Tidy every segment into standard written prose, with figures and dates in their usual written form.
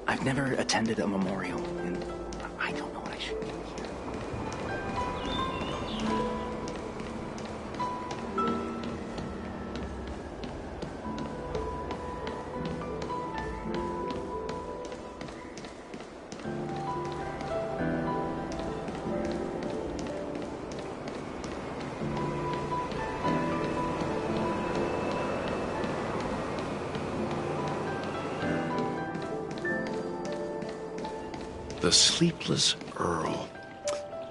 I've never attended a memorial, and I don't know what I should do here. The Sleepless Earl.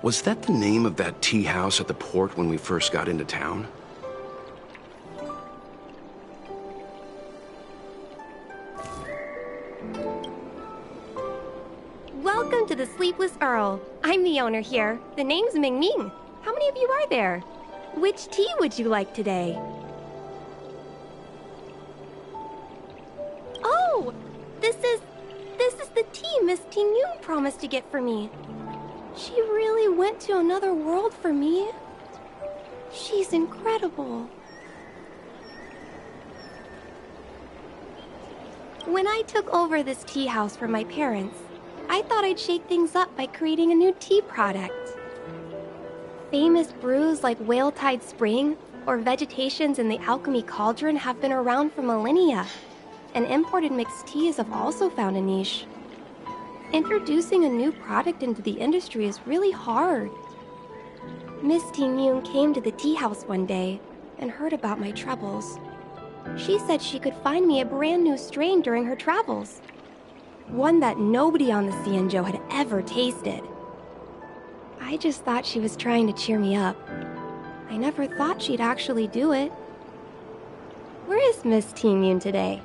Was that the name of that tea house at the port when we first got into town? Welcome to the Sleepless Earl. I'm the owner here. The name's Ming Ming. How many of you are there? Which tea would you like today? Oh! This is the tea Miss Ting Yun promised to get for me. She really went to another world for me. She's incredible. When I took over this tea house from my parents, I thought I'd shake things up by creating a new tea product. Famous brews like Whaletide Spring or Vegetations in the Alchemy Cauldron have been around for millennia, and imported mixed teas have also found a niche. Introducing a new product into the industry is really hard. Miss Ting Yun came to the tea house one day and heard about my troubles. She said she could find me a brand new strain during her travels. One that nobody on the Xianzhou had ever tasted. I just thought she was trying to cheer me up. I never thought she'd actually do it. Where is Miss Ting Yun today?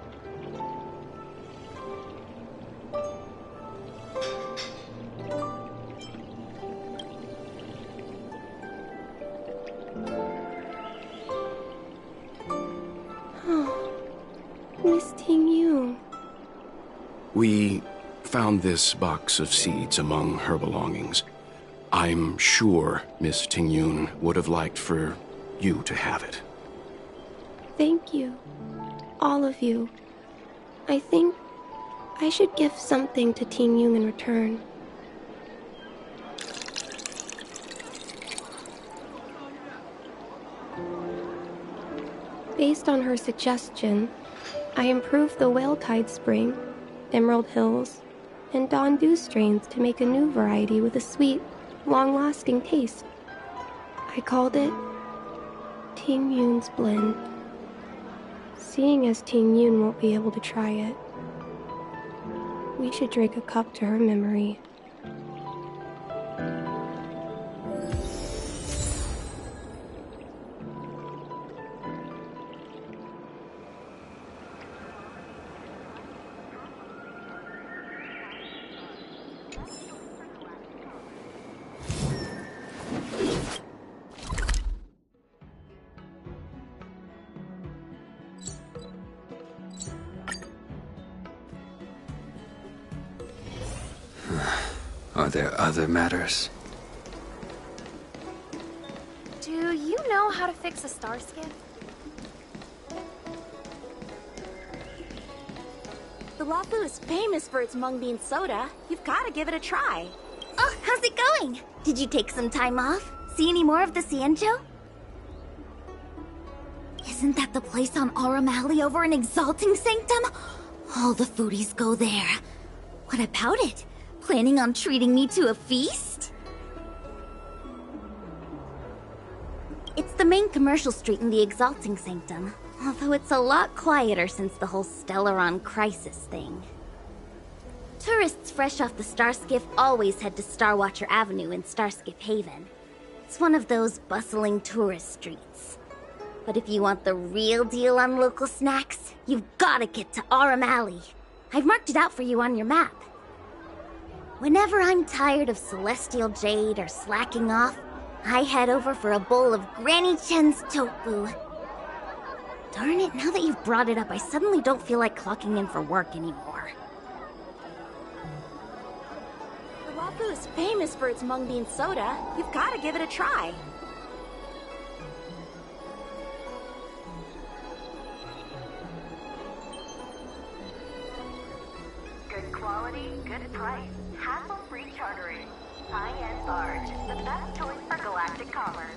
Miss Ting Yun. We found this box of seeds among her belongings. I'm sure Miss Ting Yun would have liked for you to have it. Thank you. All of you. I think I should give something to Ting Yun in return. Based on her suggestion, I improved the Whaletide Spring, Emerald Hills, and Dawn Dew strains to make a new variety with a sweet, long-lasting taste. I called it Ting Yun's Blend. Seeing as Ting Yun won't be able to try it, we should drink a cup to her memory. Are there other matters? Do you know how to fix a star skiff? The Lafu is famous for its mung bean soda. You've got to give it a try. Oh, how's it going? Did you take some time off? See any more of the Xianzhou? Isn't that the place on Aurum Alley over in Exalting Sanctum? All the foodies go there. What about it? Planning on treating me to a feast? It's the main commercial street in the Exalting Sanctum, although it's a lot quieter since the whole Stellaron crisis thing. Tourists fresh off the Starskiff always head to Starwatcher Avenue in Starskiff Haven. It's one of those bustling tourist streets. But if you want the real deal on local snacks, you've gotta get to Aurum Alley. I've marked it out for you on your map. Whenever I'm tired of Celestial Jade or slacking off, I head over for a bowl of Granny Chen's tofu. Darn it, now that you've brought it up, I suddenly don't feel like clocking in for work anymore. The Lafu is famous for its mung bean soda. You've got to give it a try. Good quality, good price, hassle-free chartering. High-end barge, the best choice for galactic commerce.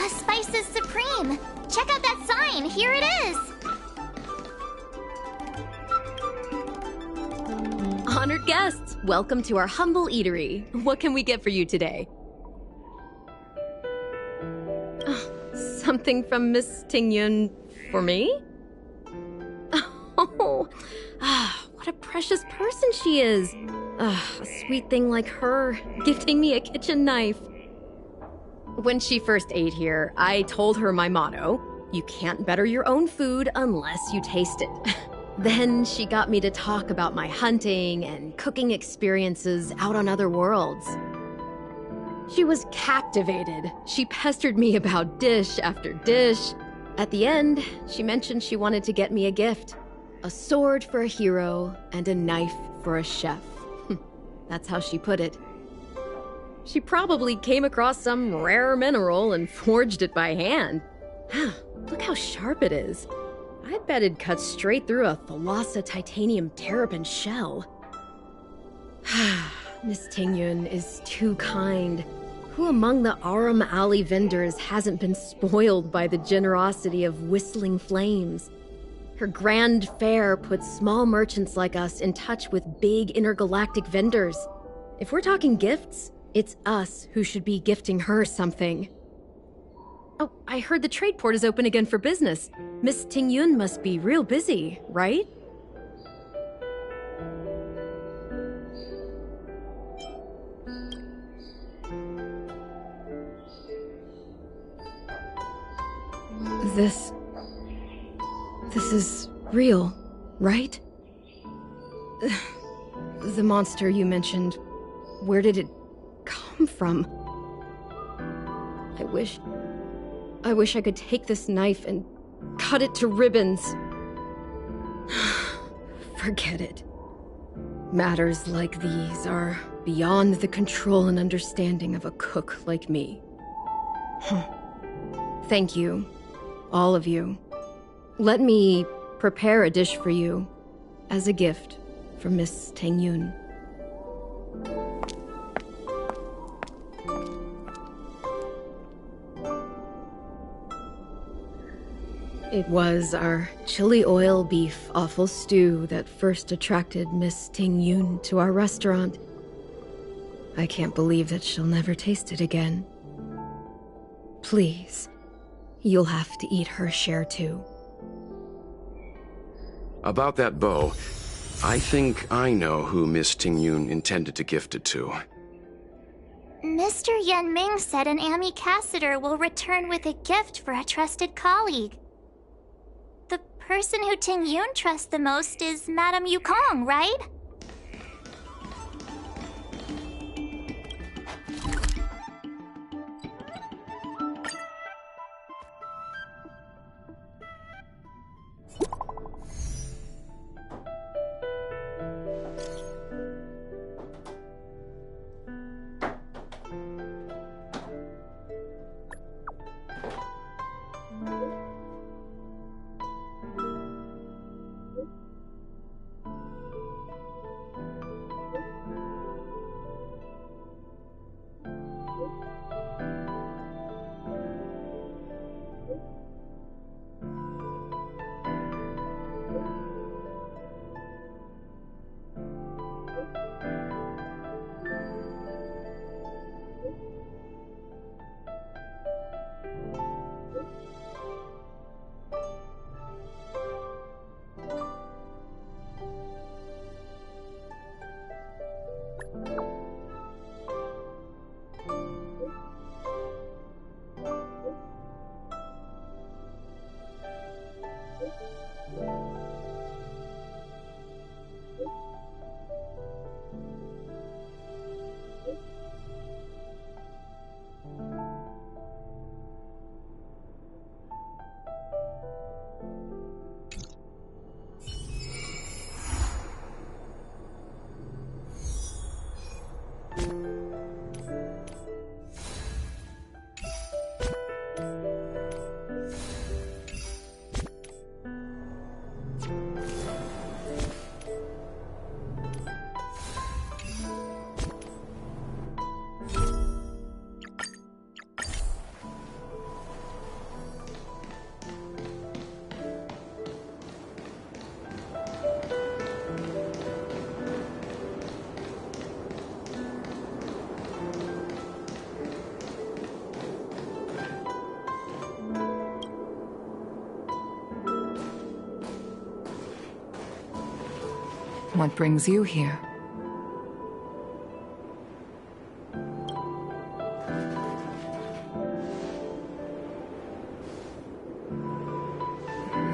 Spices Supreme! Check out that sign! Here it is! Honored guests, welcome to our humble eatery. What can we get for you today? Something from Miss Tingyun for me? Oh, what a precious person she is. A sweet thing like her, gifting me a kitchen knife. When she first ate here, I told her my motto: you can't better your own food unless you taste it. Then she got me to talk about my hunting and cooking experiences out on other worlds. She was captivated. She pestered me about dish after dish. At the end, she mentioned she wanted to get me a gift: a sword for a hero and a knife for a chef. That's how she put it. She probably came across some rare mineral and forged it by hand. Look how sharp it is. I bet it'd cut straight through a Thalassa titanium terrapin shell. Miss Tingyun is too kind. Who among the Aurum Alley vendors hasn't been spoiled by the generosity of Whistling Flames? Her grand fare puts small merchants like us in touch with big intergalactic vendors. If we're talking gifts, it's us who should be gifting her something. Oh, I heard the trade port is open again for business. Miss Tingyun must be real busy, right? This is real, right? The monster you mentioned, where did it come from? I wish I could take this knife and cut it to ribbons. Forget it. Matters like these are beyond the control and understanding of a cook like me. Thank you, all of you. Let me prepare a dish for you as a gift from Miss Tingyun. It was our chili oil beef offal stew that first attracted Miss Ting Yun to our restaurant. I can't believe that she'll never taste it again. Please, you'll have to eat her share too. About that bow, I think I know who Miss Ting Yun intended to gift it to. Mr. Yan Ming said an ambassador will return with a gift for a trusted colleague. The person who Ting Yun trusts the most is Madame Yukong, right? What brings you here?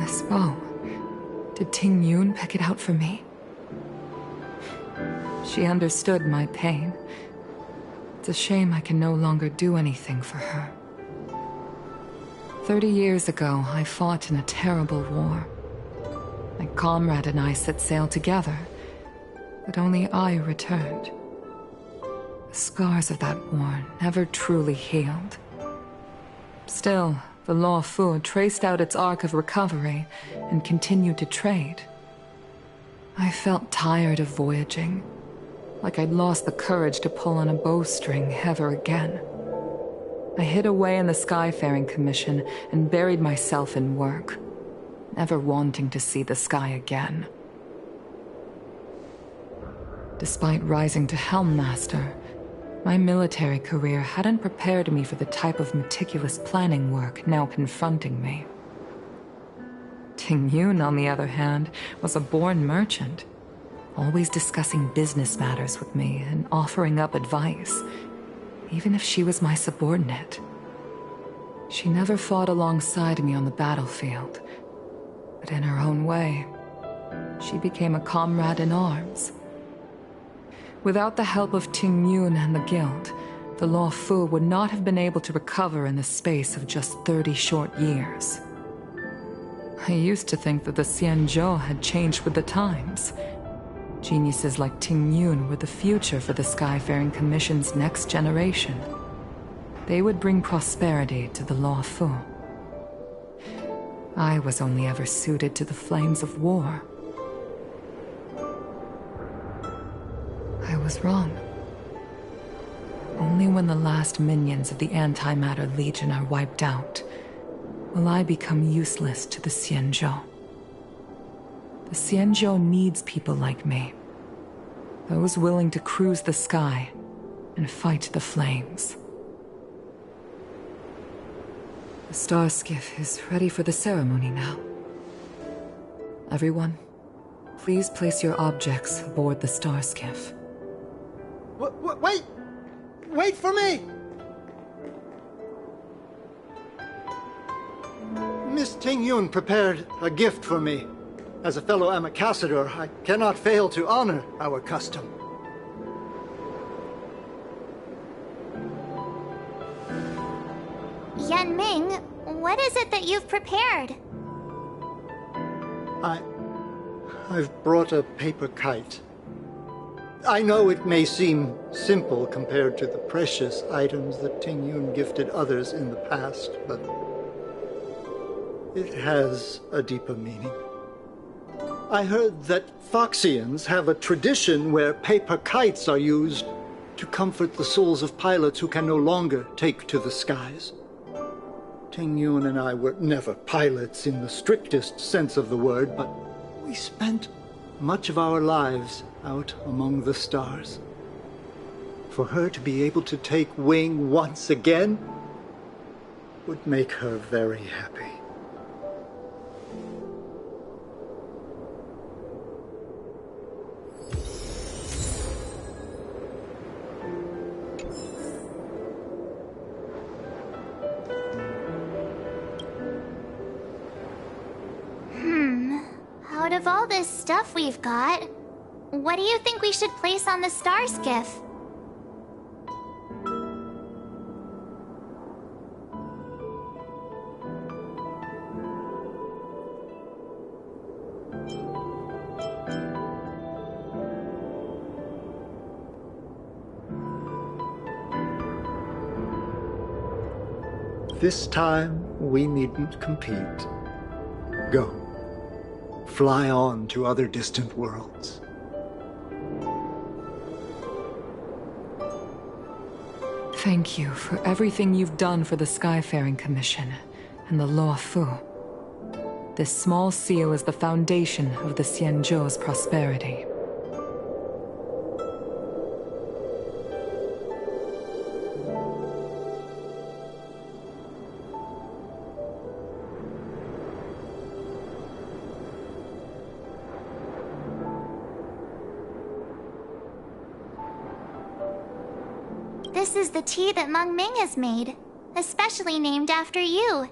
This bow. Did Ting Yun pick it out for me? She understood my pain. It's a shame I can no longer do anything for her. 30 years ago, I fought in a terrible war. My comrade and I set sail together, but only I returned. The scars of that war never truly healed. Still, the Law Fu traced out its arc of recovery and continued to trade. I felt tired of voyaging, like I'd lost the courage to pull on a bowstring ever again. I hid away in the Skyfaring Commission and buried myself in work, never wanting to see the sky again. Despite rising to Helm Master, my military career hadn't prepared me for the type of meticulous planning work now confronting me. Ting Yun, on the other hand, was a born merchant, always discussing business matters with me and offering up advice, even if she was my subordinate. She never fought alongside me on the battlefield, but in her own way, she became a comrade in arms. Without the help of Ting Yun and the Guild, the Law Fu would not have been able to recover in the space of just 30 short years. I used to think that the Xianzhou had changed with the times. Geniuses like Ting Yun were the future for the Skyfaring Commission's next generation. They would bring prosperity to the Law Fu. I was only ever suited to the flames of war. I was wrong. Only when the last minions of the Antimatter Legion are wiped out will I become useless to the Xianzhou. The Xianzhou needs people like me. Those willing to cruise the sky and fight the flames. The star skiff is ready for the ceremony now. Everyone, please place your objects aboard the star skiff. Wait! Wait for me! Miss Tingyun prepared a gift for me. As a fellow Ambassador, I cannot fail to honor our custom. Yanming, what is it that you've prepared? I've brought a paper kite. I know it may seem simple compared to the precious items that Tingyun gifted others in the past, but it has a deeper meaning. I heard that Foxians have a tradition where paper kites are used to comfort the souls of pilots who can no longer take to the skies. Tingyun and I were never pilots in the strictest sense of the word, but we spent much of our lives out among the stars. For her to be able to take wing once again would make her very happy. Out of all this stuff we've got, what do you think we should place on the star skiff? This time, we needn't compete. Go. Fly on to other distant worlds. Thank you for everything you've done for the Skyfaring Commission and the Luo Fu. This small seal is the foundation of the Xianzhou's prosperity. This is the tea that Meng Ming has made, especially named after you.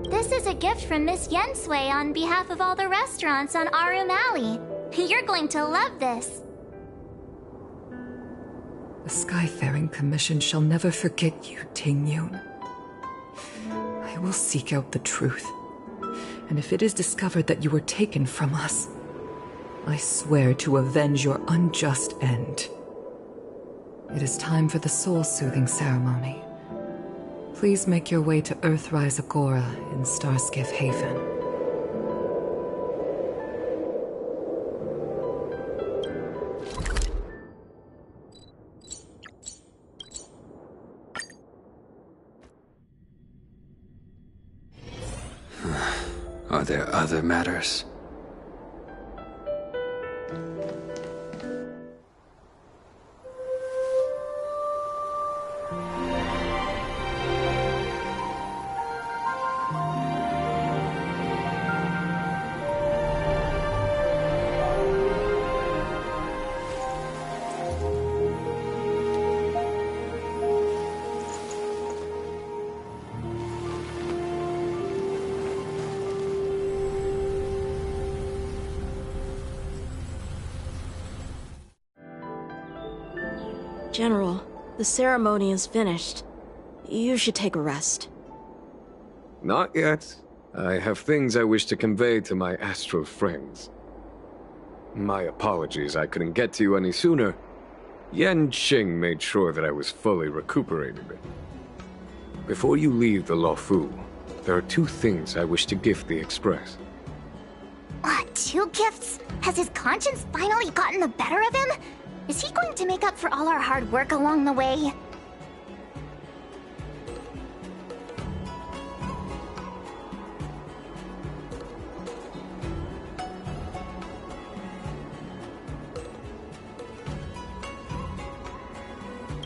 This is a gift from Miss Yen Sui on behalf of all the restaurants on Arum Alley. You're going to love this. The Skyfaring Commission shall never forget you, Tingyun. I will seek out the truth. And if it is discovered that you were taken from us, I swear to avenge your unjust end. It is time for the soul-soothing ceremony. Please make your way to Earthrise Agora in Starskiff Haven. Are there other matters? General, the ceremony is finished. You should take a rest. Not yet. I have things I wish to convey to my Astro friends. My apologies I couldn't get to you any sooner. Yanqing made sure that I was fully recuperated. Before you leave the Luo Fu, there are 2 things I wish to gift the Express. 2 gifts? Has his conscience finally gotten the better of him? Is he going to make up for all our hard work along the way?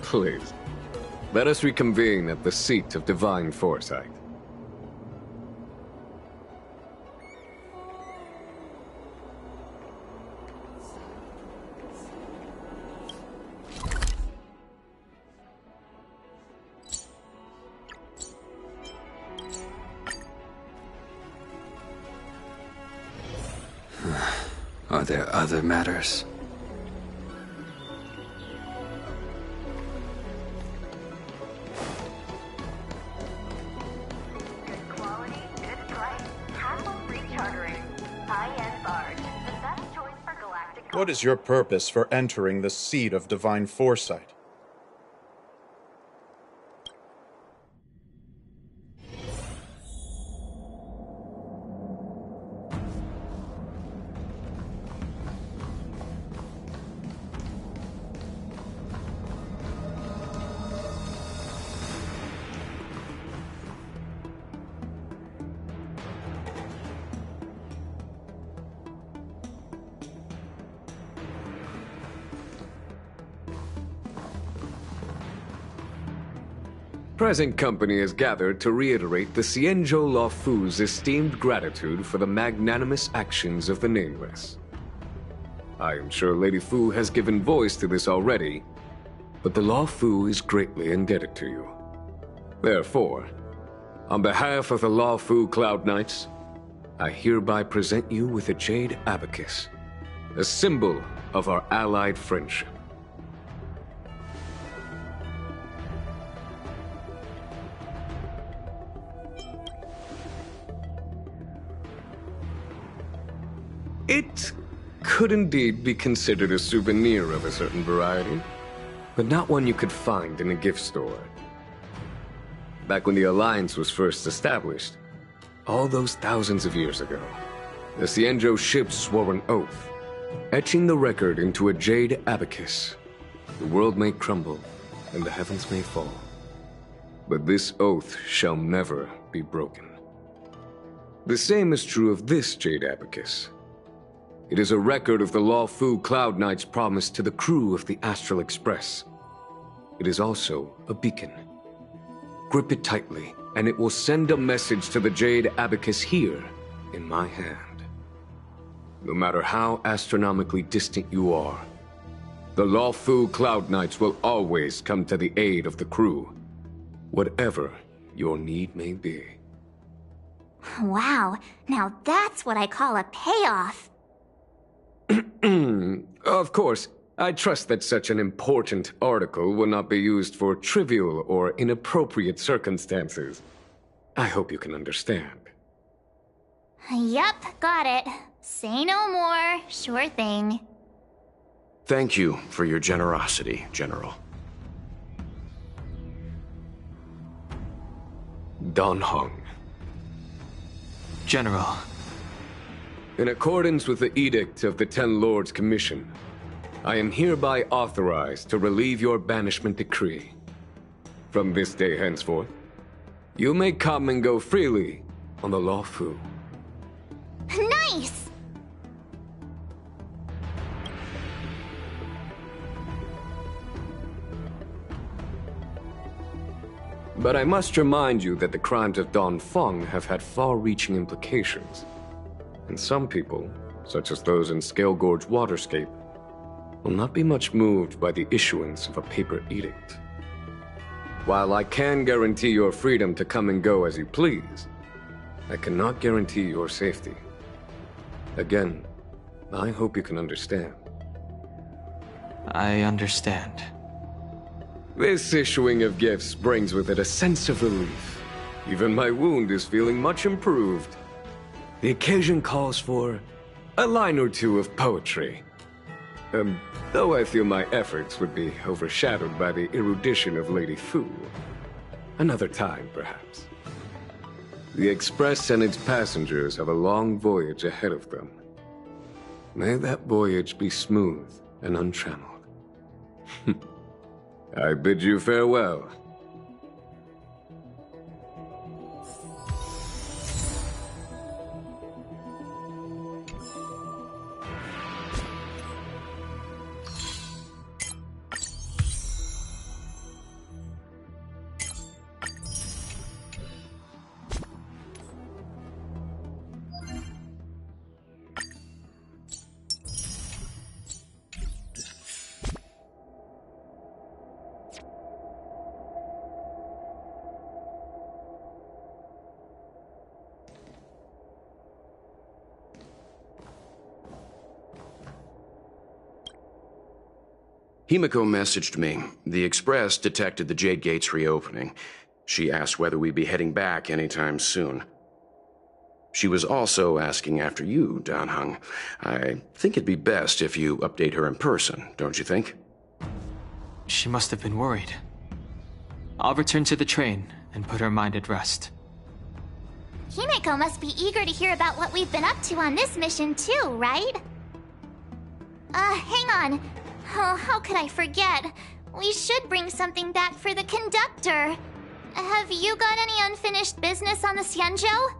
Please. Let us reconvene at the seat of divine foresight. Are there other matters? Good quality, good price. Hassle-free chartering. High-end barge. The best choice for galactic... What is your purpose for entering the seat of divine foresight? Present company is gathered to reiterate the Xianzhou Luofu's esteemed gratitude for the magnanimous actions of the Nameless. I am sure Lady Fu has given voice to this already, but the Luofu is greatly indebted to you. Therefore, on behalf of the Luofu Cloud Knights, I hereby present you with a Jade Abacus, a symbol of our allied friendship. It could indeed be considered a souvenir of a certain variety, but not one you could find in a gift store. Back when the Alliance was first established, all those thousands of years ago, the Xianzhou ships swore an oath, etching the record into a jade abacus. The world may crumble, and the heavens may fall, but this oath shall never be broken. The same is true of this jade abacus. It is a record of the Luofu Cloud Knight's promise to the crew of the Astral Express. It is also a beacon. Grip it tightly, and it will send a message to the Jade Abacus here, in my hand. No matter how astronomically distant you are, the Luofu Cloud Knights will always come to the aid of the crew, whatever your need may be. Wow, now that's what I call a payoff. Of course, I trust that such an important article will not be used for trivial or inappropriate circumstances. I hope you can understand. Yep, got it. Say no more. Sure thing. Thank you for your generosity, General. Dan Heng. General. In accordance with the Edict of the Ten Lords Commission, I am hereby authorized to relieve your banishment decree. From this day henceforth, you may come and go freely on the Luofu. Nice! But I must remind you that the crimes of Dan Feng have had far-reaching implications. And some people, such as those in Scale Gorge Waterscape, will not be much moved by the issuance of a paper edict. While I can guarantee your freedom to come and go as you please, I cannot guarantee your safety. Again, I hope you can understand. I understand. This issuing of gifts brings with it a sense of relief. Even my wound is feeling much improved. The occasion calls for a line or two of poetry. Though I feel my efforts would be overshadowed by the erudition of Lady Fu. Another time, perhaps. The Express and its passengers have a long voyage ahead of them. May that voyage be smooth and untrammeled. I bid you farewell. Himiko messaged me. The Express detected the Jade Gate's reopening. She asked whether we'd be heading back anytime soon. She was also asking after you, Dan Heng. I think it'd be best if you update her in person, don't you think? She must have been worried. I'll return to the train and put her mind at rest. Himiko must be eager to hear about what we've been up to on this mission too, right? Hang on. Oh, how could I forget? We should bring something back for the conductor. Have you got any unfinished business on the Xianzhou?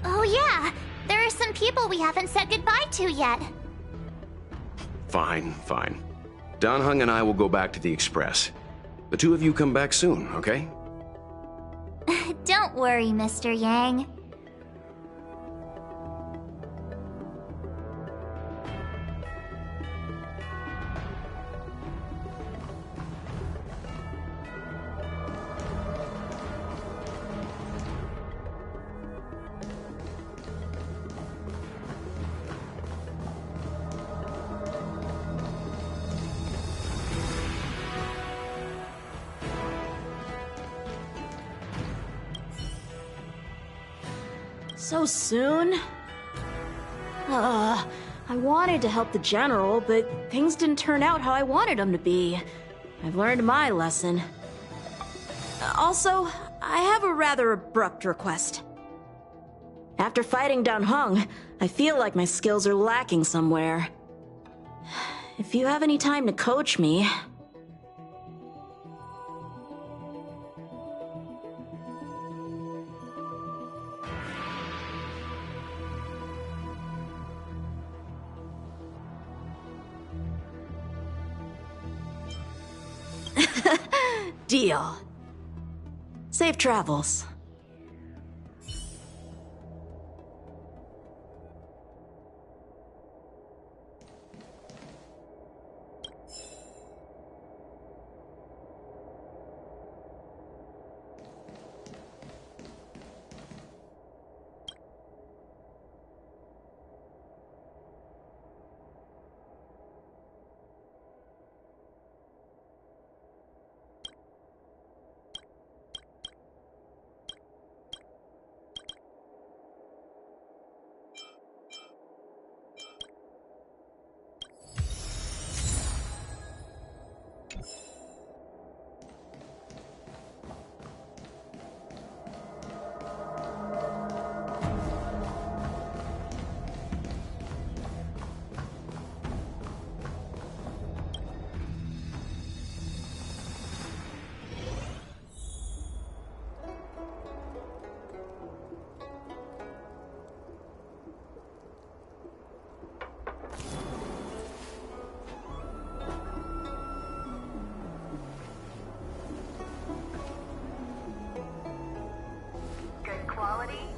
Oh yeah, there are some people we haven't said goodbye to yet. Fine. Dan Heng and I will go back to the Express. The two of you come back soon, okay? Don't worry, Mr. Yang. So soon? I wanted to help the General, but things didn't turn out how I wanted them to be. I've learned my lesson. Also, I have a rather abrupt request. After fighting Dan Heng, I feel like my skills are lacking somewhere. If you have any time to coach me... Deal. Safe travels.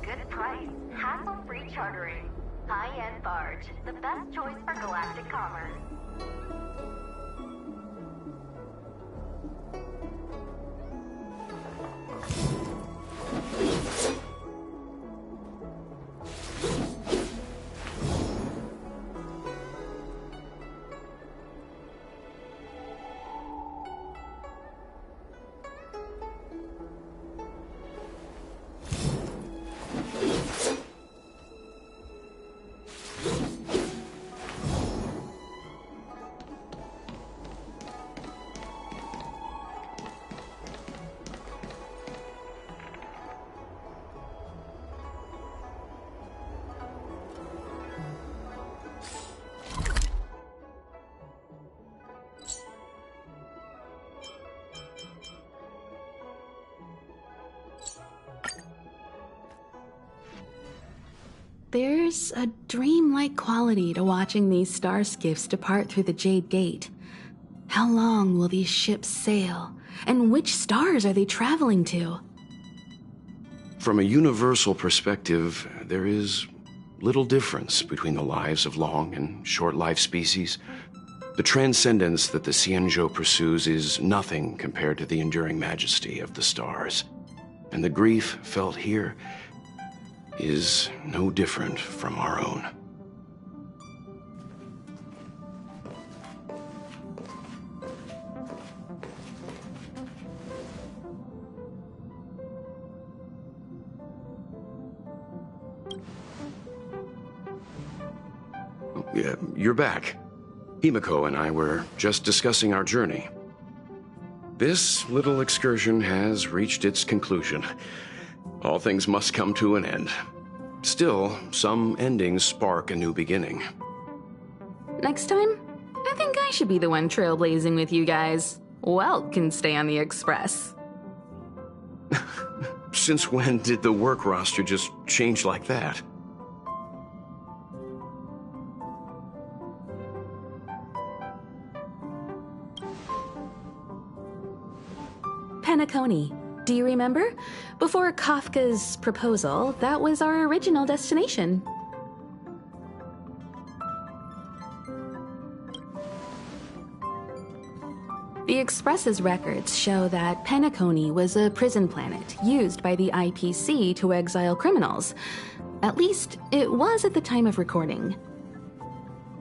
Good price, hassle-free chartering. High-end barge, the best choice for galactic commerce. There's a dreamlike quality to watching these star skiffs depart through the Jade Gate. How long will these ships sail? And which stars are they traveling to? From a universal perspective, there is little difference between the lives of long and short-lived species. The transcendence that the Xianzhou pursues is nothing compared to the enduring majesty of the stars. And the grief felt here is no different from our own. you're back. Himiko and I were just discussing our journey. This little excursion has reached its conclusion. All things must come to an end. Still, some endings spark a new beginning. Next time, I think I should be the one trailblazing with you guys. Welt can stay on the Express. Since when did the work roster just change like that? Penacony. Do you remember? Before Kafka's proposal, that was our original destination. The Express's records show that Penacony was a prison planet used by the IPC to exile criminals. At least, it was at the time of recording.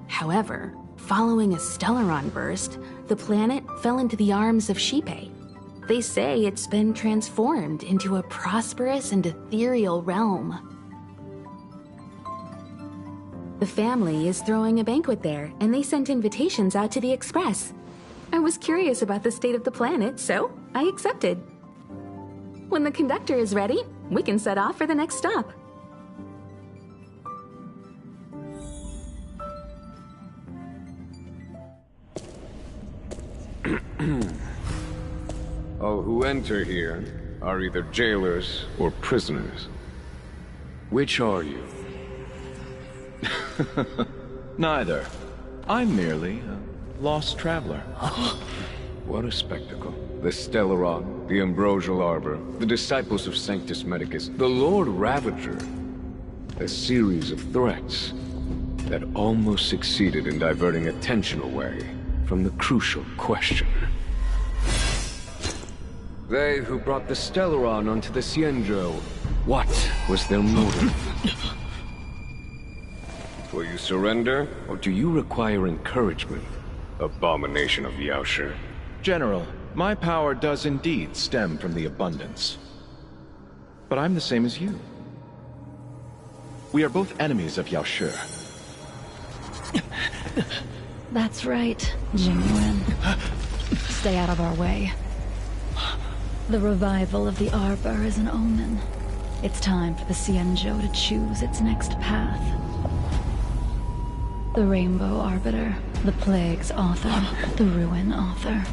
However, following a Stellaron burst, the planet fell into the arms of Xipe. They say it's been transformed into a prosperous and ethereal realm. The family is throwing a banquet there, and they sent invitations out to the Express. I was curious about the state of the planet, so I accepted. When the conductor is ready, we can set off for the next stop. All who enter here are either jailers or prisoners. Which are you? Neither. I'm merely a lost traveler. What a spectacle. The Stellaron, the Ambrosial Arbor, the disciples of Sanctus Medicus, the Lord Ravager. A series of threats that almost succeeded in diverting attention away from the crucial question. They who brought the Stellaron onto the Xianzhou, what was their motive? Will you surrender, or do you require encouragement? Abomination of Yaoshi. General, my power does indeed stem from the abundance. But I'm the same as you. We are both enemies of Yaoshi. That's right, Jingyuan. Stay out of our way. The revival of the Arbor is an omen. It's time for the Xianzhou to choose its next path. The Rainbow Arbiter, the Plague's author, the Ruin author.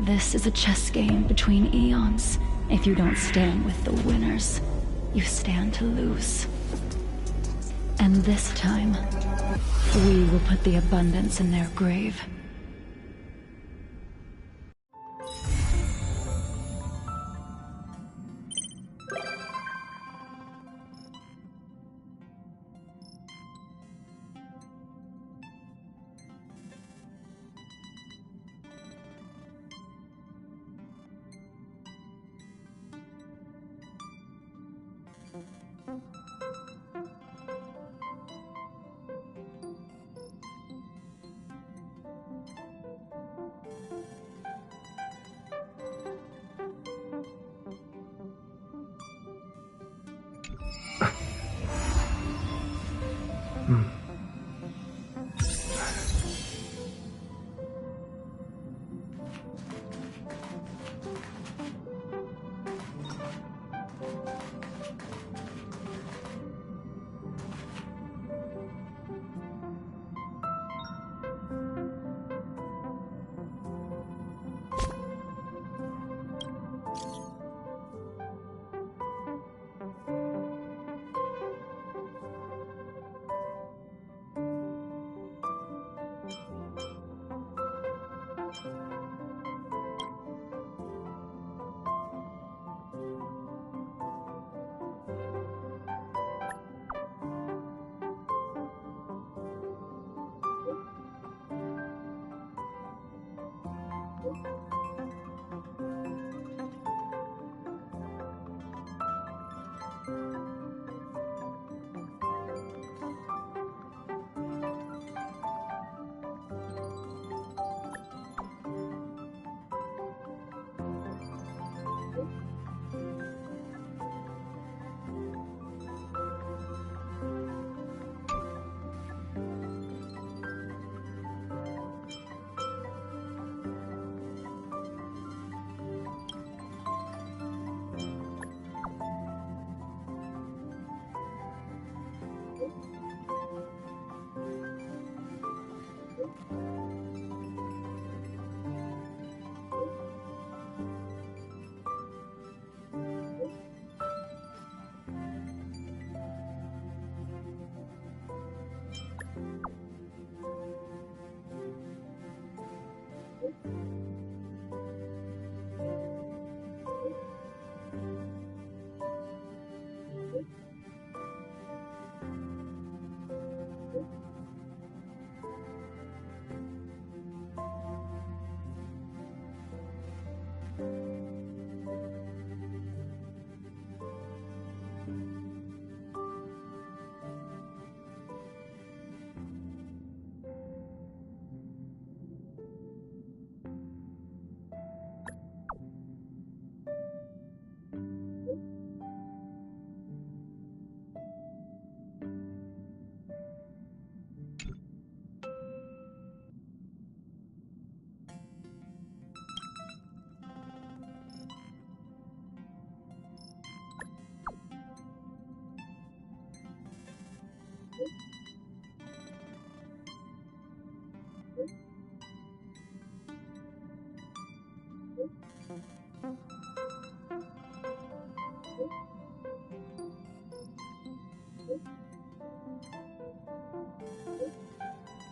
This is a chess game between eons. If you don't stand with the winners, you stand to lose. And this time, we will put the abundance in their grave.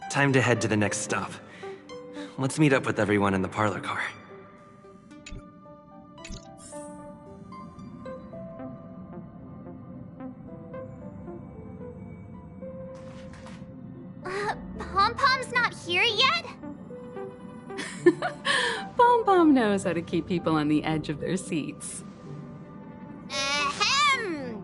Time to head to the next stop. Let's meet up with everyone in the parlor car. Pom-Pom's not here yet? Pom Pom knows how to keep people on the edge of their seats. Ahem!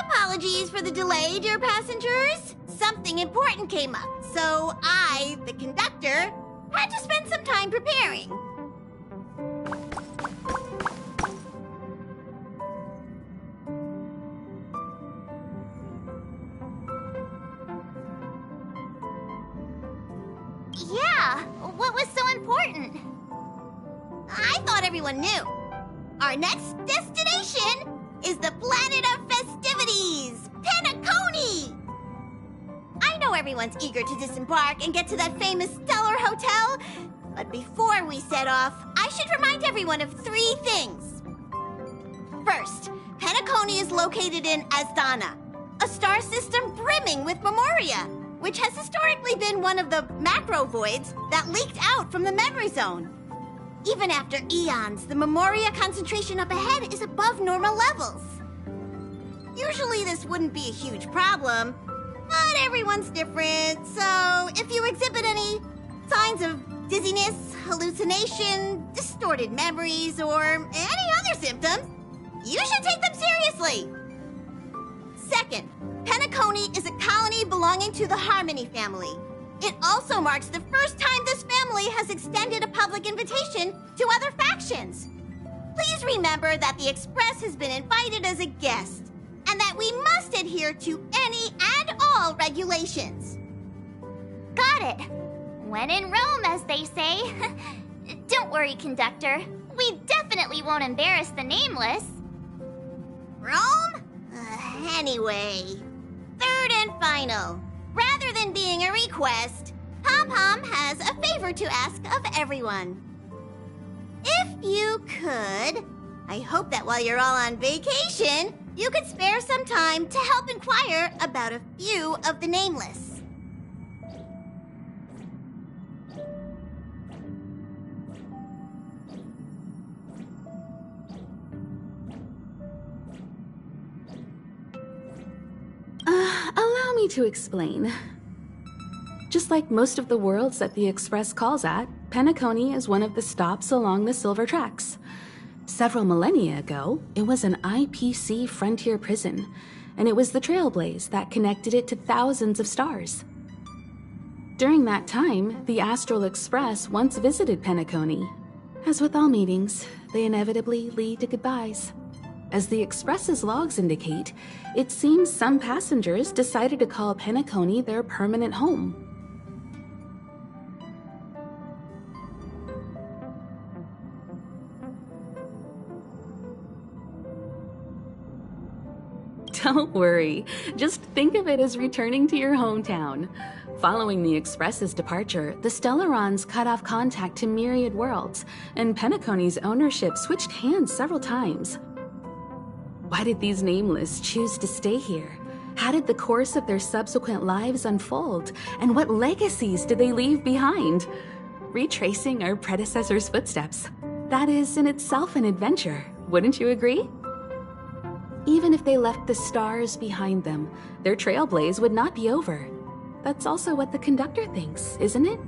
Apologies for the delay, dear passengers. Something important came up, so I, the conductor, had to spend some time preparing. Yeah, what was so important? I thought everyone knew. Our next destination is the planet of festivities, Penacony! I know everyone's eager to disembark and get to that famous Stellar Hotel, but before we set off, I should remind everyone of 3 things. First, Penacony is located in Asdana, a star system brimming with Memoria, which has historically been one of the macro voids that leaked out from the memory zone. Even after eons, the Memoria concentration up ahead is above normal levels. Usually this wouldn't be a huge problem, but everyone's different, so if you exhibit any signs of dizziness, hallucination, distorted memories, or any other symptoms, you should take them seriously. Second, Penacony is a colony belonging to the Harmony family. It also marks the first time this family has extended a public invitation to other factions. Please remember that the Express has been invited as a guest, and that we must adhere to any and all regulations. Got it. When in Rome, as they say. Don't worry, conductor. We definitely won't embarrass the nameless. Rome? Anyway, third and final. Rather than being a request, Pom-Pom has a favor to ask of everyone. If you could, I hope that while you're all on vacation, you could spare some time to help inquire about a few of the nameless. Allow me to explain. Just like most of the worlds that the Express calls at, Penacony is one of the stops along the Silver Tracks. Several millennia ago, it was an IPC frontier prison, and it was the Trailblaze that connected it to thousands of stars. During that time, the Astral Express once visited Penacony. As with all meetings, they inevitably lead to goodbyes. As the Express's logs indicate, it seems some passengers decided to call Penacony their permanent home. Don't worry, just think of it as returning to your hometown. Following the Express's departure, the Stellarons cut off contact to myriad worlds, and Penacony's ownership switched hands several times. Why did these nameless choose to stay here? How did the course of their subsequent lives unfold? And what legacies did they leave behind? Retracing our predecessors' footsteps. That is in itself an adventure, wouldn't you agree? Even if they left the stars behind them, their trailblaze would not be over. That's also what the conductor thinks, isn't it?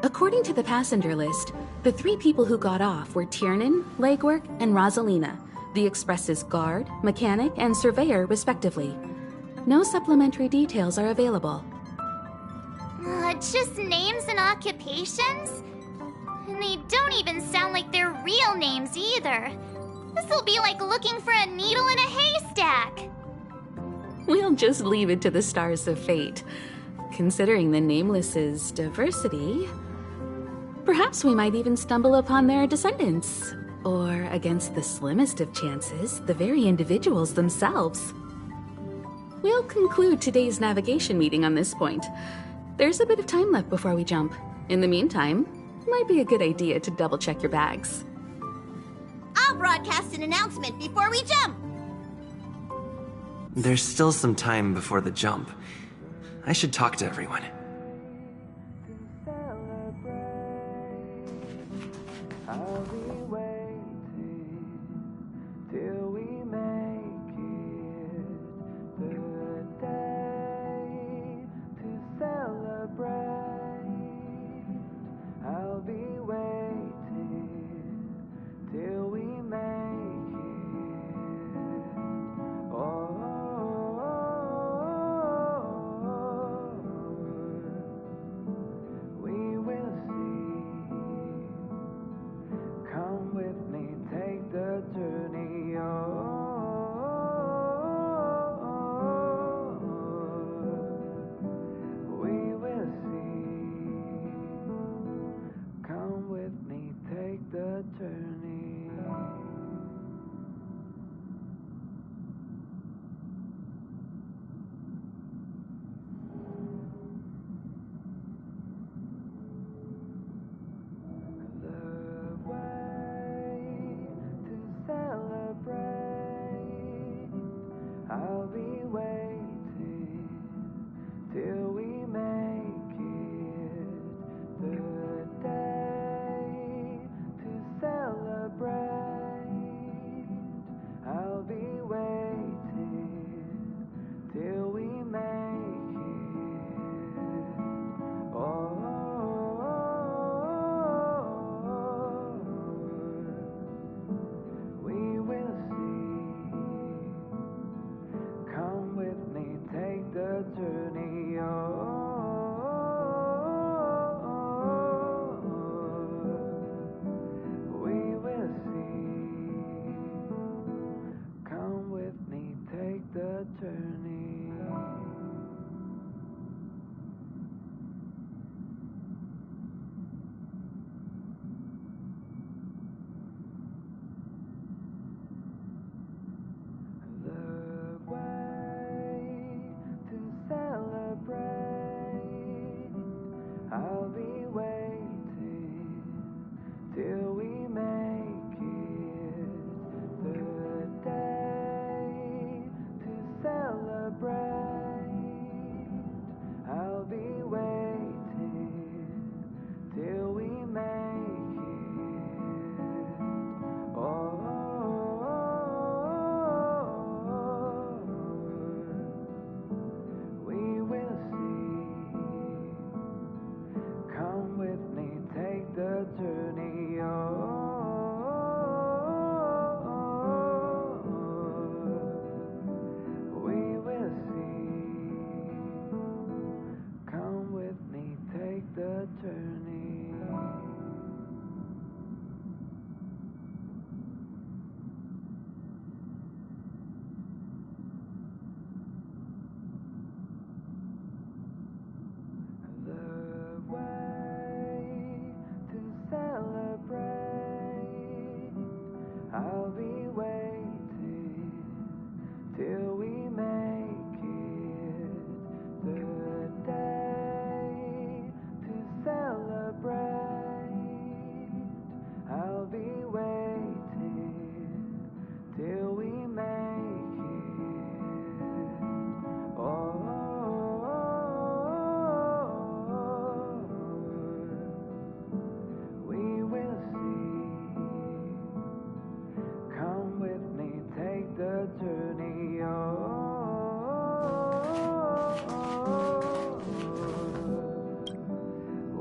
According to the passenger list, the 3 people who got off were Tiernan, Legwork, and Rosalina, the Express's guard, mechanic, and surveyor, respectively. No supplementary details are available. Just names and occupations? And they don't even sound like their real names either. This'll be like looking for a needle in a haystack. We'll just leave it to the stars of fate. Considering the Nameless's diversity, perhaps we might even stumble upon their descendants. Or, against the slimmest of chances, the very individuals themselves. we'll conclude today's navigation meeting on this point. There's a bit of time left before we jump. In the meantime, might be a good idea to double-check your bags. I'll broadcast an announcement before we jump. There's still some time before the jump. I should talk to everyone.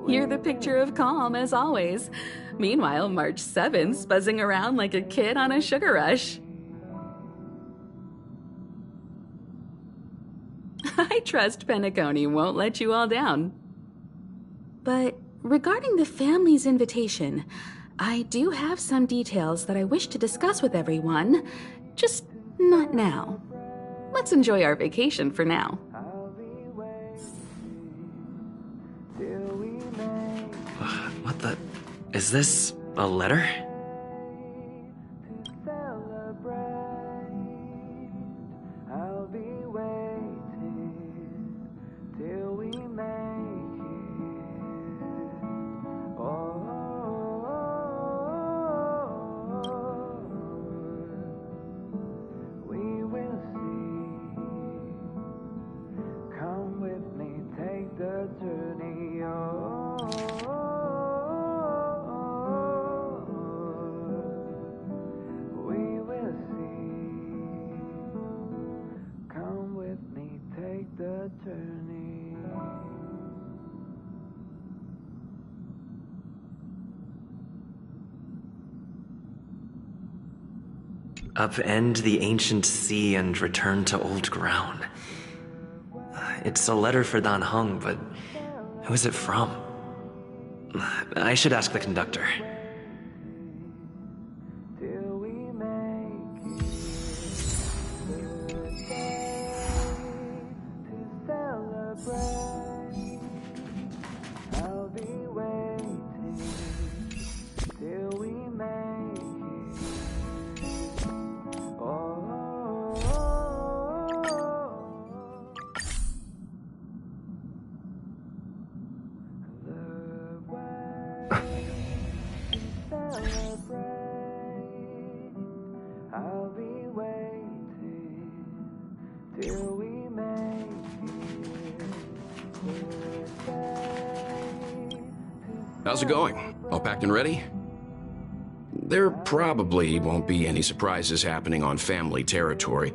You're the picture of calm, as always. Meanwhile, March 7th's buzzing around like a kid on a sugar rush. I trust Penacony won't let you all down. But regarding the family's invitation, I do have some details that I wish to discuss with everyone, just not now. Let's enjoy our vacation for now. What the... Is this a letter? Upend the ancient sea and return to old ground. It's a letter for Dan Heng, but who is it from? I should ask the conductor. How's it going? All packed and ready? There probably won't be any surprises happening on family territory,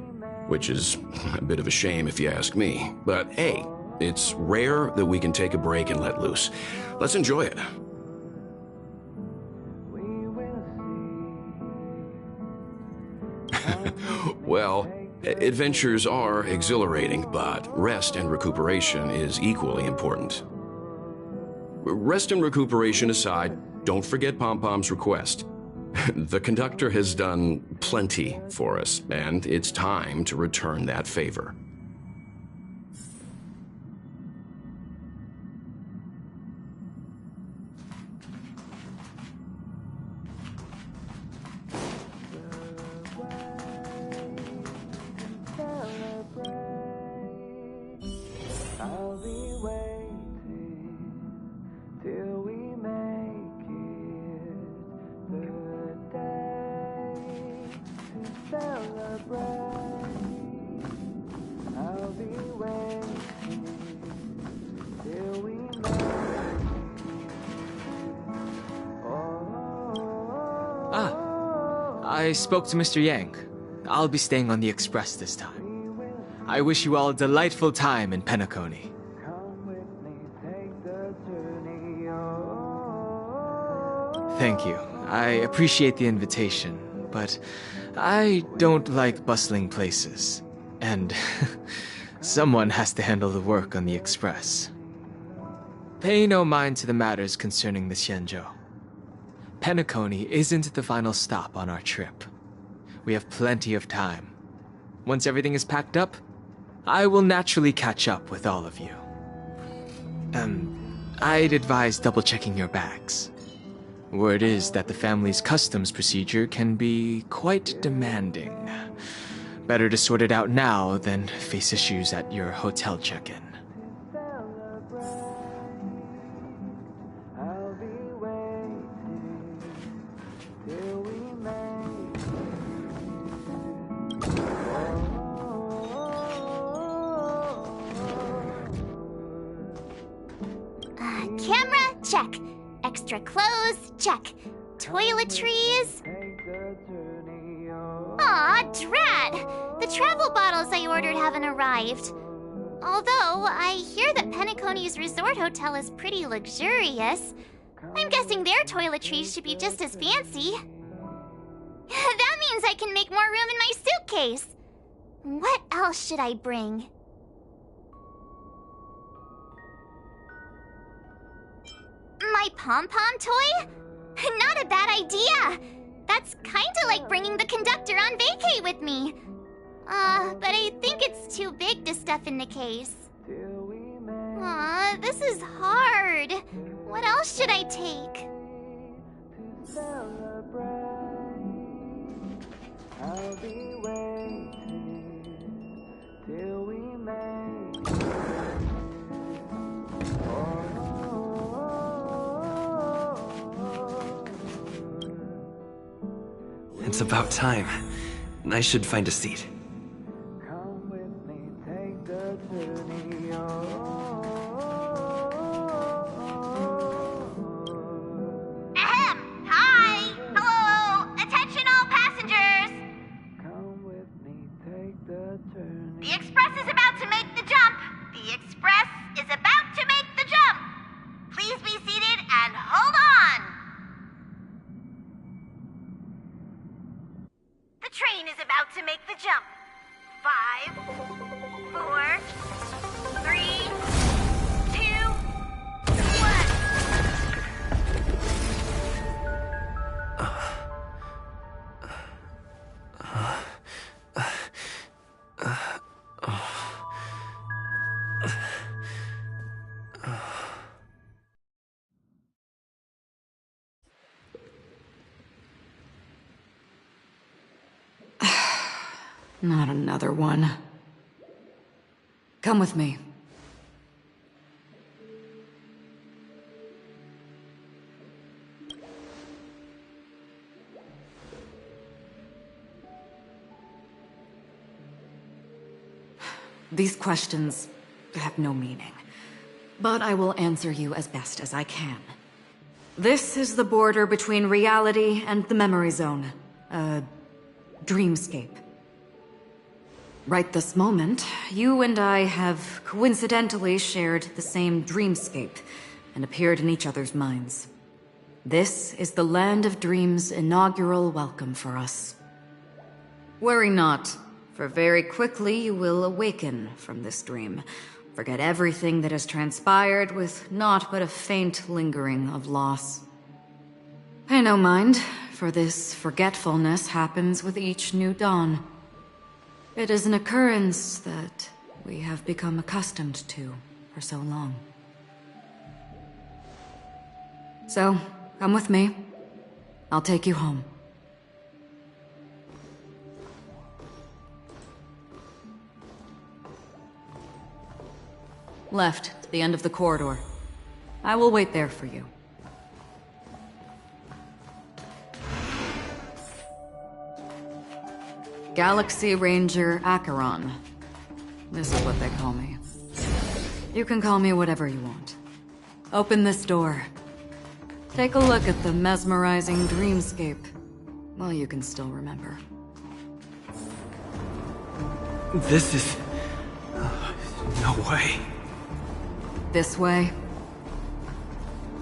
which is a bit of a shame if you ask me. But hey, it's rare that we can take a break and let loose. Let's enjoy it. Well, adventures are exhilarating, but rest and recuperation is equally important. Rest and recuperation aside, don't forget Pom-Pom's request. The conductor has done plenty for us, and it's time to return that favor. I spoke to Mr. Yang. I'll be staying on the express this time. I wish you all a delightful time in Penacony. Thank you. I appreciate the invitation, but I don't like bustling places. And someone has to handle the work on the express. Pay no mind to the matters concerning the Xianzhou. Penacony isn't the final stop on our trip. We have plenty of time. Once everything is packed up, I will naturally catch up with all of you. I'd advise double-checking your bags. Word is that the family's customs procedure can be quite demanding. Better to sort it out now than face issues at your hotel check-in. Camera, check. Extra clothes, check. Toiletries. Aw, drat! The travel bottles I ordered haven't arrived. Although, I hear that Penacony's resort hotel is pretty luxurious. I'm guessing their toiletries should be just as fancy. That means I can make more room in my suitcase. What else should I bring? My pom-pom toy? Not a bad idea! That's kinda like bringing the conductor on vacay with me. But I think it's too big to stuff in the case. Aw, this is hard. What else should I take? I'll be waiting till we make It's about time. I should find a seat. Come with me, take the journey. The Express is about to make the jump. Please be seated and hold on. The train is about to make the jump. 5, 4, 3, 2, Not another one. Come with me. These questions have no meaning, but I will answer you as best as I can. This is the border between reality and the memory zone, a dreamscape. Right this moment, you and I have coincidentally shared the same dreamscape and appeared in each other's minds. This is the Land of Dreams' inaugural welcome for us. Worry not, for very quickly you will awaken from this dream, forget everything that has transpired with naught but a faint lingering of loss. Pay no mind, for this forgetfulness happens with each new dawn. It is an occurrence that we have become accustomed to for so long. So, come with me. I'll take you home. Left, to the end of the corridor. I will wait there for you. Galaxy Ranger Acheron. This is what they call me. You can call me whatever you want. Open this door. Take a look at the mesmerizing dreamscape. Well, you can still remember. This is... no way. This way.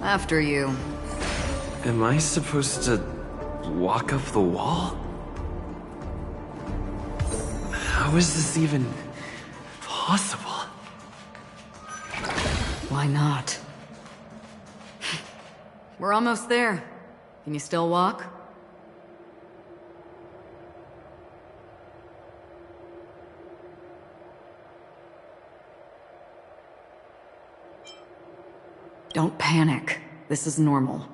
After you. Am I supposed to walk up the wall? How is this even possible? Why not? We're almost there. Can you still walk? Don't panic. This is normal.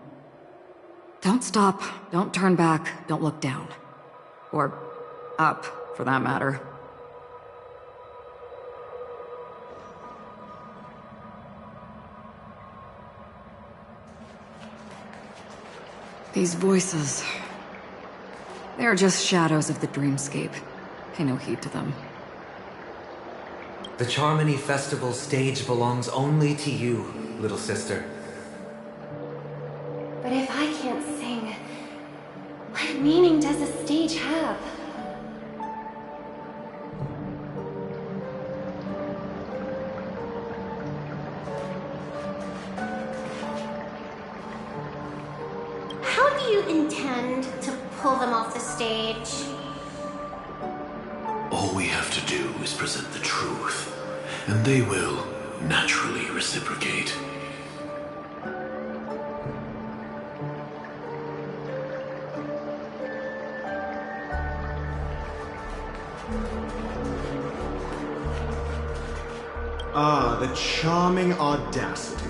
Don't stop. Don't turn back. Don't look down. Or up, for that matter. These voices... they are just shadows of the dreamscape. Pay no heed to them. The Charmony Festival stage belongs only to you, little sister. But if I can't sing, what meaning does a stage have? How do you intend to pull them off the stage? All we have to do is present the truth, and they will naturally reciprocate. Ah, the charming audacity.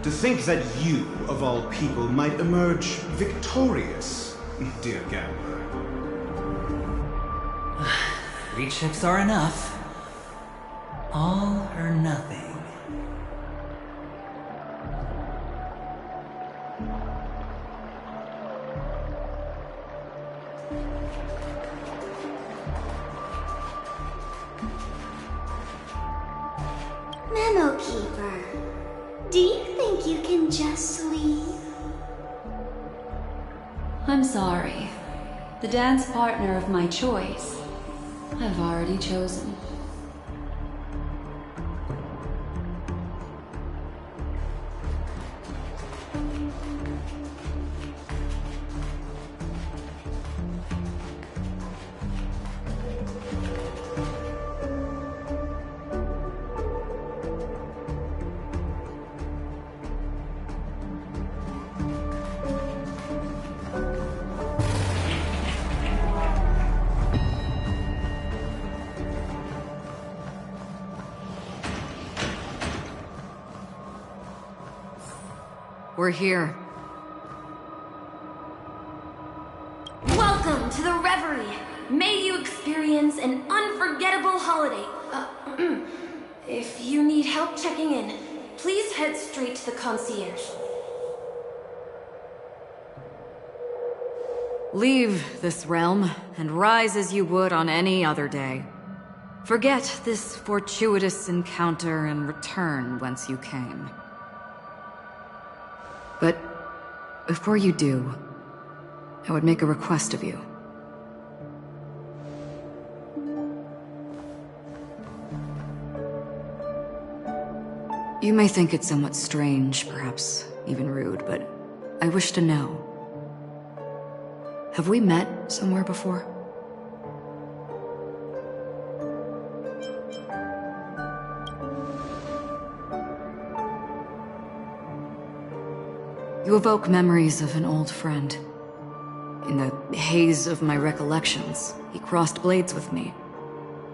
To think that you, of all people, might emerge victorious, dear gambler. 3 chips are enough. All or nothing. Memo Keeper, do you think you can just leave? I'm sorry. The dance partner of my choice, I've already chosen. we're here. Welcome to the Reverie. May you experience an unforgettable holiday. If you need help checking in, please head straight to the concierge. Leave this realm, and rise as you would on any other day. Forget this fortuitous encounter and return whence you came. But before you do, I would make a request of you. You may think it somewhat strange, perhaps even rude, but I wish to know. Have we met somewhere before? You evoke memories of an old friend. In the haze of my recollections, he crossed blades with me.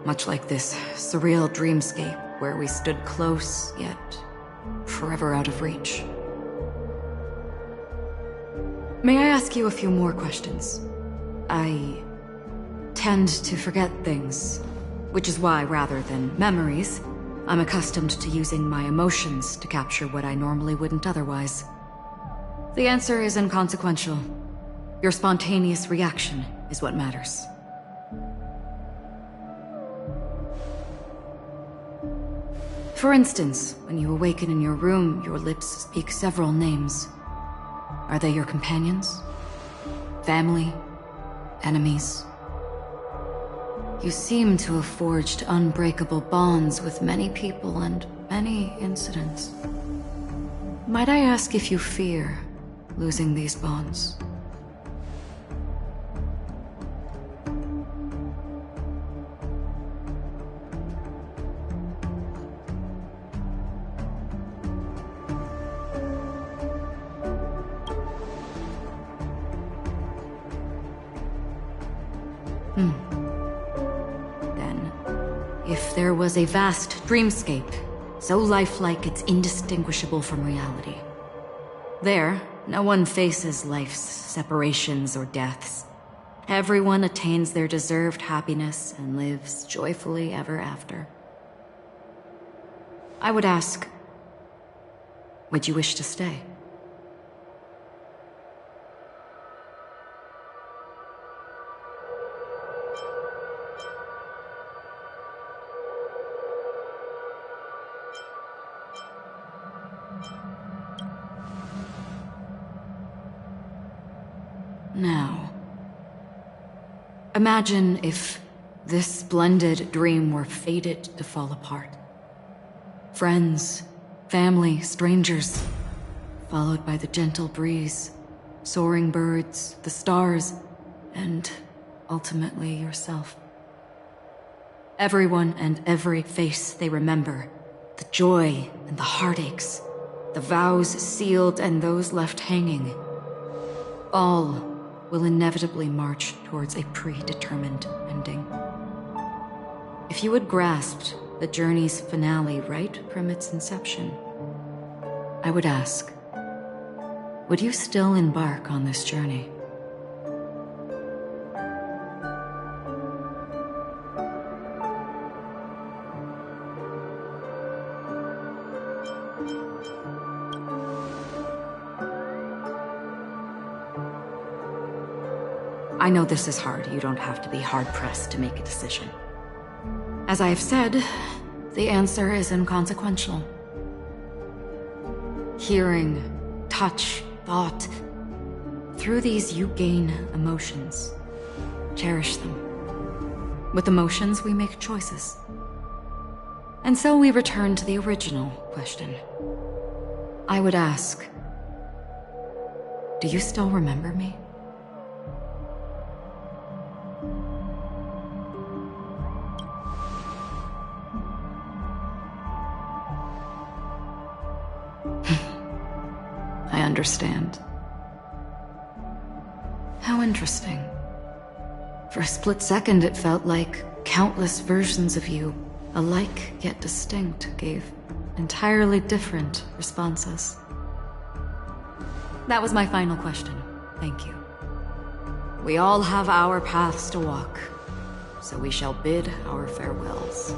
Much like this surreal dreamscape where we stood close, yet forever out of reach. May I ask you a few more questions? I tend to forget things, which is why, rather than memories, I'm accustomed to using my emotions to capture what I normally wouldn't otherwise. The answer is inconsequential. Your spontaneous reaction is what matters. For instance, when you awaken in your room, your lips speak several names. Are they your companions? Family? Enemies? You seem to have forged unbreakable bonds with many people and many incidents. Might I ask if you fear losing these bonds? Then, if there was a vast dreamscape, so lifelike it's indistinguishable from reality, there, no one faces life's separations or deaths. Everyone attains their deserved happiness and lives joyfully ever after. I would ask, would you wish to stay? Now, imagine if this splendid dream were fated to fall apart. Friends, family, strangers, followed by the gentle breeze, soaring birds, the stars, and ultimately yourself. Everyone and every face they remember, the joy and the heartaches, the vows sealed and those left hanging, all will inevitably march towards a predetermined ending. If you had grasped the journey's finale right from its inception, I would ask, would you still embark on this journey? I know this is hard. You don't have to be hard-pressed to make a decision. As I have said, the answer is inconsequential. Hearing, touch, thought. Through these you gain emotions. Cherish them. With emotions, we make choices. And so we return to the original question. I would ask, do you still remember me? I understand. How interesting. For a split second, it felt like countless versions of you, alike yet distinct, gave entirely different responses. That was my final question. Thank you. We all have our paths to walk, so we shall bid our farewells.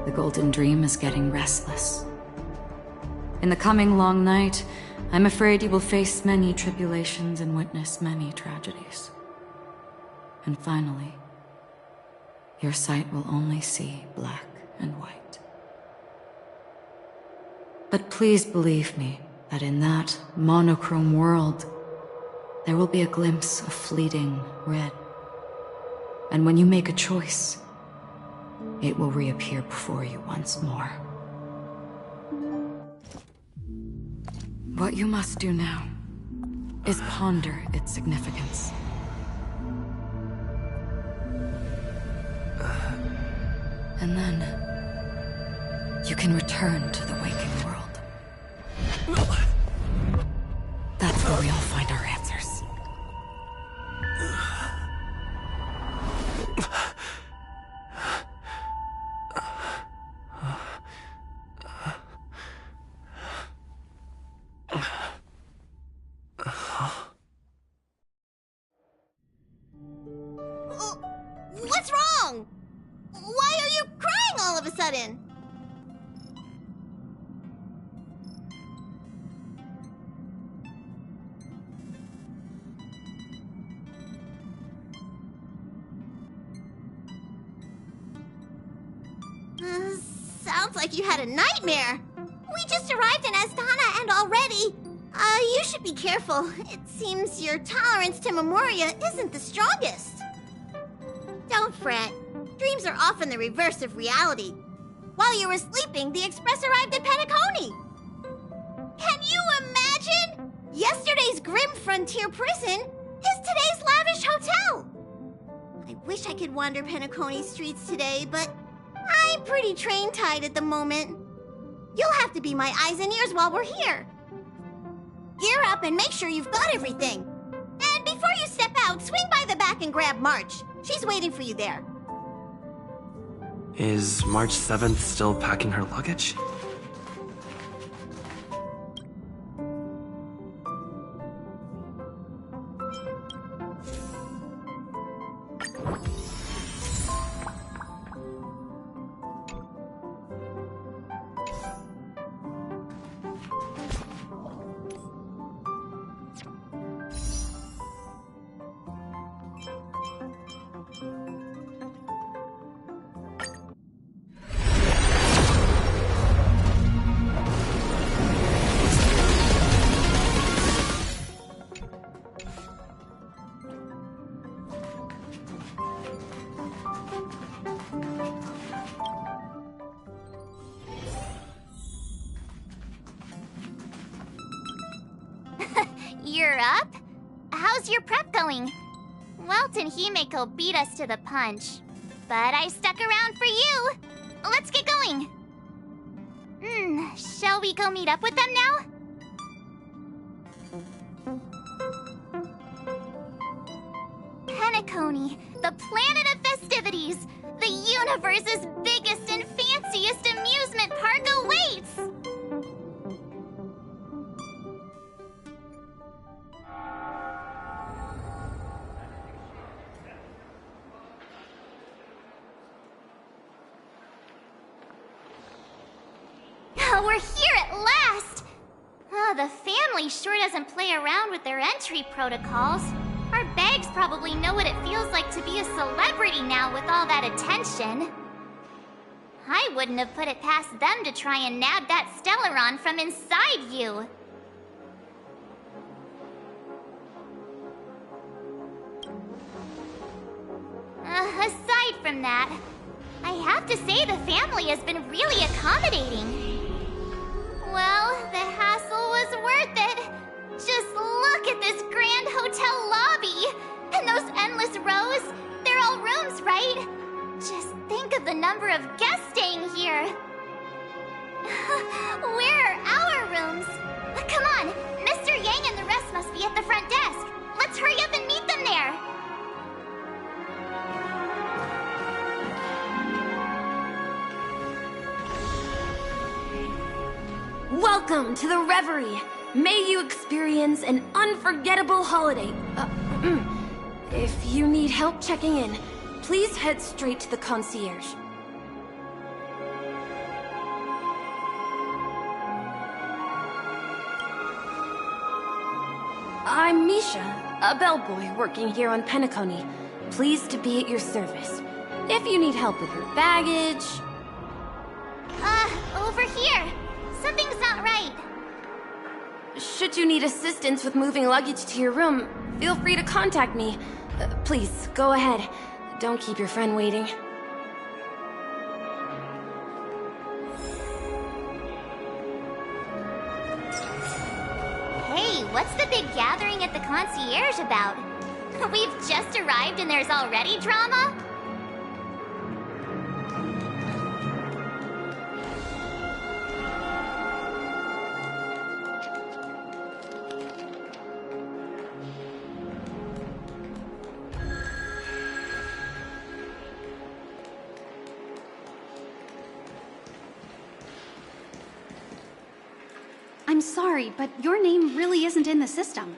The Golden Dream is getting restless. In the coming long night, I'm afraid you will face many tribulations and witness many tragedies. And finally, your sight will only see black and white. But please believe me that in that monochrome world, there will be a glimpse of fleeting red. And when you make a choice, it will reappear before you once more. What you must do now is ponder its significance. And then you can return to the waking world. That's where we all find our answers. What's wrong? Why are you crying all of a sudden? Sounds like you had a nightmare. We just arrived in Astana and already... you should be careful. It seems your tolerance to Memoria isn't the strongest. Don't fret. Dreams are often the reverse of reality. While you were sleeping, the Express arrived at Penacony. Can you imagine? Yesterday's grim frontier prison is today's lavish hotel. I wish I could wander Penacony's streets today, but I'm pretty train-tied at the moment. You'll have to be my eyes and ears while we're here. Gear up and make sure you've got everything. And before you step out, swing by the back and grab March. She's waiting for you there. Is March 7th still packing her luggage? You're up? How's your prep going? Welt and Himeko beat us to the punch, but I stuck around for you. Let's get going. Shall we go meet up with them now? Penacony, the planet of festivities. The universe's biggest and fanciest amusement park awaits! We're here at last! The family sure doesn't play around with their entry protocols. Our bags probably know what it feels like to be a celebrity now with all that attention. I wouldn't have put it past them to try and nab that Stellaron from inside you. Aside from that, I have to say the family has been really accommodating. Well, the hassle was worth it. Just look at this grand hotel lobby! And those endless rows, they're all rooms, right? Just think of the number of guests staying here. Where are our rooms? Come on, Mr. Yang and the rest must be at the front desk. Let's hurry up and meet them there. Welcome to the Reverie. May you experience an unforgettable holiday. If you need help checking in, please head straight to the concierge. I'm Misha, a bellboy working here on Penacony. Pleased to be at your service. If you need help with your baggage... Over here. Something's not right. Should you need assistance with moving luggage to your room, feel free to contact me. Please, go ahead. Don't keep your friend waiting. Hey, what's the big gathering at the concierge about? We've just arrived and there's already drama? I'm sorry, but your name really isn't in the system.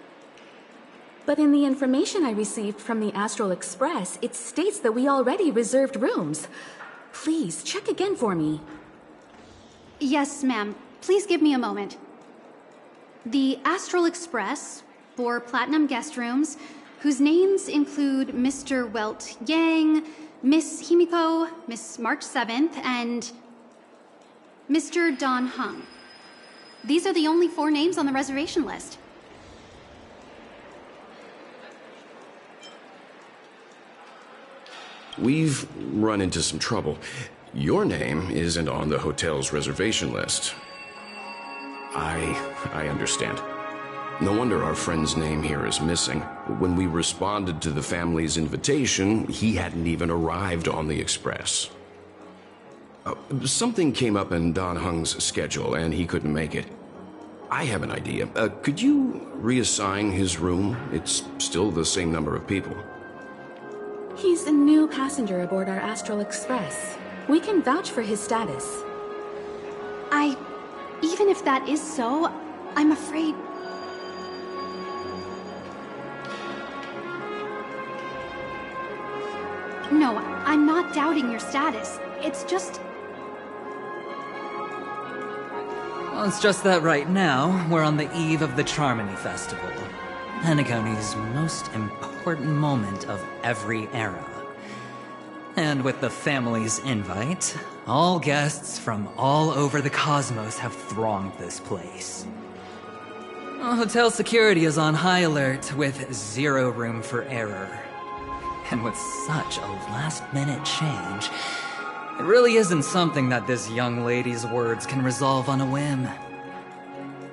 But in the information I received from the Astral Express, it states that we already reserved rooms. Please, check again for me. Yes, ma'am. Please give me a moment. The Astral Express, 4 platinum guest rooms, whose names include Mr. Welt Yang, Miss Himiko, Miss March 7th, and Mr. Dan Heng. These are the only 4 names on the reservation list. We've run into some trouble. Your name isn't on the hotel's reservation list. I understand. No wonder our friend's name here is missing. When we responded to the family's invitation, he hadn't even arrived on the express. Something came up in Dan Heng's schedule, and he couldn't make it. I have an idea. Could you reassign his room? It's still the same number of people. He's a new passenger aboard our Astral Express. We can vouch for his status. Even if that is so, I'm afraid... No, I'm not doubting your status. It's just... Well, it's just that right now, we're on the eve of the Charmony Festival. Penacony's most important moment of every era. And with the family's invite, all guests from all over the cosmos have thronged this place. Hotel security is on high alert with 0 room for error. And with such a last-minute change, it really isn't something that this young lady's words can resolve on a whim.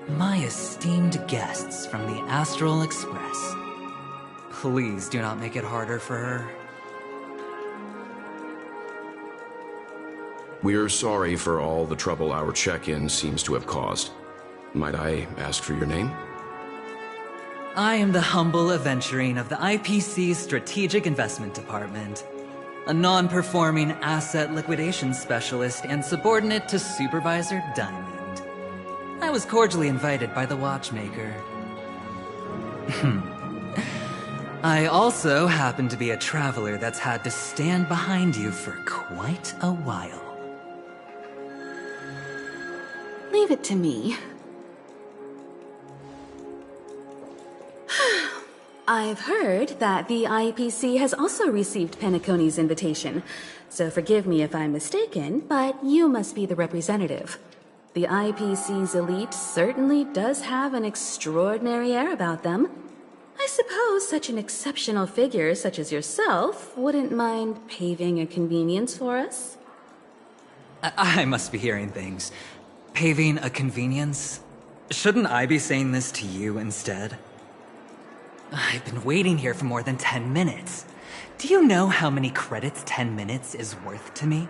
My esteemed guests from the Astral Express, please do not make it harder for her. We're sorry for all the trouble our check-in seems to have caused. Might I ask for your name? I am the humble aventurine of the IPC's Strategic Investment Department, a non-performing asset liquidation specialist and subordinate to Supervisor Diamond. I was cordially invited by the watchmaker. I also happen to be a traveler that's had to stand behind you for quite a while. Leave it to me. I've heard that the IPC has also received Penacony's invitation, so forgive me if I'm mistaken, but you must be the representative. The IPC's elite certainly does have an extraordinary air about them. I suppose such an exceptional figure such as yourself wouldn't mind paving a convenience for us? I must be hearing things. Paving a convenience? Shouldn't I be saying this to you instead? I've been waiting here for more than 10 minutes. Do you know how many credits 10 minutes is worth to me?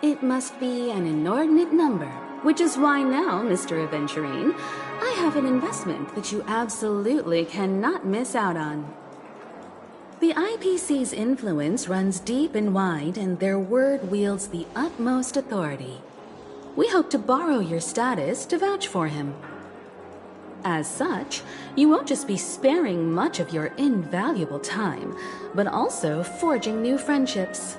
It must be an inordinate number, which is why now, Mr. Aventurine, I have an investment that you absolutely cannot miss out on. The IPC's influence runs deep and wide, and their word wields the utmost authority. we hope to borrow your status to vouch for him. As such, you won't just be sparing much of your invaluable time, but also forging new friendships.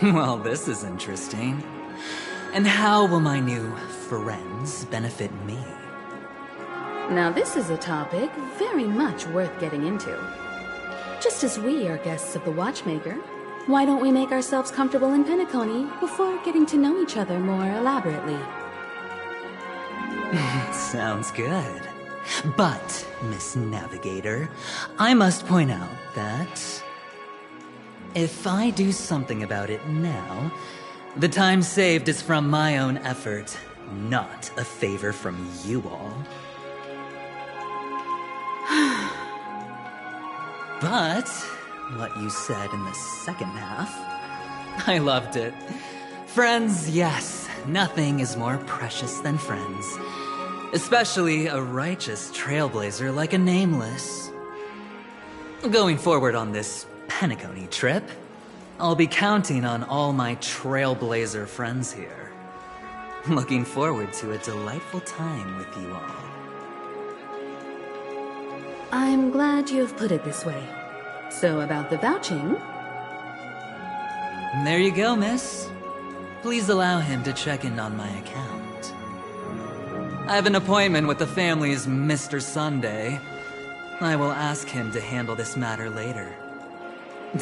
Well, this is interesting. And how will my new friends benefit me? Now this is a topic very much worth getting into. Just as we are guests of the Watchmaker, why don't we make ourselves comfortable in Penacony before getting to know each other more elaborately? Sounds good. But, Miss Navigator, I must point out that if I do something about it now, the time saved is from my own effort, not a favor from you all. But what you said in the second half, I loved it. Friends, yes, nothing is more precious than friends. Especially a righteous trailblazer like a Nameless. Going forward on this Penacony trip, I'll be counting on all my trailblazer friends here. Looking forward to a delightful time with you all. I'm glad you've put it this way. So about the vouching... There you go, miss. Please allow him to check in on my account. I have an appointment with the family's Mr. Sunday. I will ask him to handle this matter later.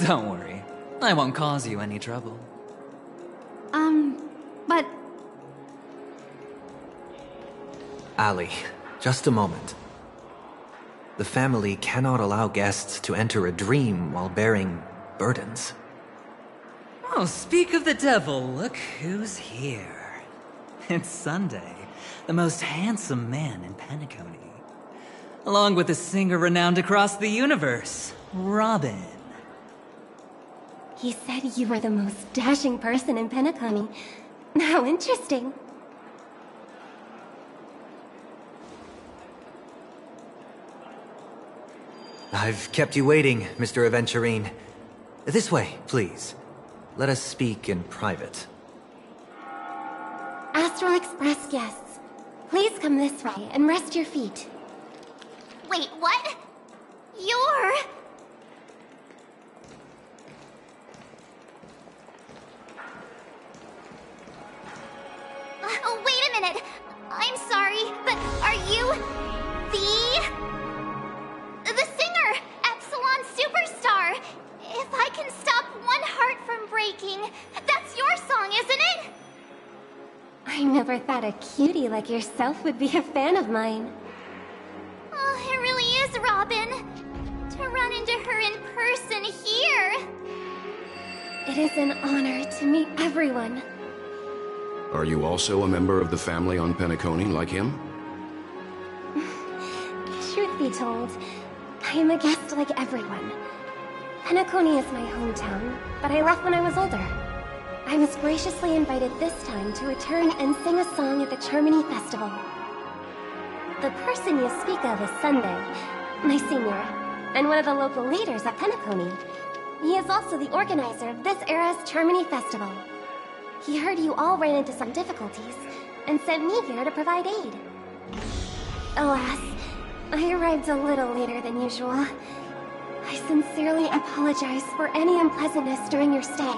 Don't worry, I won't cause you any trouble. But... Ali, just a moment. The family cannot allow guests to enter a dream while bearing burdens. Oh, speak of the devil, look who's here. It's Sunday, the most handsome man in Penacony. Along with a singer renowned across the universe, Robin. He said you were the most dashing person in Penacony. How interesting. I've kept you waiting, Mr. Aventurine. This way, please. Let us speak in private. Astral Express guests, please come this way and rest your feet. Wait, what? You're... Oh, wait a minute. I'm sorry, but are you... The singer! Epsilon Superstar! If I can stop one heart from breaking, that's your song, isn't it? I never thought a cutie like yourself would be a fan of mine. Oh, it really is, Robin. To run into her in person here. It is an honor to meet everyone. Are you also a member of the family on Penacony like him? Truth be told, I am a guest like everyone. Penacony is my hometown, but I left when I was older. I was graciously invited this time to return and sing a song at the Charmony Festival. The person you speak of is Sunday, my senior, and one of the local leaders at Penacony. He is also the organizer of this era's Charmony Festival. He heard you all ran into some difficulties, and sent me here to provide aid. Alas, I arrived a little later than usual. I sincerely apologize for any unpleasantness during your stay.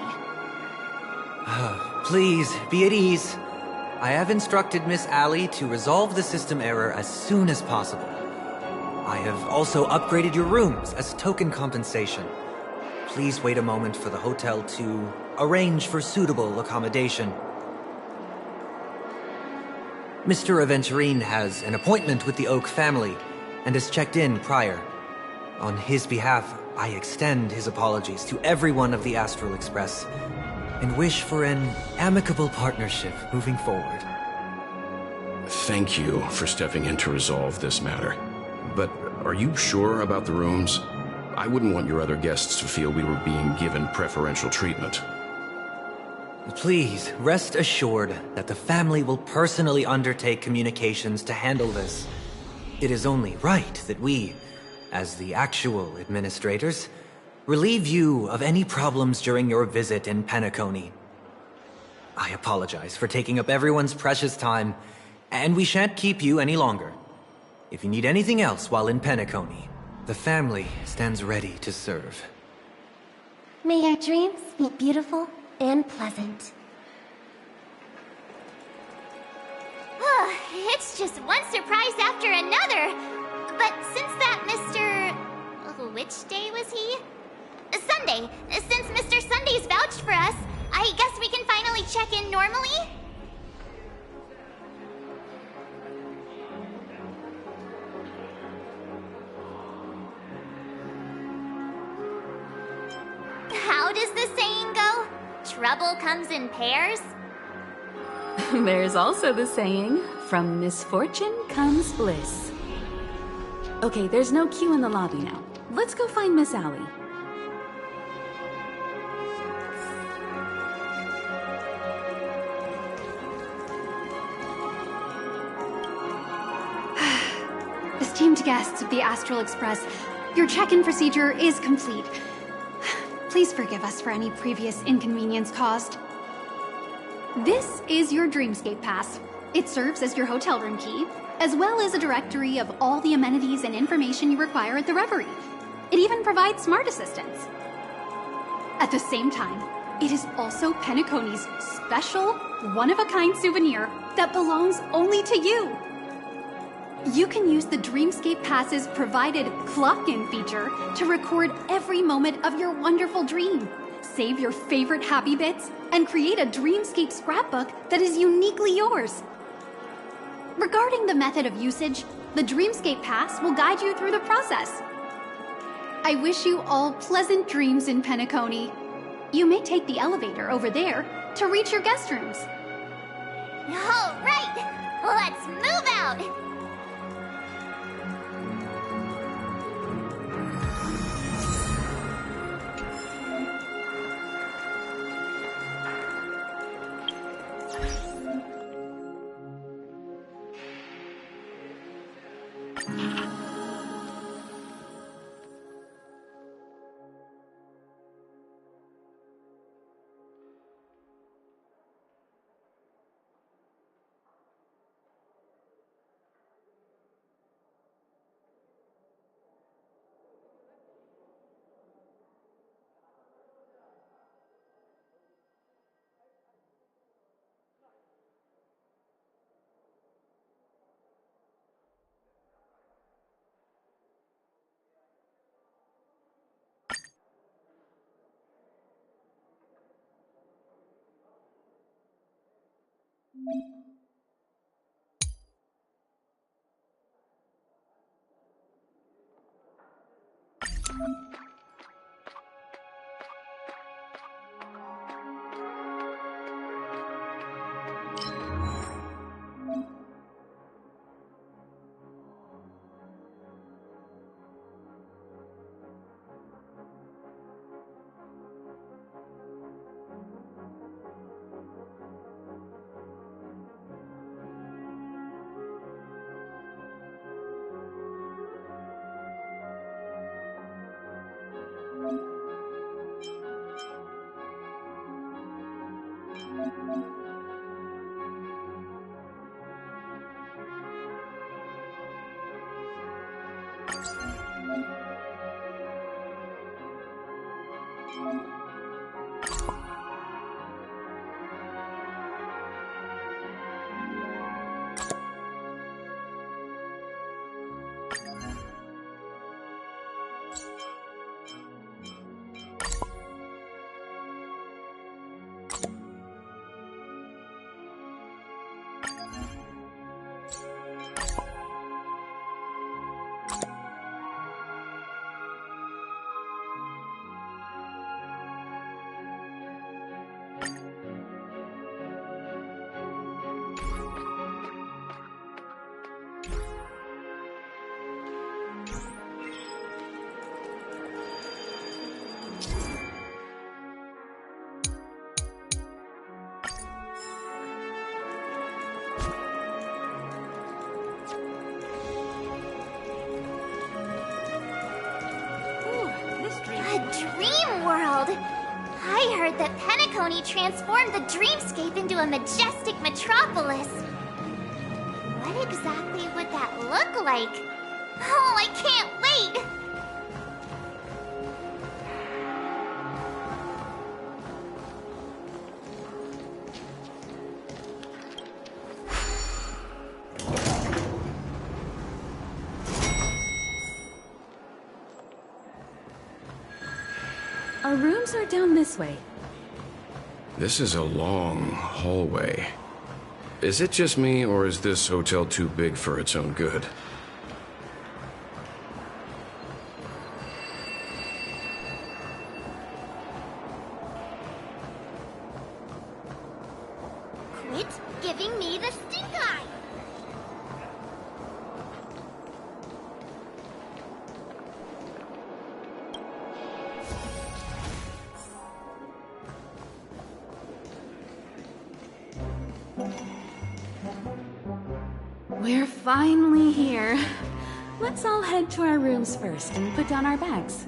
Please, be at ease. I have instructed Miss Ali to resolve the system error as soon as possible. I have also upgraded your rooms as token compensation. Please wait a moment for the hotel to arrange for suitable accommodation. Mr. Aventurine has an appointment with the Oak family and has checked in prior. On his behalf, I extend his apologies to everyone of the Astral Express and wish for an amicable partnership moving forward. Thank you for stepping in to resolve this matter. But are you sure about the rooms? I wouldn't want your other guests to feel we were being given preferential treatment. Please, rest assured that the family will personally undertake communications to handle this. It is only right that we, as the actual administrators, relieve you of any problems during your visit in Penacony. I apologize for taking up everyone's precious time, and we shan't keep you any longer. If you need anything else while in Penacony, the family stands ready to serve. May your dreams be beautiful and pleasant. It's just one surprise after another. But since that Mr... Which day was he? Sunday. Since Mr. Sunday's vouched for us, I guess we can finally check in normally? How does the saying go? Trouble comes in pairs? There's also the saying, from misfortune comes bliss. Okay, there's no queue in the lobby now. Let's go find Miss Allie. Esteemed guests of the Astral Express, your check-in procedure is complete. Please forgive us for any previous inconvenience caused. This is your Dreamscape Pass. It serves as your hotel room key, as well as a directory of all the amenities and information you require at the Reverie. It even provides smart assistants. At the same time, it is also Penacony's special, one-of-a-kind souvenir that belongs only to you. You can use the Dreamscape Pass's provided clock-in feature to record every moment of your wonderful dream, save your favorite happy bits, and create a Dreamscape scrapbook that is uniquely yours. Regarding the method of usage, the Dreamscape Pass will guide you through the process. I wish you all pleasant dreams in Penacony. You may take the elevator over there to reach your guest rooms. All right, let's move out! discovered that Penacony transformed the dreamscape into a majestic metropolis. What exactly would that look like? Oh, I can't wait! Our rooms are down this way. This is a long hallway. Is it just me, or is this hotel too big for its own good? Quit giving me the stink eye! We're finally here. Let's all head to our rooms first and put down our bags.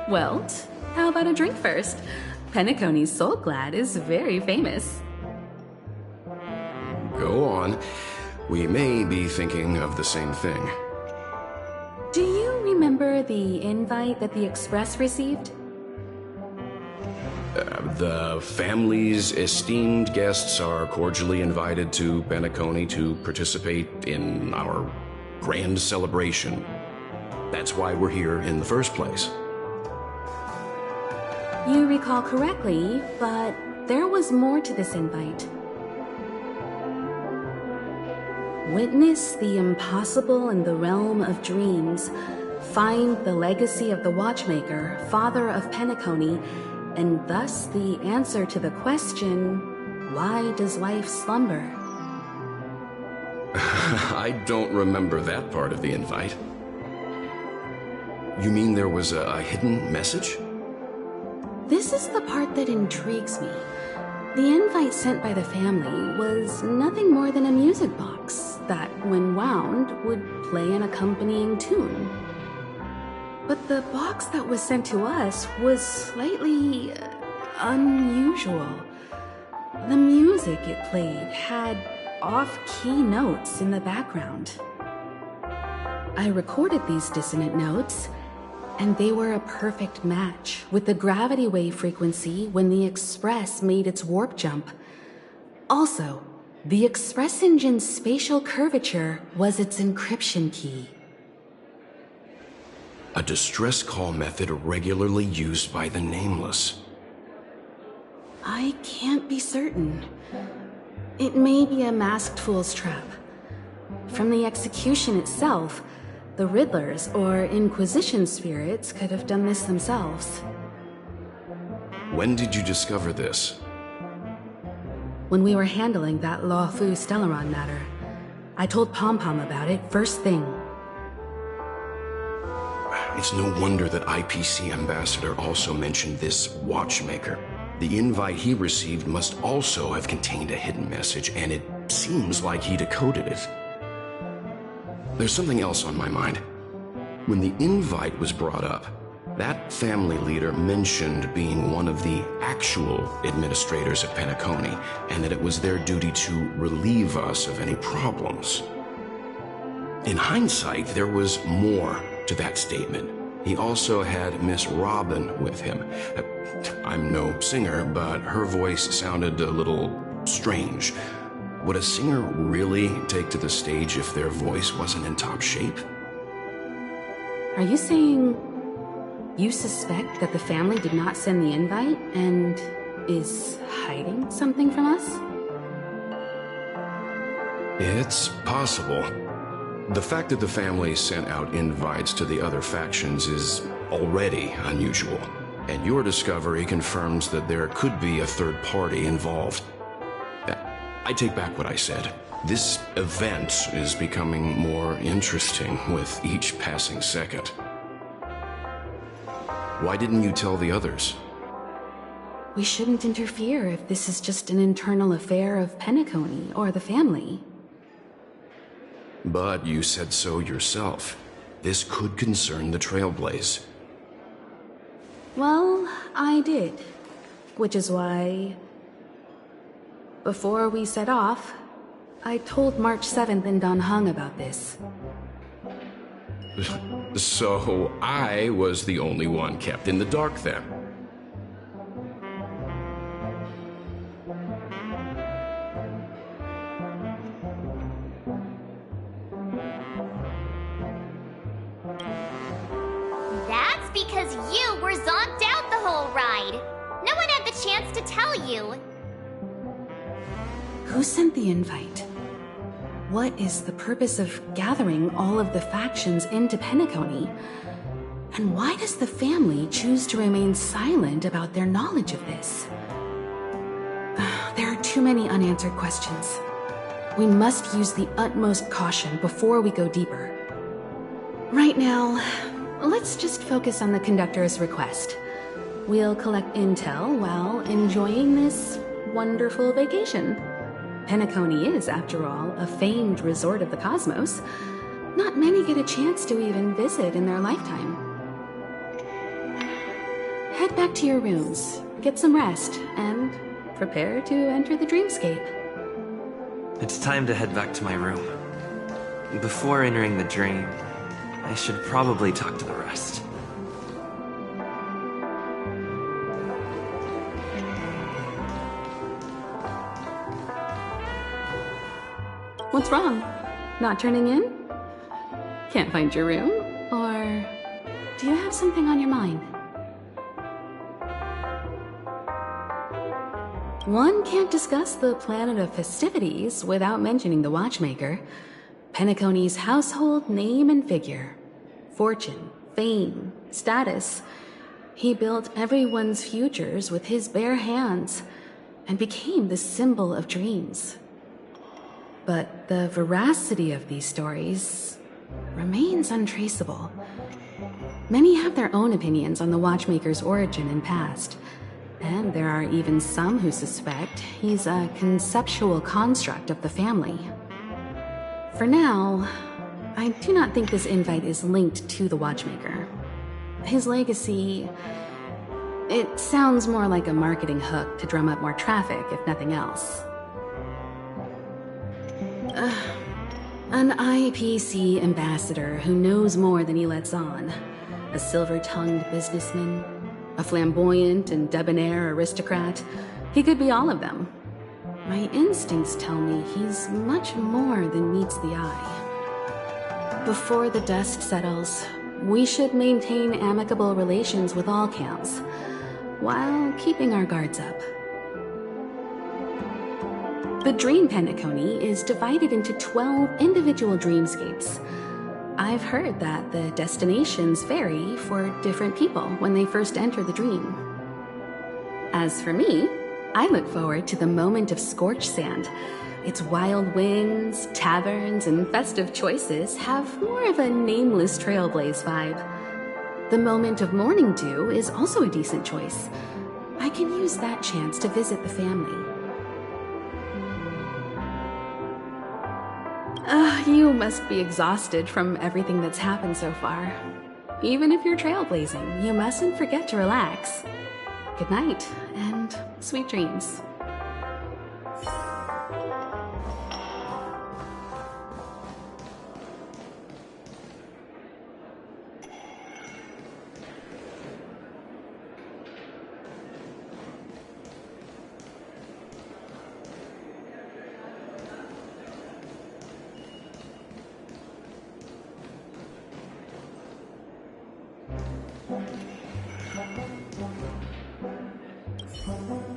Well, how about a drink first? Penacony's Soul Glad is very famous. Go on. We may be thinking of the same thing. Do you remember the invite that the Express received? The family's esteemed guests are cordially invited to Penacony to participate in our grand celebration. That's why we're here in the first place. You recall correctly, but there was more to this invite. Witness the impossible in the realm of dreams. Find the legacy of the Watchmaker, father of Penacony, and thus the answer to the question, why does life slumber? I don't remember that part of the invite. You mean there was a hidden message? This is the part that intrigues me. The invite sent by the family was nothing more than a music box that, when wound, would play an accompanying tune. But the box that was sent to us was slightly unusual. The music it played had off-key notes in the background. I recorded these dissonant notes, and they were a perfect match with the gravity wave frequency when the Express made its warp jump. Also, the Express engine's spatial curvature was its encryption key. A distress call method regularly used by the Nameless. I can't be certain. It may be a masked fool's trap. From the execution itself, the Riddlers or Inquisition spirits could have done this themselves. When did you discover this? When we were handling that Lawfu Stellaron matter. I told Pom-Pom about it first thing. It's no wonder that IPC Ambassador also mentioned this Watchmaker. The invite he received must also have contained a hidden message, and it seems like he decoded it. There's something else on my mind. When the invite was brought up, that family leader mentioned being one of the actual administrators of Penacony, and that it was their duty to relieve us of any problems. In hindsight, there was more to that statement. He also had Miss Robin with him. I'm no singer, but her voice sounded a little strange. Would a singer really take to the stage if their voice wasn't in top shape? Are you saying you suspect that the family did not send the invite and is hiding something from us? It's possible. The fact that the family sent out invites to the other factions is already unusual, and your discovery confirms that there could be a third party involved. I take back what I said. This event is becoming more interesting with each passing second. Why didn't you tell the others? We shouldn't interfere if this is just an internal affair of Penacony or the family. But you said so yourself. This could concern the Trailblaze. Well, I did. Which is why, before we set off, I told March 7th in Dan Heng about this. So I was the only one kept in the dark then. That's because you were zonked out the whole ride. No one had the chance to tell you. Who sent the invite? What is the purpose of gathering all of the factions into Penacony? And why does the family choose to remain silent about their knowledge of this? There are too many unanswered questions. We must use the utmost caution before we go deeper. Right now, let's just focus on the conductor's request. We'll collect intel while enjoying this wonderful vacation. Penacony is, after all, a famed resort of the cosmos. Not many get a chance to even visit in their lifetime. Head back to your rooms, get some rest, and prepare to enter the dreamscape. It's time to head back to my room. Before entering the dream, I should probably talk to the rest. What's wrong? Not turning in? Can't find your room? Or do you have something on your mind? One can't discuss the planet of festivities without mentioning the Watchmaker. Penacony's household name and figure. Fortune, fame, status. He built everyone's futures with his bare hands and became the symbol of dreams. But the veracity of these stories remains untraceable. Many have their own opinions on the Watchmaker's origin and past, and there are even some who suspect he's a conceptual construct of the family. For now, I do not think this invite is linked to the Watchmaker. His legacy, it sounds more like a marketing hook to drum up more traffic, if nothing else. An IPC ambassador who knows more than he lets on. A silver-tongued businessman. A flamboyant and debonair aristocrat. He could be all of them. My instincts tell me he's much more than meets the eye. Before the dust settles, we should maintain amicable relations with all camps, while keeping our guards up. The Dream Penacony is divided into 12 individual dreamscapes. I've heard that the destinations vary for different people when they first enter the dream. As for me, I look forward to the moment of Scorch Sand. Its wild winds, taverns, and festive choices have more of a nameless Trailblaze vibe. The moment of Morning Dew is also a decent choice. I can use that chance to visit the family. You must be exhausted from everything that's happened so far. Even if you're trailblazing, you mustn't forget to relax. Good night, and sweet dreams.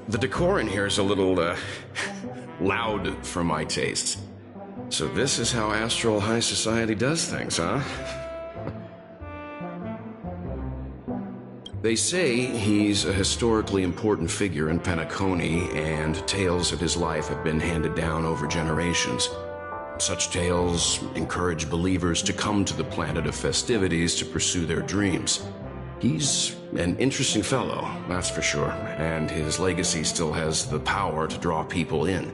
The decor in here is a little, loud for my tastes. So this is how Astral High Society does things, huh? They say he's a historically important figure in Penacony, and tales of his life have been handed down over generations. Such tales encourage believers to come to the planet of festivities to pursue their dreams. He's an interesting fellow, that's for sure, and his legacy still has the power to draw people in.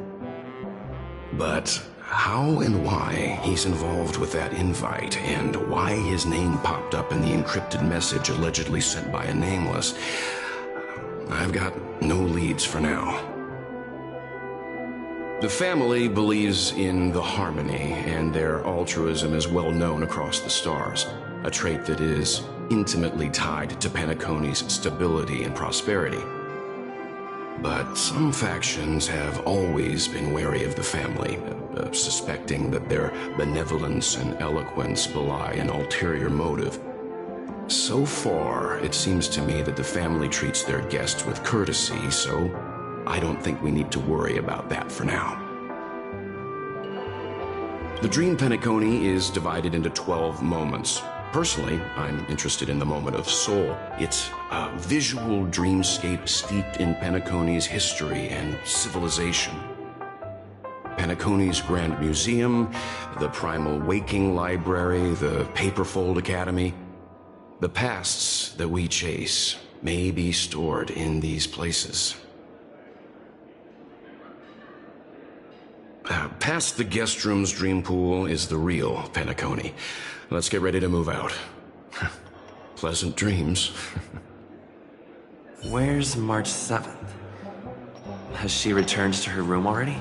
But How and why he's involved with that invite, and why his name popped up in the encrypted message allegedly sent by a nameless, I've got no leads for now. The family believes in the Harmony, and their altruism is well known across the stars, a trait that is intimately tied to Penacony's stability and prosperity. But some factions have always been wary of the family, suspecting that their benevolence and eloquence belie an ulterior motive. So far, it seems to me that the family treats their guests with courtesy, so I don't think we need to worry about that for now. The Dream Penacony is divided into 12 moments. Personally, I'm interested in the moment of Soul. It's a visual dreamscape steeped in Penacony's history and civilization. Penacony's Grand Museum, the Primal Waking Library, the Paperfold Academy. The pasts that we chase may be stored in these places. Past the guest room's dream pool is the real Penacony. Let's get ready to move out. Pleasant dreams. Where's March 7th? Has she returned to her room already?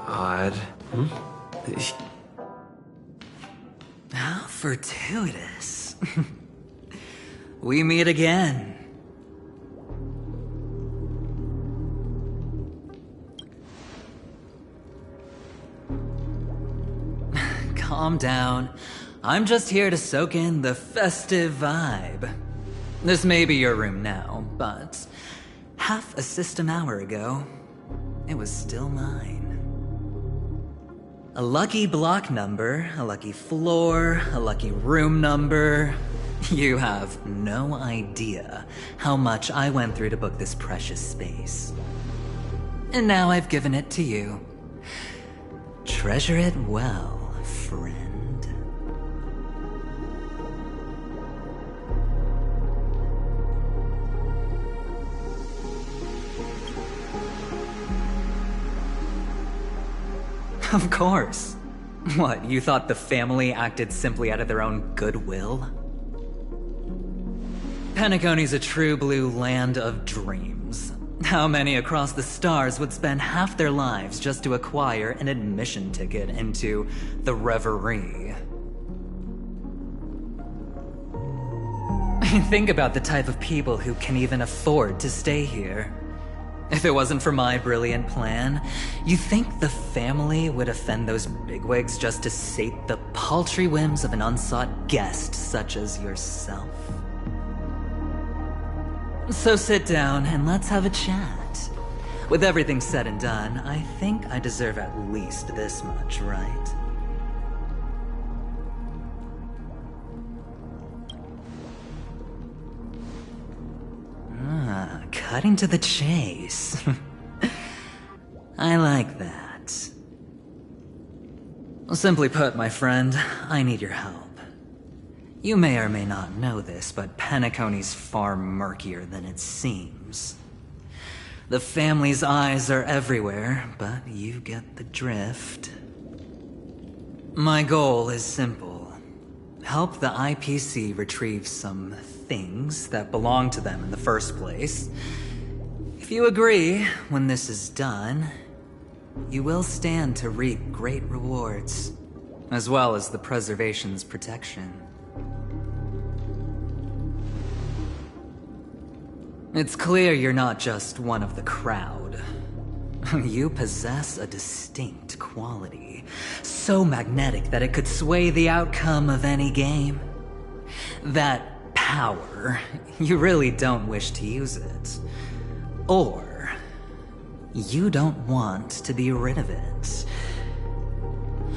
Odd. How fortuitous. We meet again. Calm down. I'm just here to soak in the festive vibe. This may be your room now, but half a system hour ago, it was still mine. A lucky block number, a lucky floor, a lucky room number. You have no idea how much I went through to book this precious space. And now I've given it to you. Treasure it well, friend. Of course. What, you thought the family acted simply out of their own goodwill? Penacony's a true blue land of dreams. How many across the stars would spend half their lives just to acquire an admission ticket into the Reverie? Think about the type of people who can even afford to stay here. If it wasn't for my brilliant plan, you think the family would offend those bigwigs just to sate the paltry whims of an unsought guest such as yourself? So sit down and let's have a chat. With everything said and done, I think I deserve at least this much, right? Cutting to the chase. I like that. Simply put, my friend, I need your help. You may or may not know this, but Penacony's far murkier than it seems. The family's eyes are everywhere, but you get the drift. My goal is simple. Help the IPC retrieve some things that belong to them in the first place. If you agree, when this is done, you will stand to reap great rewards, as well as the preservation's protection. It's clear you're not just one of the crowd. You possess a distinct quality, so magnetic that it could sway the outcome of any game. That power, you really don't wish to use it. Or, you don't want to be rid of it.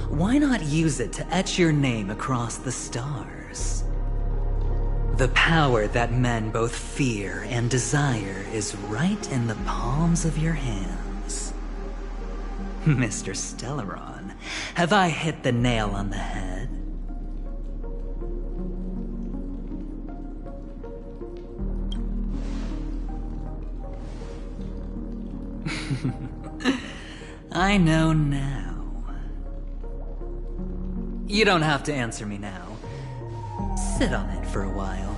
Why not use it to etch your name across the stars? The power that men both fear and desire is right in the palms of your hand. Mr. Stellaron, have I hit the nail on the head? I know now. You don't have to answer me now. Sit on it for a while.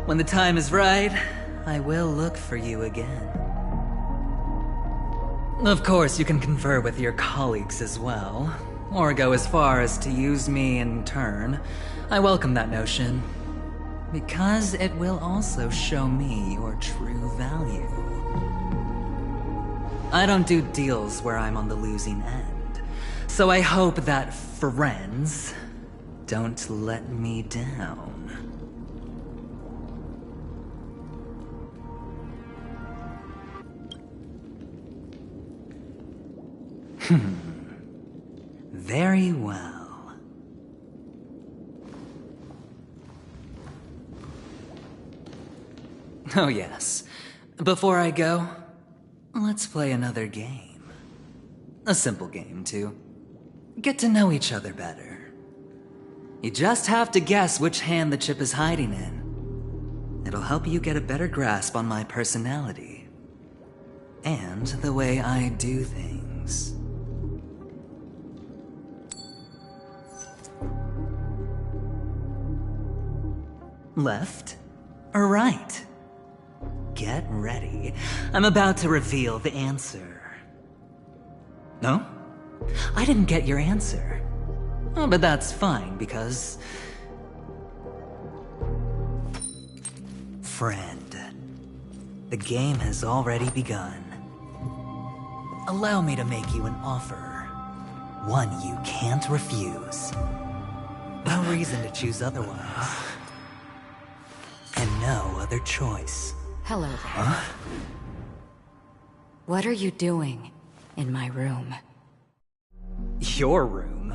When the time is right, I will look for you again. Of course, you can confer with your colleagues as well, or go as far as to use me in turn. I welcome that notion, because it will also show me your true value. I don't do deals where I'm on the losing end, so I hope that friends don't let me down. Very well. Oh yes. Before I go, let's play another game. A simple game to get to know each other better. You just have to guess which hand the chip is hiding in. It'll help you get a better grasp on my personality and the way I do things. Left or right? Get ready. I'm about to reveal the answer. No? I didn't get your answer. Oh, but that's fine, because... Friend, the game has already begun. Allow me to make you an offer. One you can't refuse. No reason to choose otherwise. And no other choice. Hello there. Huh? What are you doing in my room? Your room?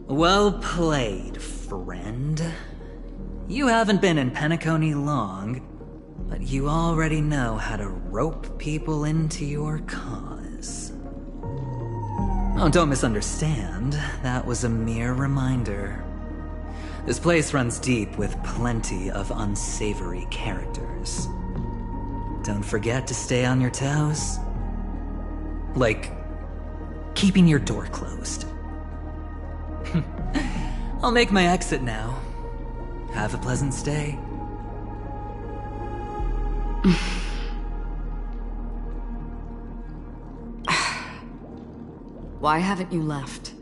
Well played, friend. You haven't been in Penacony long, but you already know how to rope people into your cause. Oh, don't misunderstand. That was a mere reminder. This place runs deep with plenty of unsavory characters. Don't forget to stay on your toes. Like, keeping your door closed. I'll make my exit now. Have a pleasant stay. Why haven't you left?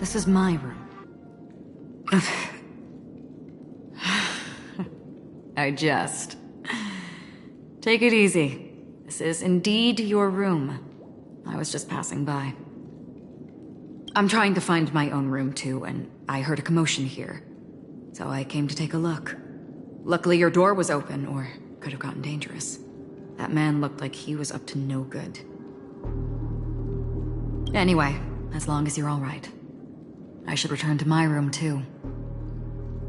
This is my room. I jest. Take it easy. This is indeed your room. I was just passing by. I'm trying to find my own room too, and I heard a commotion here. So I came to take a look. Luckily your door was open, or could have gotten dangerous. That man looked like he was up to no good. Anyway, as long as you're all right. I should return to my room too.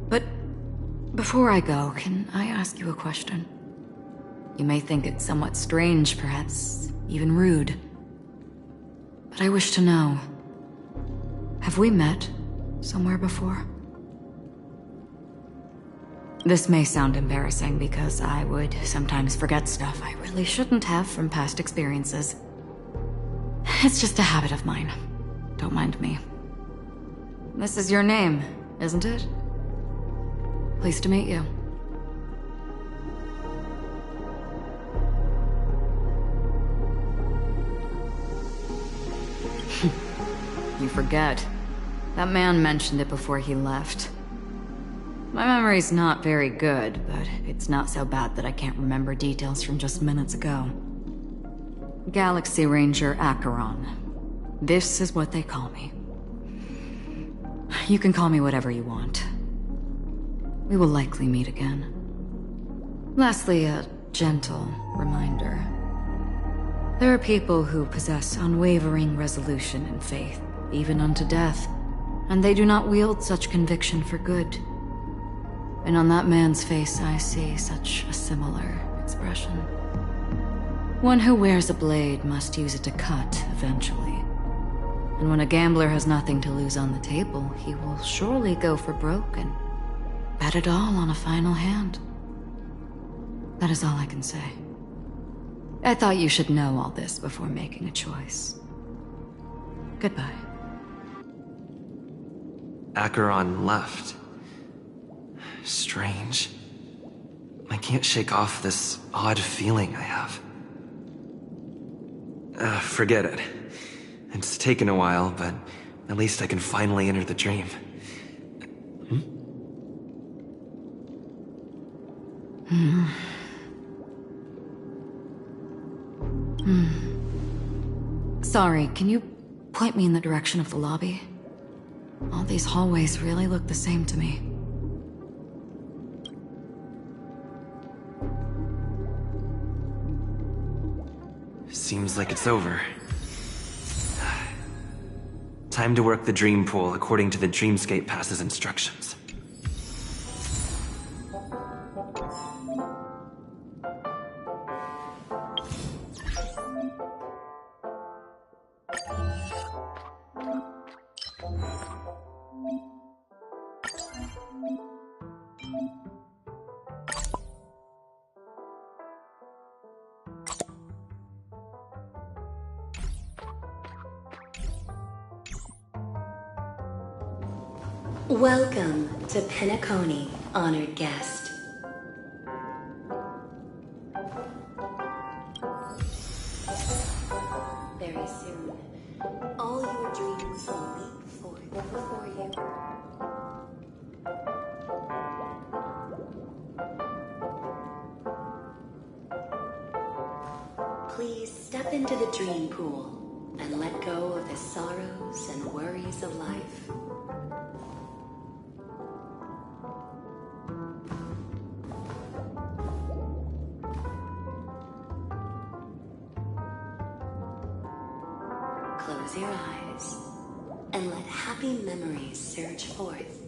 But before I go, can I ask you a question? You may think it somewhat strange, perhaps even rude. But I wish to know, have we met somewhere before? This may sound embarrassing because I would sometimes forget stuff I really shouldn't have from past experiences. It's just a habit of mine. Don't mind me. This is your name, isn't it? Pleased to meet you. You forget. That man mentioned it before he left. My memory's not very good, but it's not so bad that I can't remember details from just minutes ago. Galaxy Ranger Acheron. This is what they call me. You can call me whatever you want. We will likely meet again. Lastly, a gentle reminder. There are people who possess unwavering resolution and faith, even unto death, and they do not wield such conviction for good. And on that man's face, I see such a similar expression. One who wears a blade must use it to cut, eventually. And when a gambler has nothing to lose on the table, he will surely go for broke and bet it all on a final hand. That is all I can say. I thought you should know all this before making a choice. Goodbye. Acheron left. Strange. I can't shake off this odd feeling I have. Forget it. It's taken a while, but at least I can finally enter the dream. Sorry, can you point me in the direction of the lobby? All these hallways really look the same to me. Seems like it's over. Time to work the dream pool according to the Dreamscape Pass's instructions. Welcome to Penacony, honored guest. Very soon, all your dreams will leap forth before you. Please step into the dream pool and let go of the sorrows and worries of life. Close your eyes and let happy memories surge forth.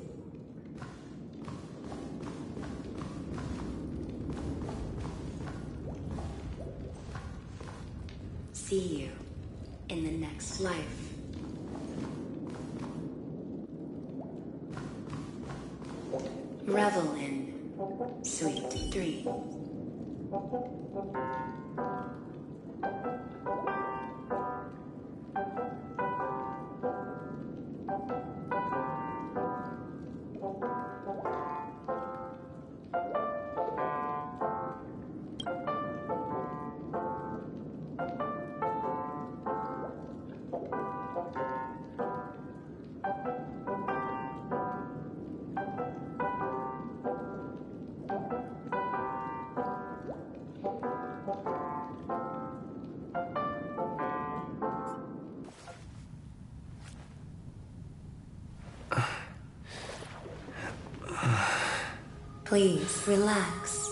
See you in the next life. Revel in sweet dreams. Please relax.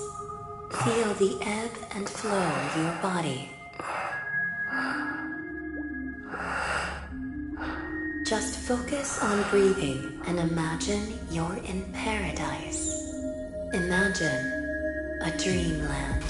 Feel the ebb and flow of your body. Just focus on breathing and imagine you're in paradise. Imagine a dreamland.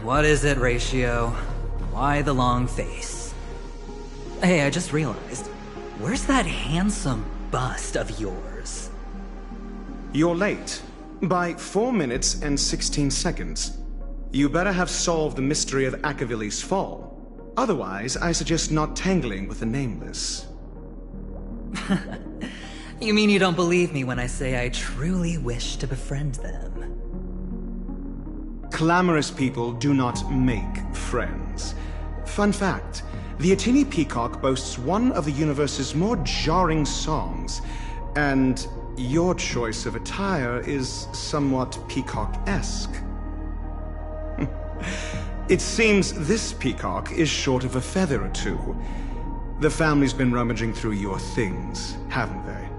What is it, Ratio? Why the long face? Hey, I just realized, where's that handsome bust of yours? You're late. By 4 minutes and 16 seconds. You better have solved the mystery of Akavili's fall. Otherwise, I suggest not tangling with the Nameless. You mean you don't believe me when I say I truly wish to befriend them? Clamorous people do not make friends. Fun fact, the Atini Peacock boasts one of the universe's more jarring songs, and your choice of attire is somewhat peacock-esque. It seems this peacock is short of a feather or two. The family's been rummaging through your things, haven't they?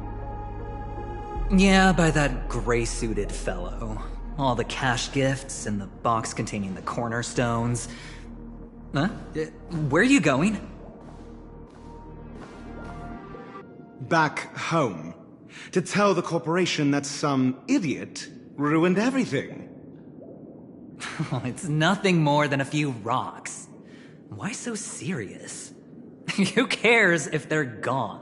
Yeah, by that gray-suited fellow. All the cash gifts and the box containing the cornerstones. Huh? Where are you going? Back home. To tell the corporation that some idiot ruined everything. It's nothing more than a few rocks. Why so serious? Who cares if they're gone?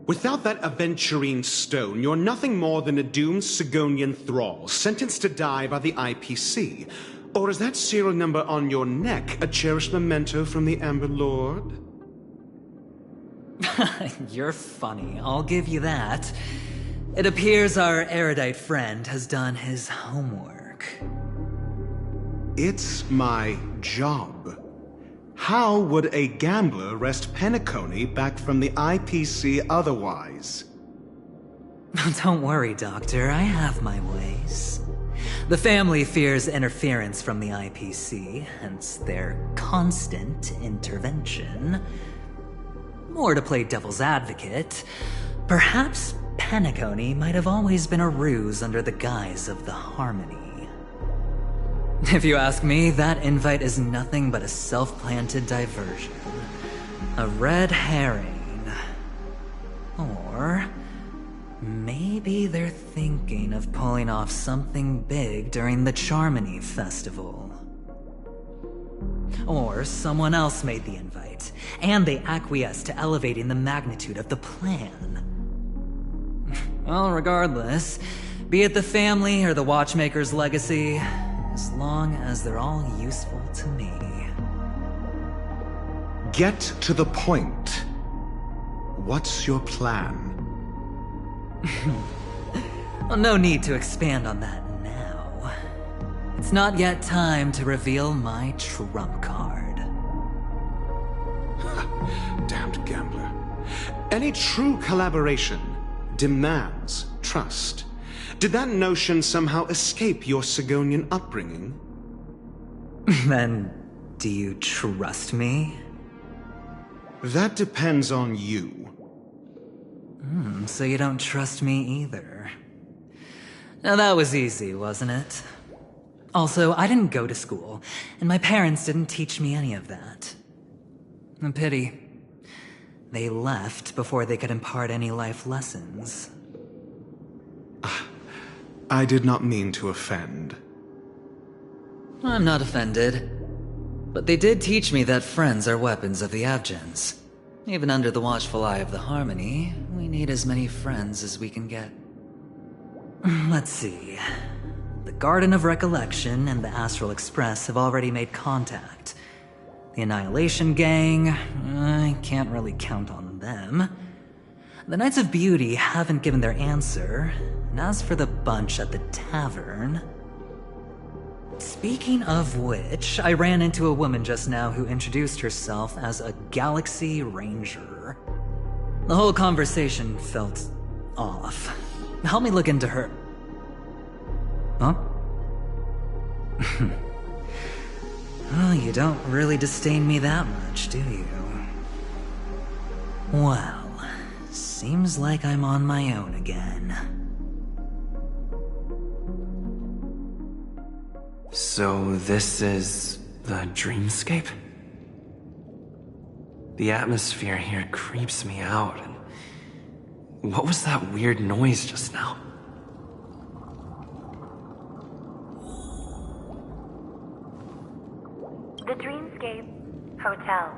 Without that aventurine stone, you're nothing more than a doomed Sigonian thrall, sentenced to die by the IPC. Or is that serial number on your neck a cherished memento from the Amber Lord? You're funny, I'll give you that. It appears our erudite friend has done his homework. It's my job. How would a gambler wrest Penacony back from the IPC otherwise? Don't worry, Doctor, I have my ways. The family fears interference from the IPC, hence their constant intervention. Or to play devil's advocate, perhaps Penacony might have always been a ruse under the guise of the Harmony. If you ask me, that invite is nothing but a self-planted diversion. A red herring. Or maybe they're thinking of pulling off something big during the Charmony Festival. Or someone else made the invite, and they acquiesced to elevating the magnitude of the plan. Well, regardless, be it the family or the Watchmaker's legacy, as long as they're all useful to me. Get to the point. What's your plan? Well, no need to expand on that now. It's not yet time to reveal my trump card. Damned gambler. Any true collaboration demands trust. Did that notion somehow escape your Sigonian upbringing? Then, do you trust me? That depends on you. So you don't trust me either. Now that was easy, wasn't it? Also, I didn't go to school, and my parents didn't teach me any of that. A pity. They left before they could impart any life lessons. I did not mean to offend. I'm not offended. But they did teach me that friends are weapons of the Avgens. Even under the watchful eye of the Harmony, we need as many friends as we can get. Let's see. The Garden of Recollection and the Astral Express have already made contact. The Annihilation Gang, I can't really count on them. The Knights of Beauty haven't given their answer, and as for the bunch at the tavern... Speaking of which, I ran into a woman just now who introduced herself as a Galaxy Ranger. The whole conversation felt off. Help me look into her... Huh? Well, you don't really disdain me that much, do you? Well, seems like I'm on my own again. So this is the dreamscape? The atmosphere here creeps me out. And what was that weird noise just now? The Dreamscape Hotel.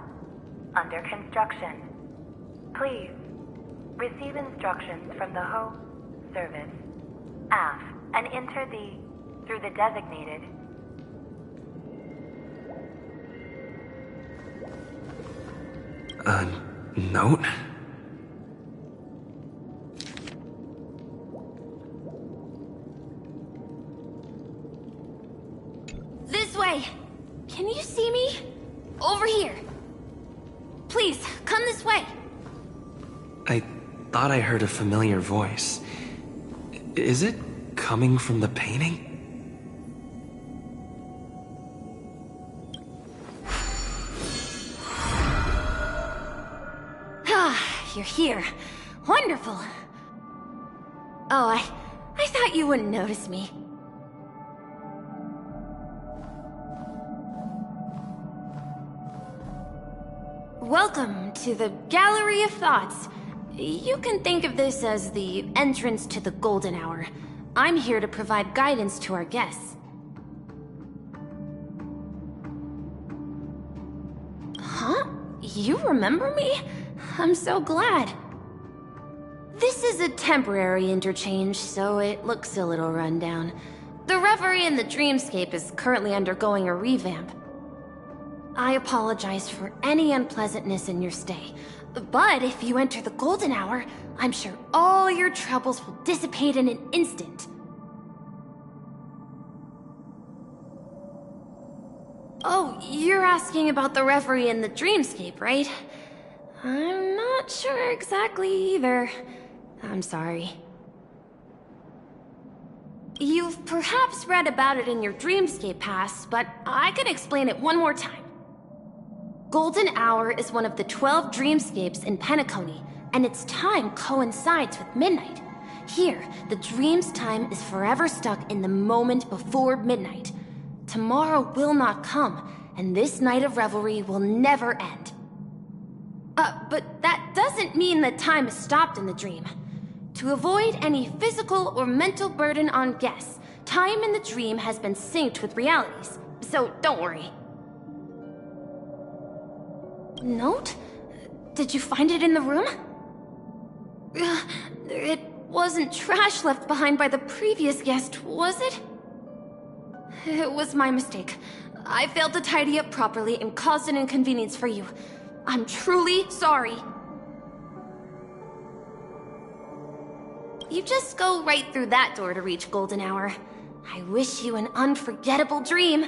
Under construction. Please receive instructions from the Ho service, AF, and enter through the designated note? This way! Can you see me? Over here! Please, come this way! I thought I heard a familiar voice. Is it coming from the painting? you're here. Wonderful. Oh, I thought you wouldn't notice me. Welcome to the Gallery of Thoughts. You can think of this as the entrance to the Golden Hour. I'm here to provide guidance to our guests. Huh? You remember me? I'm so glad. This is a temporary interchange, so it looks a little rundown. The Reverie in the Dreamscape is currently undergoing a revamp. I apologize for any unpleasantness in your stay, but if you enter the Golden Hour, I'm sure all your troubles will dissipate in an instant. Oh, you're asking about the Reverie in the Dreamscape, right? I'm not sure exactly either. I'm sorry. You've perhaps read about it in your Dreamscape Pass, but I can explain it one more time. Golden Hour is one of the 12 dreamscapes in Penacony, and its time coincides with midnight. Here, the dream's time is forever stuck in the moment before midnight. Tomorrow will not come, and this night of revelry will never end. But that doesn't mean that time is stopped in the dream. To avoid any physical or mental burden on guests, time in the dream has been synced with realities, so don't worry. Note? Did you find it in the room? It wasn't trash left behind by the previous guest, was it? It was my mistake. I failed to tidy up properly and caused an inconvenience for you. I'm truly sorry. You just go right through that door to reach Golden Hour. I wish you an unforgettable dream.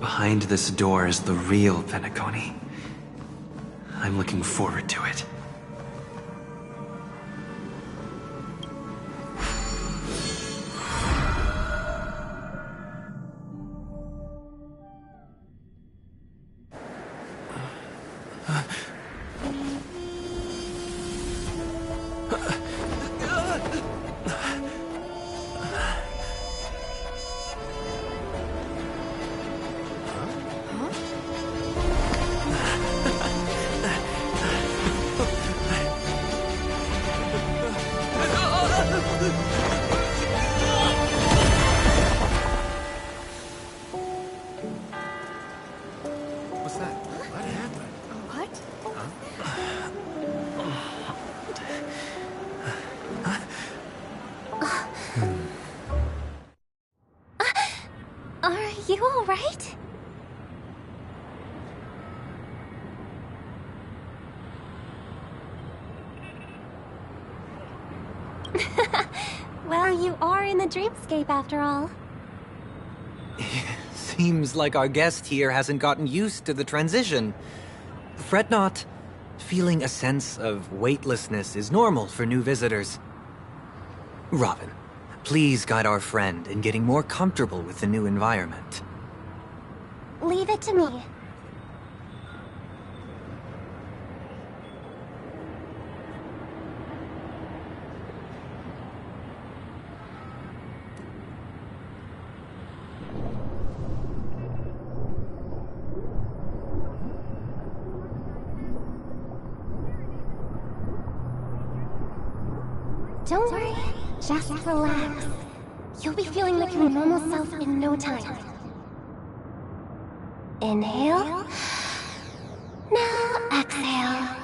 Behind this door is the real Penacony. I'm looking forward to it. Well, you are in the dreamscape after all. Seems like our guest here hasn't gotten used to the transition. Fret not. Feeling a sense of weightlessness is normal for new visitors. Robin, please guide our friend in getting more comfortable with the new environment. Leave it to me. Don't worry, just relax. You'll be feeling like your normal self in no time. Inhale. Now exhale.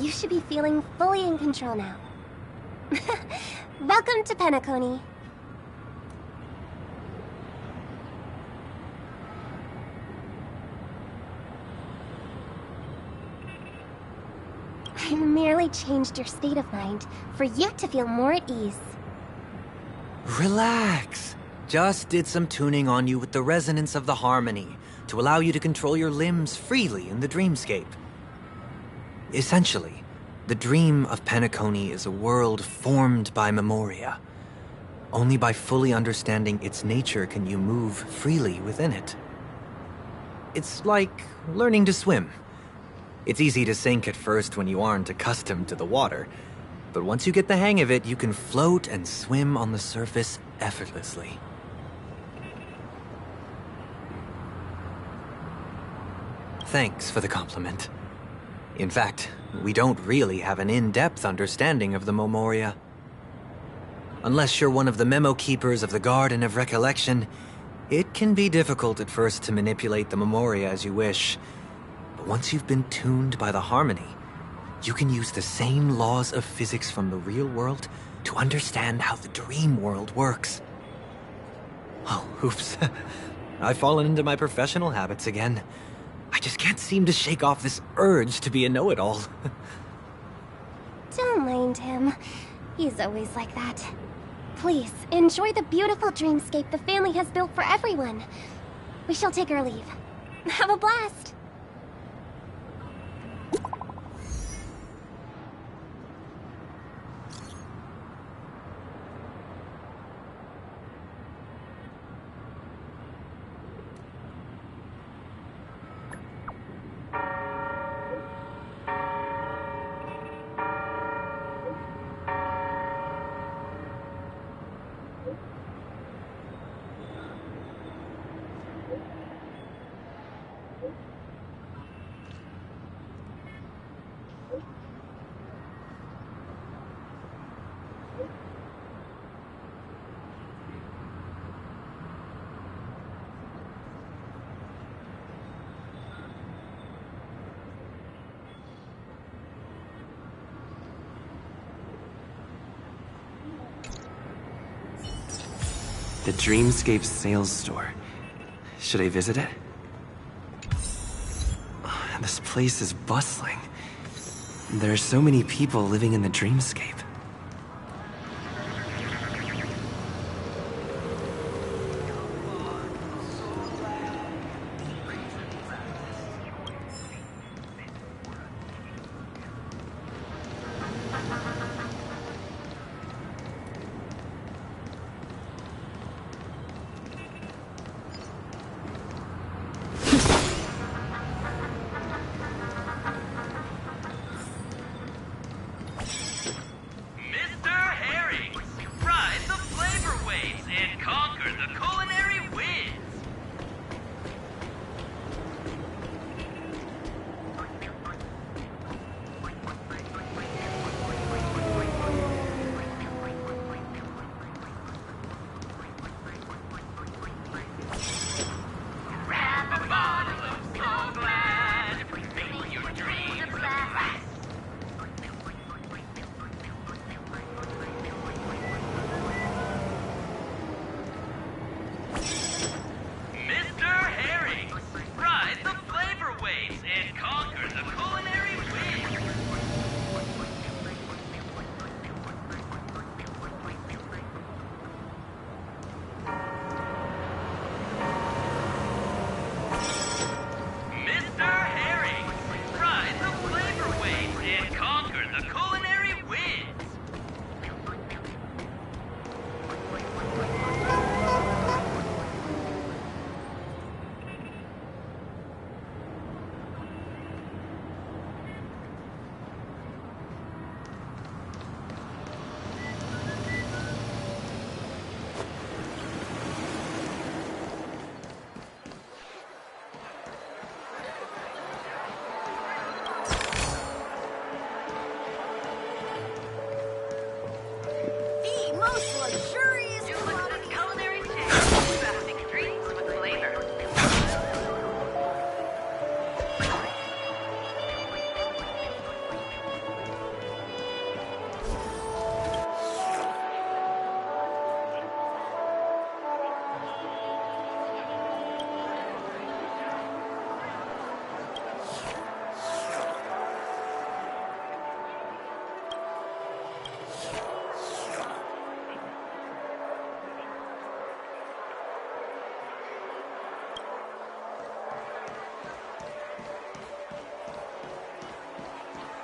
You should be feeling fully in control now. Welcome to Penacony. I merely changed your state of mind for you to feel more at ease. Relax. Just did some tuning on you with the resonance of the harmony to allow you to control your limbs freely in the dreamscape. Essentially, the dream of Penacony is a world formed by Memoria. Only by fully understanding its nature can you move freely within it. It's like learning to swim. It's easy to sink at first when you aren't accustomed to the water, but once you get the hang of it, you can float and swim on the surface effortlessly. Thanks for the compliment. In fact, we don't really have an in-depth understanding of the Memoria. Unless you're one of the memo keepers of the Garden of Recollection, it can be difficult at first to manipulate the Memoria as you wish. But once you've been tuned by the harmony, you can use the same laws of physics from the real world to understand how the dream world works. Oh, oops. I've fallen into my professional habits again. I just can't seem to shake off this urge to be a know-it-all. Don't mind him. He's always like that. Please, enjoy the beautiful dreamscape the family has built for everyone. We shall take our leave. Have a blast! The Dreamscape sales store. Should I visit it? This place is bustling. There are so many people living in the Dreamscape.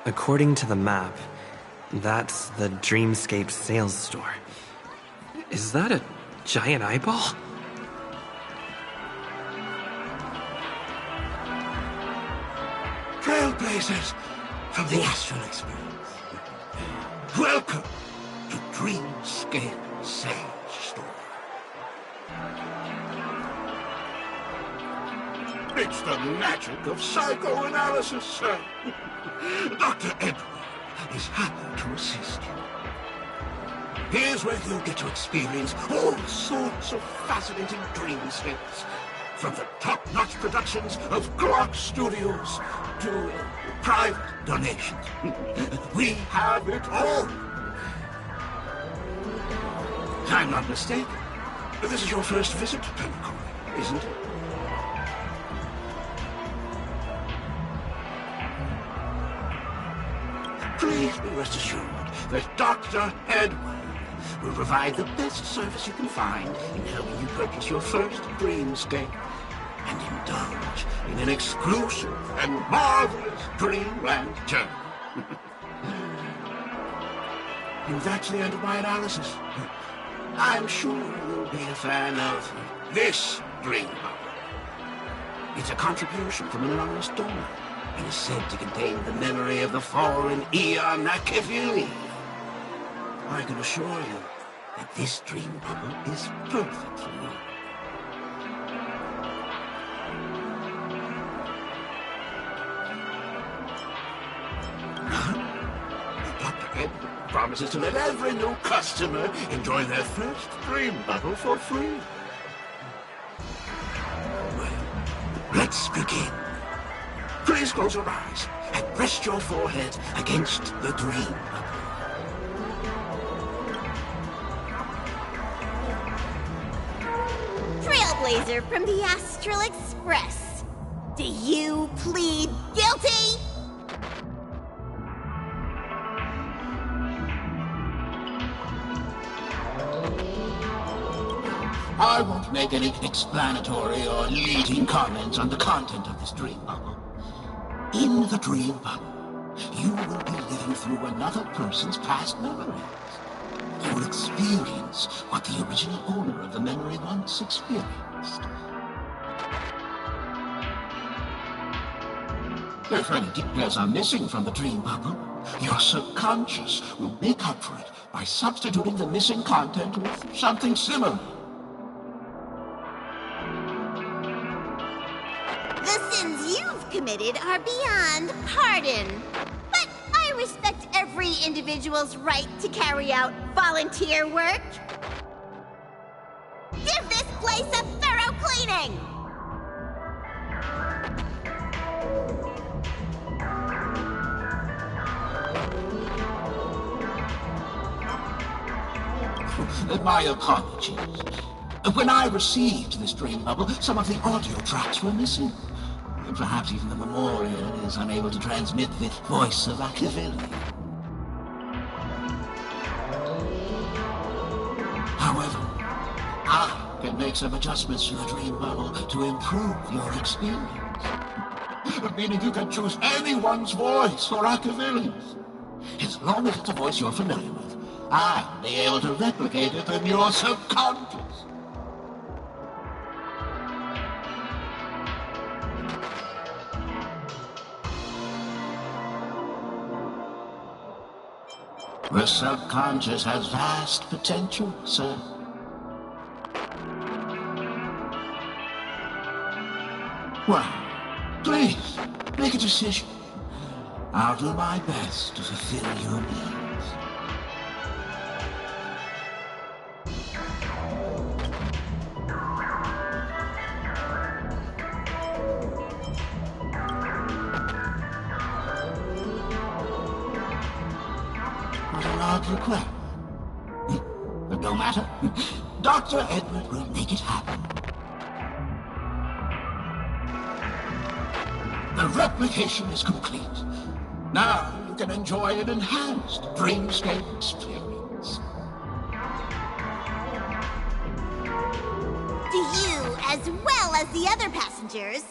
According to the map, that's the Dreamscape sales store. Is that a giant eyeball? Trailblazers from the Astral Express. Welcome to Dreamscape Sales Store. It's the magic of psychoanalysis, sir. Dr. Edward is happy to assist you. Here's where you get to experience all sorts of fascinating dreamscapes. From the top-notch productions of Glock Studios to private donations. We have it all. If I'm not mistaken, this is your first visit to Penacony, isn't it? Please be rest assured that Dr. Edward will provide the best service you can find in helping you purchase your first dreamscape and indulge in an exclusive and marvelous dreamland journey. And that's the end of my analysis. I'm sure you'll be a fan of this dream bubble. It's a contribution from an anonymous donor and is said to contain the memory of the fallen Eon Akavili. I can assure you that this dream bubble is perfect for you. Dr. Edward promises to let every new customer enjoy their first dream bubble for free. Well, let's begin. Please close your eyes and rest your forehead against the dream bubble. Trailblazer from the Astral Express. Do you plead guilty? I won't make any explanatory or leading comments on the content of this dream bubble. In the dream bubble, you will be living through another person's past memories. You will experience what the original owner of the memory once experienced. If any details are missing from the dream bubble, your subconscious will make up for it by substituting the missing content with something similar. The sins you've committed are beyond pardon. But I respect every individual's right to carry out volunteer work. Give this place a thorough cleaning! My apologies. When I received this dream bubble, some of the audio tracks were missing. Perhaps even the memorial is unable to transmit the voice of Akavili. However, I can make some adjustments to the dream bubble to improve your experience. Meaning you can choose anyone's voice for Akavili's. As long as it's a voice you're familiar with, I'll be able to replicate it in your subconscious. The subconscious has vast potential, sir. Well, please, make a decision. I'll do my best to fulfill your needs. Request. But no matter. Dr. Edward will make it happen. The replication is complete. Now you can enjoy an enhanced dreamscape experience. Do you, as well as the other passengers,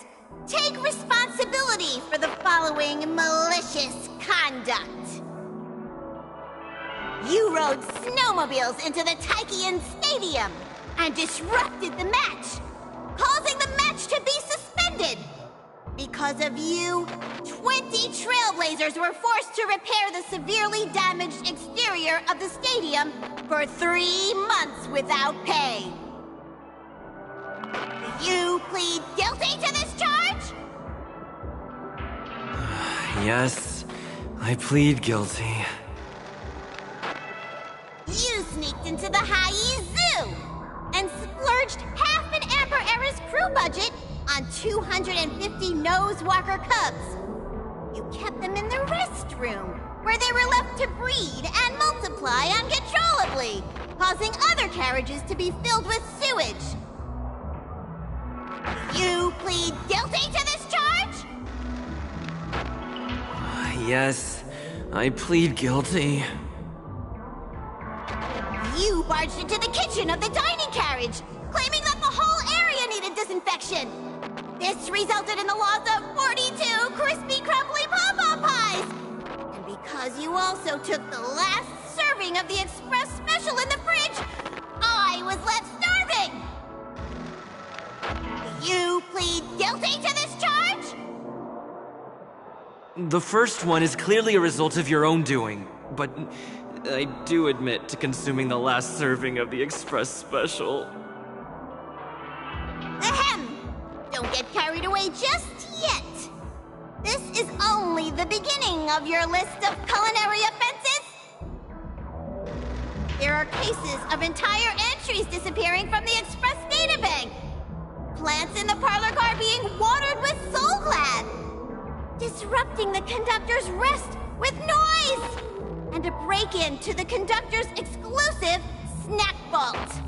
take responsibility for the following malicious conduct. You rode snowmobiles into the Taikian Stadium and disrupted the match, causing the match to be suspended. Because of you, 20 Trailblazers were forced to repair the severely damaged exterior of the stadium for 3 months without pay. Do you plead guilty to this charge? Yes, I plead guilty. You sneaked into the Hai Zoo and splurged half an Amber Era's crew budget on 250 Nosewalker cubs. You kept them in the restroom, where they were left to breed and multiply uncontrollably, causing other carriages to be filled with sewage. You plead guilty to this charge? Yes, I plead guilty. You barged into the kitchen of the dining carriage, claiming that the whole area needed disinfection. This resulted in the loss of 42 crispy, crumbly pom-pom pies. And because you also took the last serving of the express special in the fridge, I was left starving. You plead guilty to this charge? The first one is clearly a result of your own doing, but I do admit to consuming the last serving of the express special. Ahem! Don't get carried away just yet. This is only the beginning of your list of culinary offenses. There are cases of entire entries disappearing from the express databank. Plants in the parlor car being watered with Soul Glad. Disrupting the conductor's rest with noise. And a break-in to the conductor's exclusive snack vault.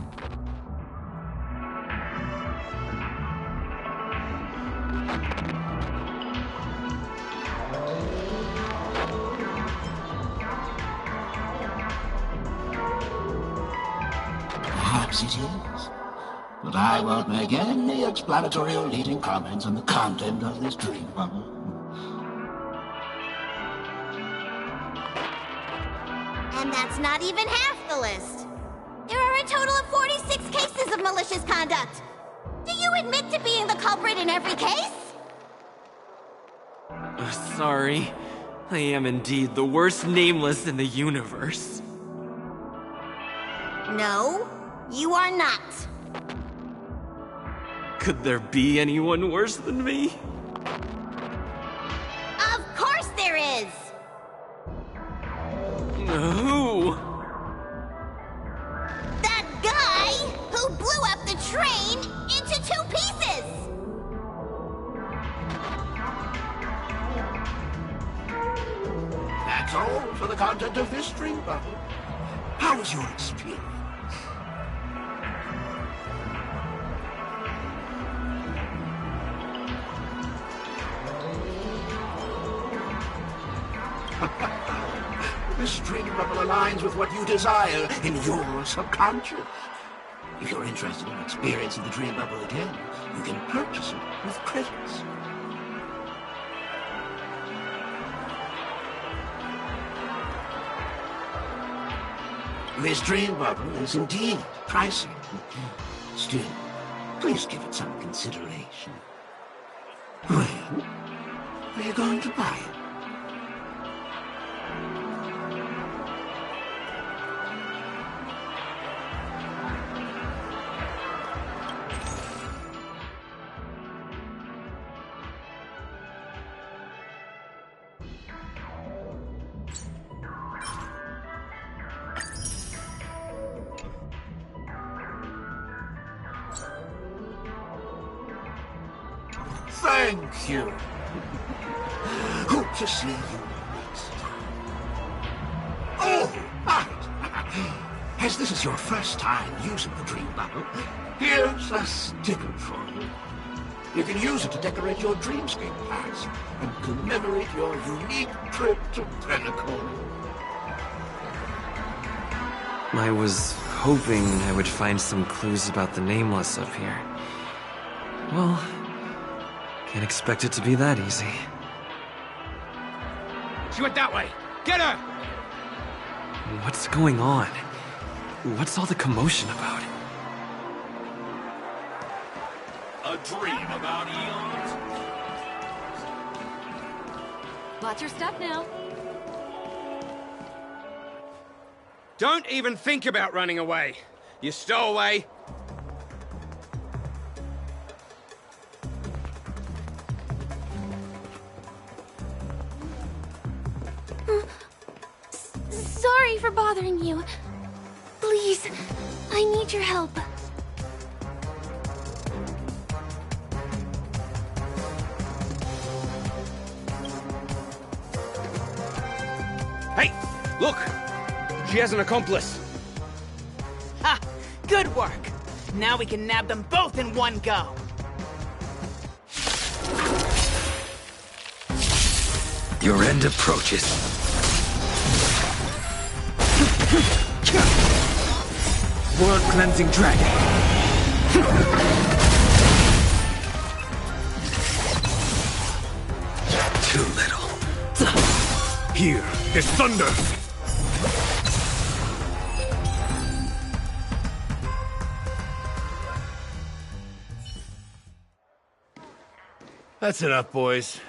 Perhaps it is, but I won't make any explanatory or leading comments on the content of this dream bubble. And that's not even half the list. There are a total of 46 cases of malicious conduct. Do you admit to being the culprit in every case? Sorry. I am indeed the worst nameless in the universe. No, you are not. Could there be anyone worse than me? Of course there is! Who? That guy who blew up the train into 2 pieces! That's all for the content of this dream bubble. How was your experience? This dream bubble aligns with what you desire in your subconscious. If you're interested in experiencing the dream bubble again, you can purchase it with credits. This dream bubble is indeed pricey. Still, please give it some consideration. When are you going to buy it? Thank you. Hope to see you next time. Oh, right. As this is your first time using the dream bubble, here's a sticker for you. You can use it to decorate your dreamscape pass and commemorate your unique trip to Penacony. I was hoping I would find some clues about the Nameless up here. Well, Can't expect it to be that easy. She went that way! Get her! What's going on? What's all the commotion about? A dream about eons. Watch your step now. Don't even think about running away. You stowaway. Sorry for bothering you. Please, I need your help. Hey, look! She has an accomplice. Ha! Good work! Now we can nab them both in one go. Your end approaches. World-cleansing dragon. Too little. Here is thunder. That's enough, boys.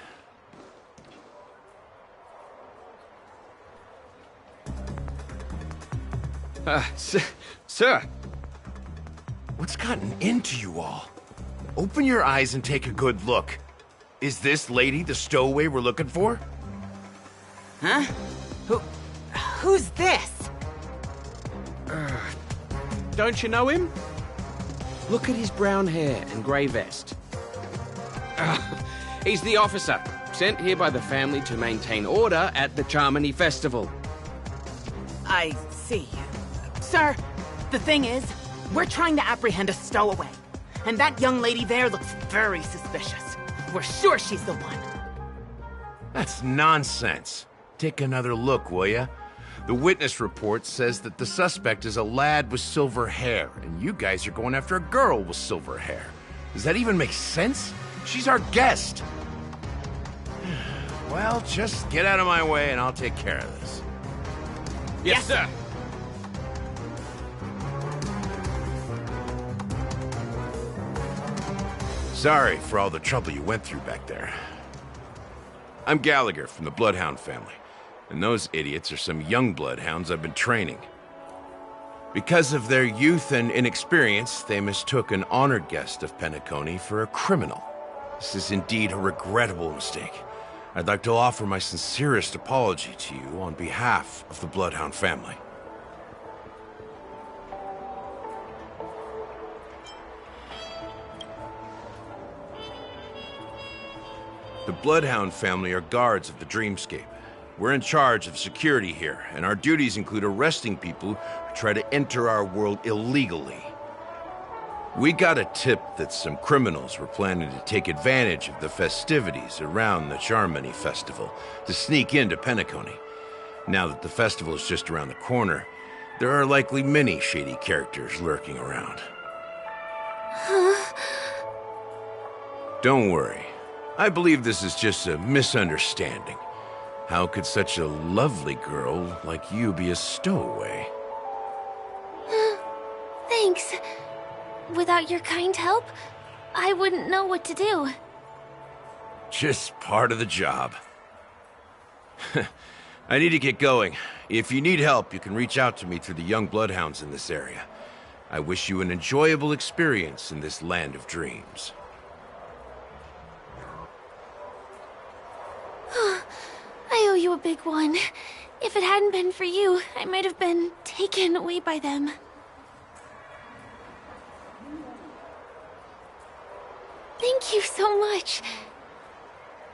Sir. What's gotten into you all? Open your eyes and take a good look. Is this lady the stowaway we're looking for? Huh? Who's this? Don't you know him? Look at his brown hair and grey vest. He's the officer, sent here by the family to maintain order at the Charmony Festival. I see. Sir, the thing is, we're trying to apprehend a stowaway. And that young lady there looks very suspicious. We're sure she's the one. That's nonsense. Take another look, will ya? The witness report says that the suspect is a lad with silver hair, and you guys are going after a girl with silver hair. Does that even make sense? She's our guest. Well, just get out of my way and I'll take care of this. Yes, sir. Sorry for all the trouble you went through back there. I'm Gallagher from the Bloodhound family, and those idiots are some young Bloodhounds I've been training. Because of their youth and inexperience, they mistook an honored guest of Penacony for a criminal. This is indeed a regrettable mistake. I'd like to offer my sincerest apology to you on behalf of the Bloodhound family. The Bloodhound family are guards of the Dreamscape. We're in charge of security here, and our duties include arresting people who try to enter our world illegally. We got a tip that some criminals were planning to take advantage of the festivities around the Charmony Festival to sneak into Penacony. Now that the festival is just around the corner, there are likely many shady characters lurking around. Huh? Don't worry. I believe this is just a misunderstanding. How could such a lovely girl like you be a stowaway? Thanks. Without your kind help, I wouldn't know what to do. Just part of the job. I need to get going. If you need help, you can reach out to me through the young Bloodhounds in this area. I wish you an enjoyable experience in this land of dreams. I owe you a big one. If it hadn't been for you, I might have been taken away by them. Thank you so much.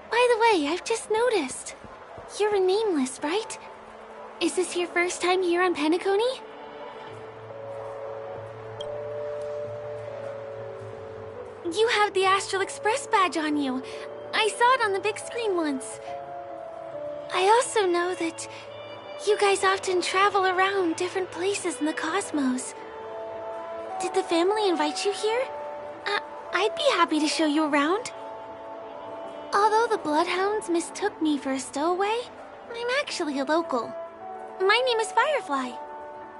By the way, I've just noticed. You're a Nameless, right? Is this your first time here on Penacony? You have the Astral Express badge on you. I saw it on the big screen once. I also know that you guys often travel around different places in the cosmos. Did the family invite you here? I'd be happy to show you around. Although the Bloodhounds mistook me for a stowaway, I'm actually a local. My name is Firefly,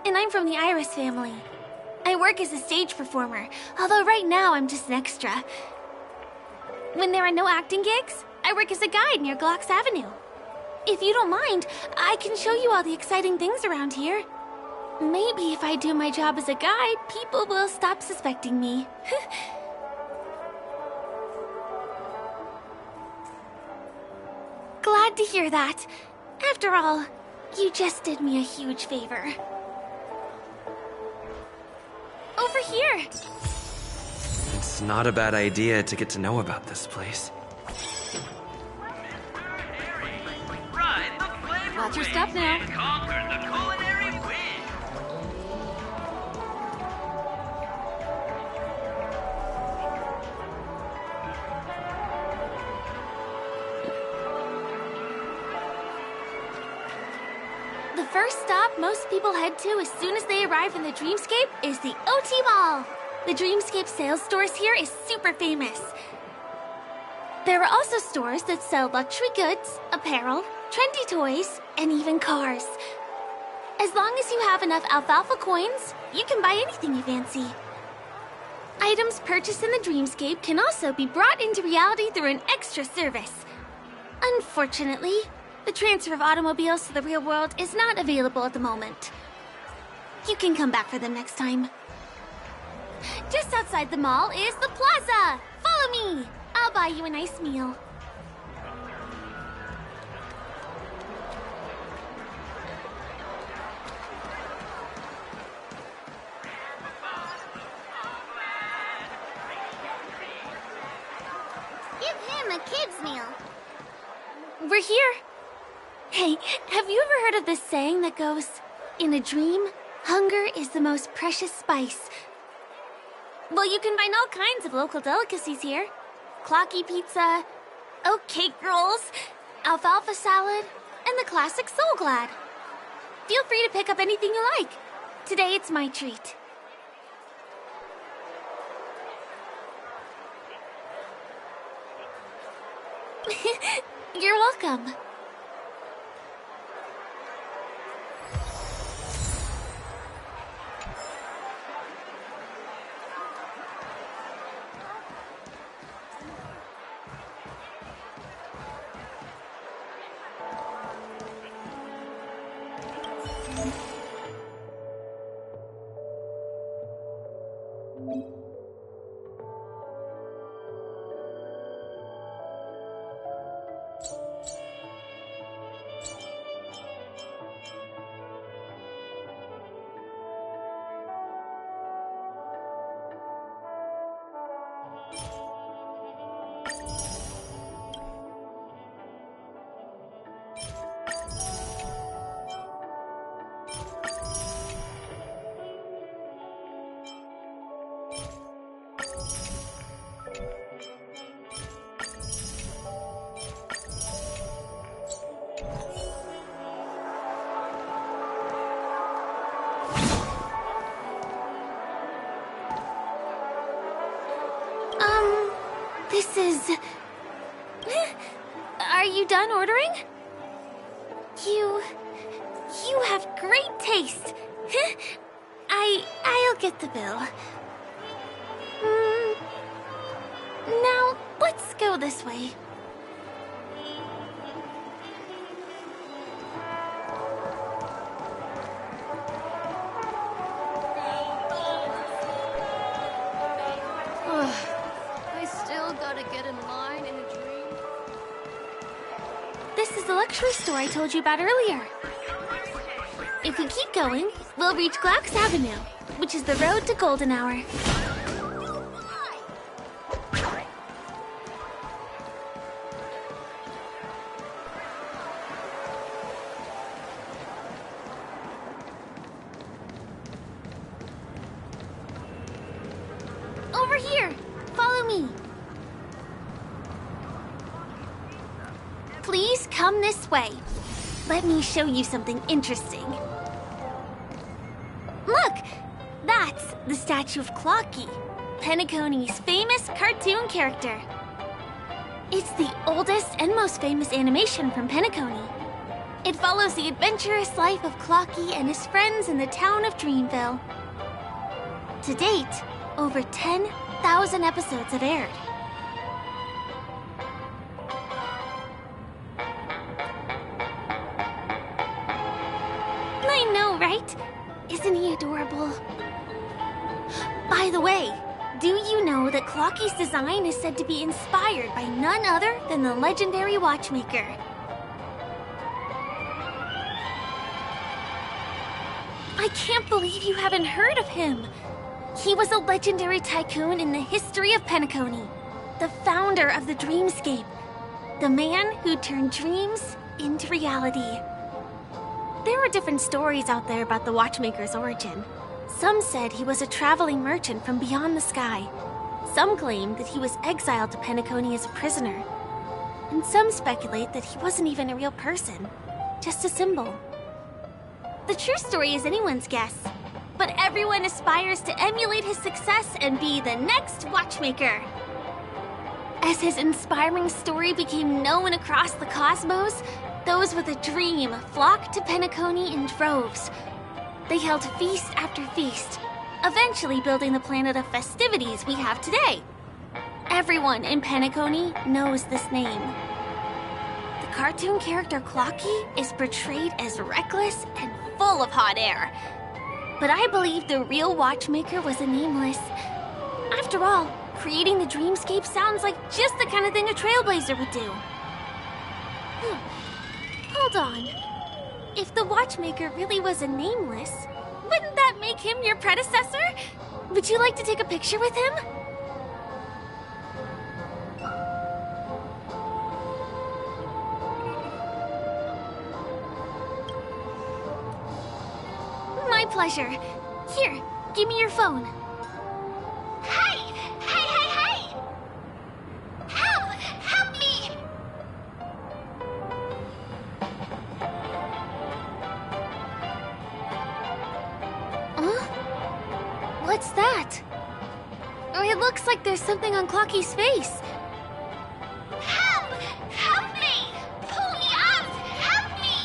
and I'm from the Iris family. I work as a stage performer, although right now I'm just an extra. When there are no acting gigs, I work as a guide near Glox Avenue. If you don't mind, I can show you all the exciting things around here. Maybe if I do my job as a guide, people will stop suspecting me. Glad to hear that. After all, you just did me a huge favor. Over here! It's not a bad idea to get to know about this place. Watch your step now. The first stop most people head to as soon as they arrive in the Dreamscape is the OT Mall. The Dreamscape sales stores here is super famous. There are also stores that sell luxury goods, apparel, trendy toys, and even cars. As long as you have enough alfalfa coins, you can buy anything you fancy. Items purchased in the Dreamscape can also be brought into reality through an extra service. Unfortunately, the transfer of automobiles to the real world is not available at the moment. You can come back for them next time. Just outside the mall is the plaza! Follow me! I'll buy you a nice meal. Give him a kid's meal. We're here. Hey, have you ever heard of this saying that goes, in a dream, hunger is the most precious spice? Well, you can find all kinds of local delicacies here. Clocky pizza, oat cake rolls, alfalfa salad, and the classic Soul Glad. Feel free to pick up anything you like. Today it's my treat. You're welcome. This is... Are you done ordering? You have great taste. I'll get the bill. Now, let's go this way. This is the luxury store I told you about earlier. If we keep going, we'll reach Glox Avenue, which is the road to Golden Hour. Over here! Follow me! Please come this way. Let me show you something interesting. Look! That's the statue of Clocky, Penacony's famous cartoon character. It's the oldest and most famous animation from Penacony. It follows the adventurous life of Clocky and his friends in the town of Dreamville. To date, over 10,000 episodes have aired. I know, right? Isn't he adorable? By the way, do you know that Clocky's design is said to be inspired by none other than the legendary watchmaker? I can't believe you haven't heard of him. He was a legendary tycoon in the history of Penacony, the founder of the Dreamscape, the man who turned dreams into reality. There are different stories out there about the watchmaker's origin. Some said he was a traveling merchant from beyond the sky. Some claim that he was exiled to Penacony as a prisoner. And some speculate that he wasn't even a real person, just a symbol. The true story is anyone's guess, but everyone aspires to emulate his success and be the next watchmaker. As his inspiring story became known across the cosmos, those with a dream flocked to Penacony in droves. They held feast after feast, eventually building the planet of festivities we have today. Everyone in Penacony knows this name. The cartoon character Clocky is portrayed as reckless and full of hot air. But I believe the real watchmaker was a nameless. After all, creating the Dreamscape sounds like just the kind of thing a trailblazer would do. Hold on. If the watchmaker really was a nameless, wouldn't that make him your predecessor? Would you like to take a picture with him? My pleasure. Here, give me your phone. Hey! Hey, hey, hey! Help! Help me! Huh? What's that? Oh, it looks like there's something on Clocky's face. Help! Help me! Pull me out! Help me!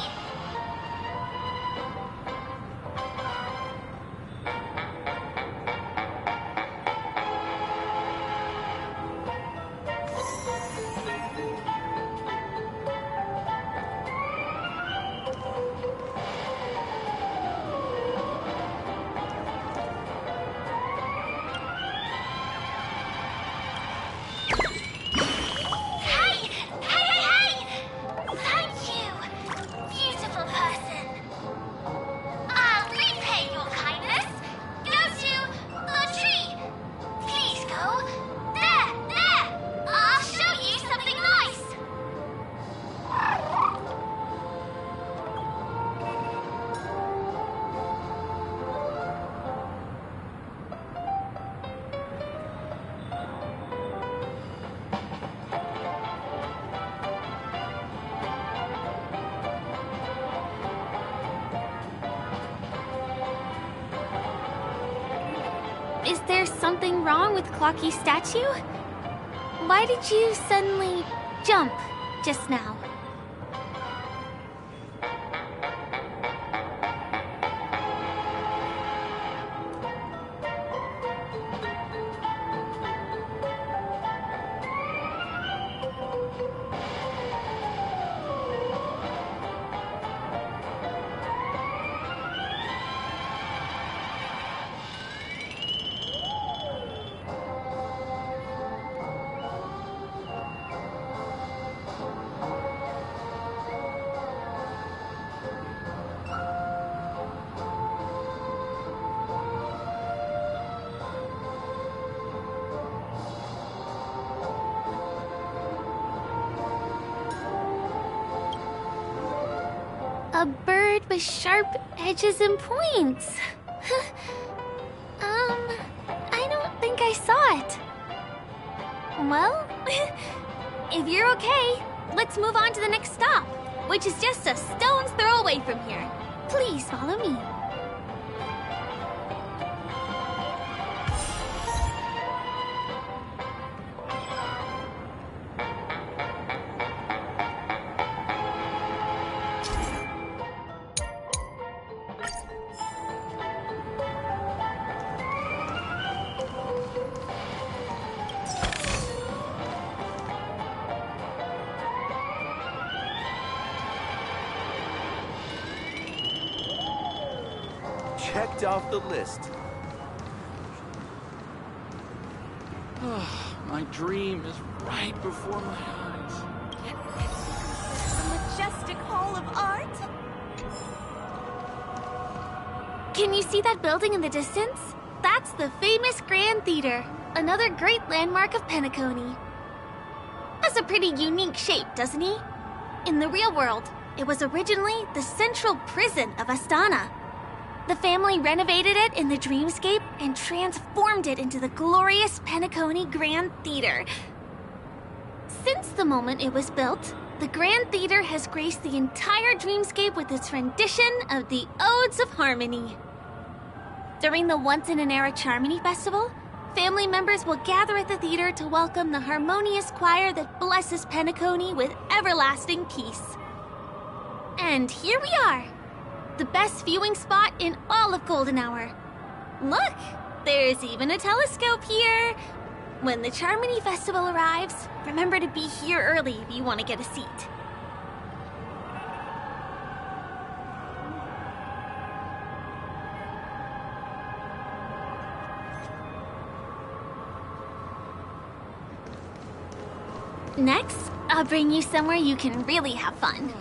Is there something wrong with Clocky's statue? Why did you suddenly jump just now? A bird with sharp edges and points. I don't think I saw it. Well, if you're okay, let's move on to the next stop, which is just a stone's throw away from here. Please follow me. checked off the list. My dream is right before my eyes. The majestic hall of art? Can you see that building in the distance? That's the famous Grand Theater, another great landmark of Penacony. Has a pretty unique shape, doesn't he? In the real world, it was originally the central prison of Astana. The family renovated it in the dreamscape and transformed it into the glorious Penacony Grand Theater. Since the moment it was built, the Grand Theater has graced the entire dreamscape with its rendition of the Odes of Harmony. During the Once-in-an-Era Charmony Festival, family members will gather at the theater to welcome the harmonious choir that blesses Penacony with everlasting peace. And here we are, the best viewing spot in all of Golden Hour. Look, there's even a telescope here. When the Charmony Festival arrives, remember to be here early if you want to get a seat. Next, I'll bring you somewhere you can really have fun.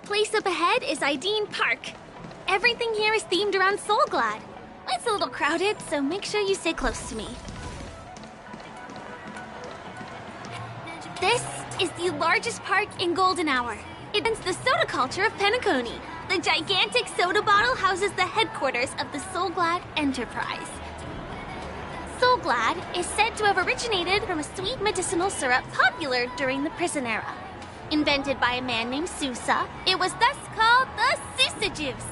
Place up ahead is Ideen Park. Everything here is themed around Soulglad. It's a little crowded, so make sure you stay close to me. This is the largest park in Golden Hour. It is the soda culture of Penacony. The gigantic soda bottle houses the headquarters of the Soulglad Enterprise. Soulglad is said to have originated from a sweet medicinal syrup popular during the prison era. Invented by a man named Sousa, it was thus called the Sousa Juice.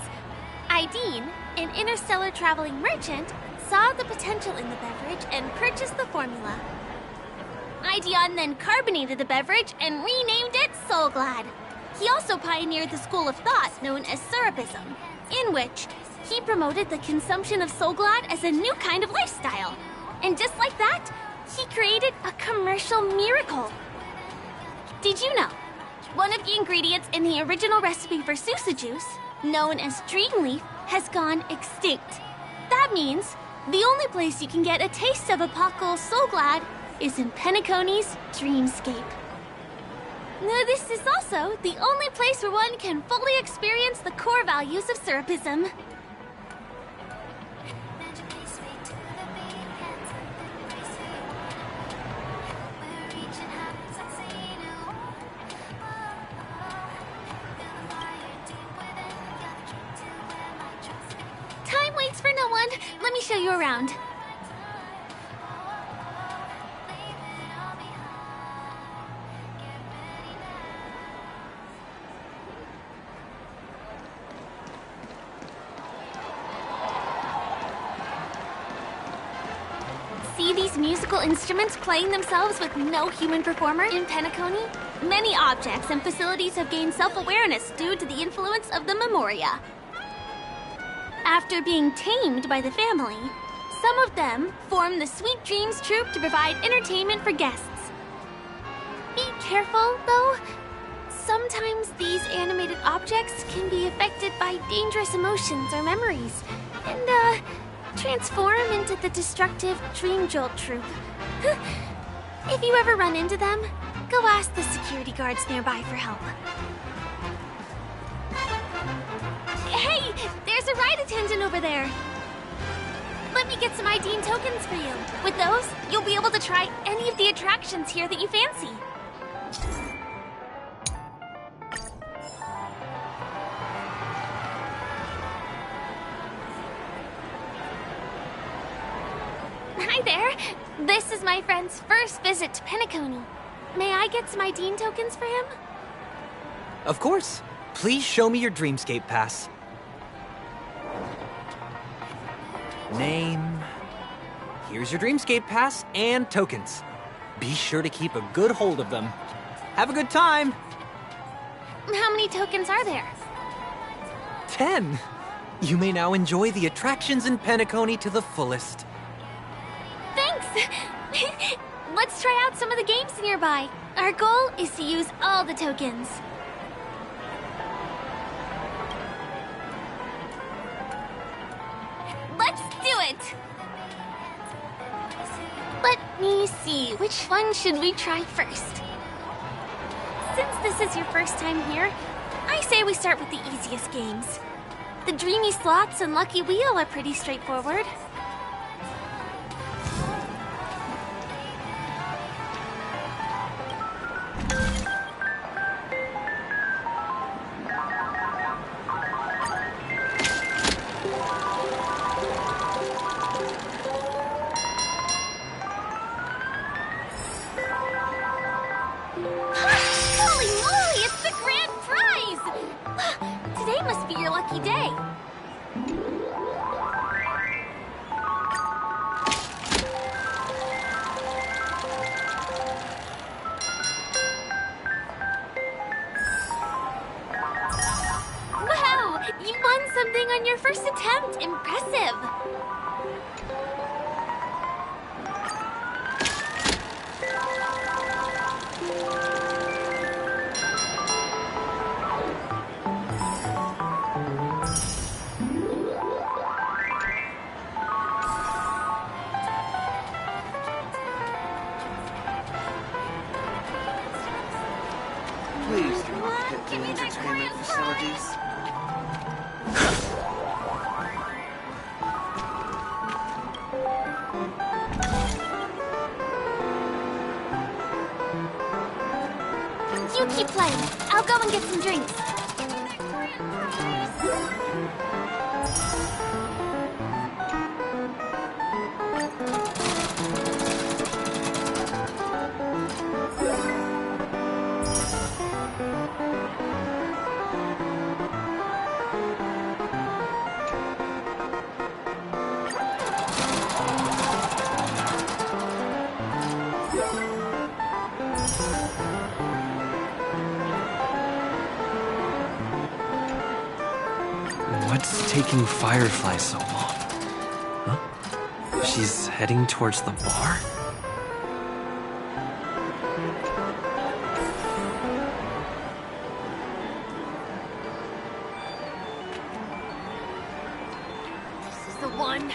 Ideen, an interstellar traveling merchant, saw the potential in the beverage and purchased the formula. Ideon then carbonated the beverage and renamed it Soulglad. He also pioneered the school of thought known as Syrupism, in which he promoted the consumption of Soulglad as a new kind of lifestyle. And just like that, he created a commercial miracle. Did you know? One of the ingredients in the original recipe for Sousa Juice, known as Dreamleaf, has gone extinct. That means the only place you can get a taste of Apocal Soulglad is in Penacony's Dreamscape. Now, this is also the only place where one can fully experience the core values of Syrupism. For no one. Let me show you around. See these musical instruments playing themselves with no human performer in Penacony? Many objects and facilities have gained self-awareness due to the influence of the Memoria. After being tamed by the family, some of them form the Sweet Dreams Troupe to provide entertainment for guests. Be careful, though. Sometimes these animated objects can be affected by dangerous emotions or memories, and, transform into the destructive Dream Jolt Troupe. If you ever run into them, go ask the security guards nearby for help. Hey, there's a ride attendant over there. Let me get some Ideen tokens for you. With those, you'll be able to try any of the attractions here that you fancy. Hi there. This is my friend's first visit to Penacony. May I get some ID tokens for him? Of course. Please show me your Dreamscape pass. Name. Here's your Dreamscape pass and tokens. Be sure to keep a good hold of them. Have a good time! How many tokens are there? 10! You may now enjoy the attractions in Penacony to the fullest. Thanks! Let's try out some of the games nearby. Our goal is to use all the tokens. Let's do it! Let me see, which one should we try first? Since this is your first time here, I say we start with the easiest games. The Dreamy Slots and Lucky Wheel are pretty straightforward. Holy moly, it's the grand prize! Today must be your lucky day. Wow, you won something on your first attempt. Impressive. Please do not hit the entertainment facilities. You keep playing. I'll go and get some drinks. What's taking Firefly so long? Huh? She's heading towards the bar? This is the one.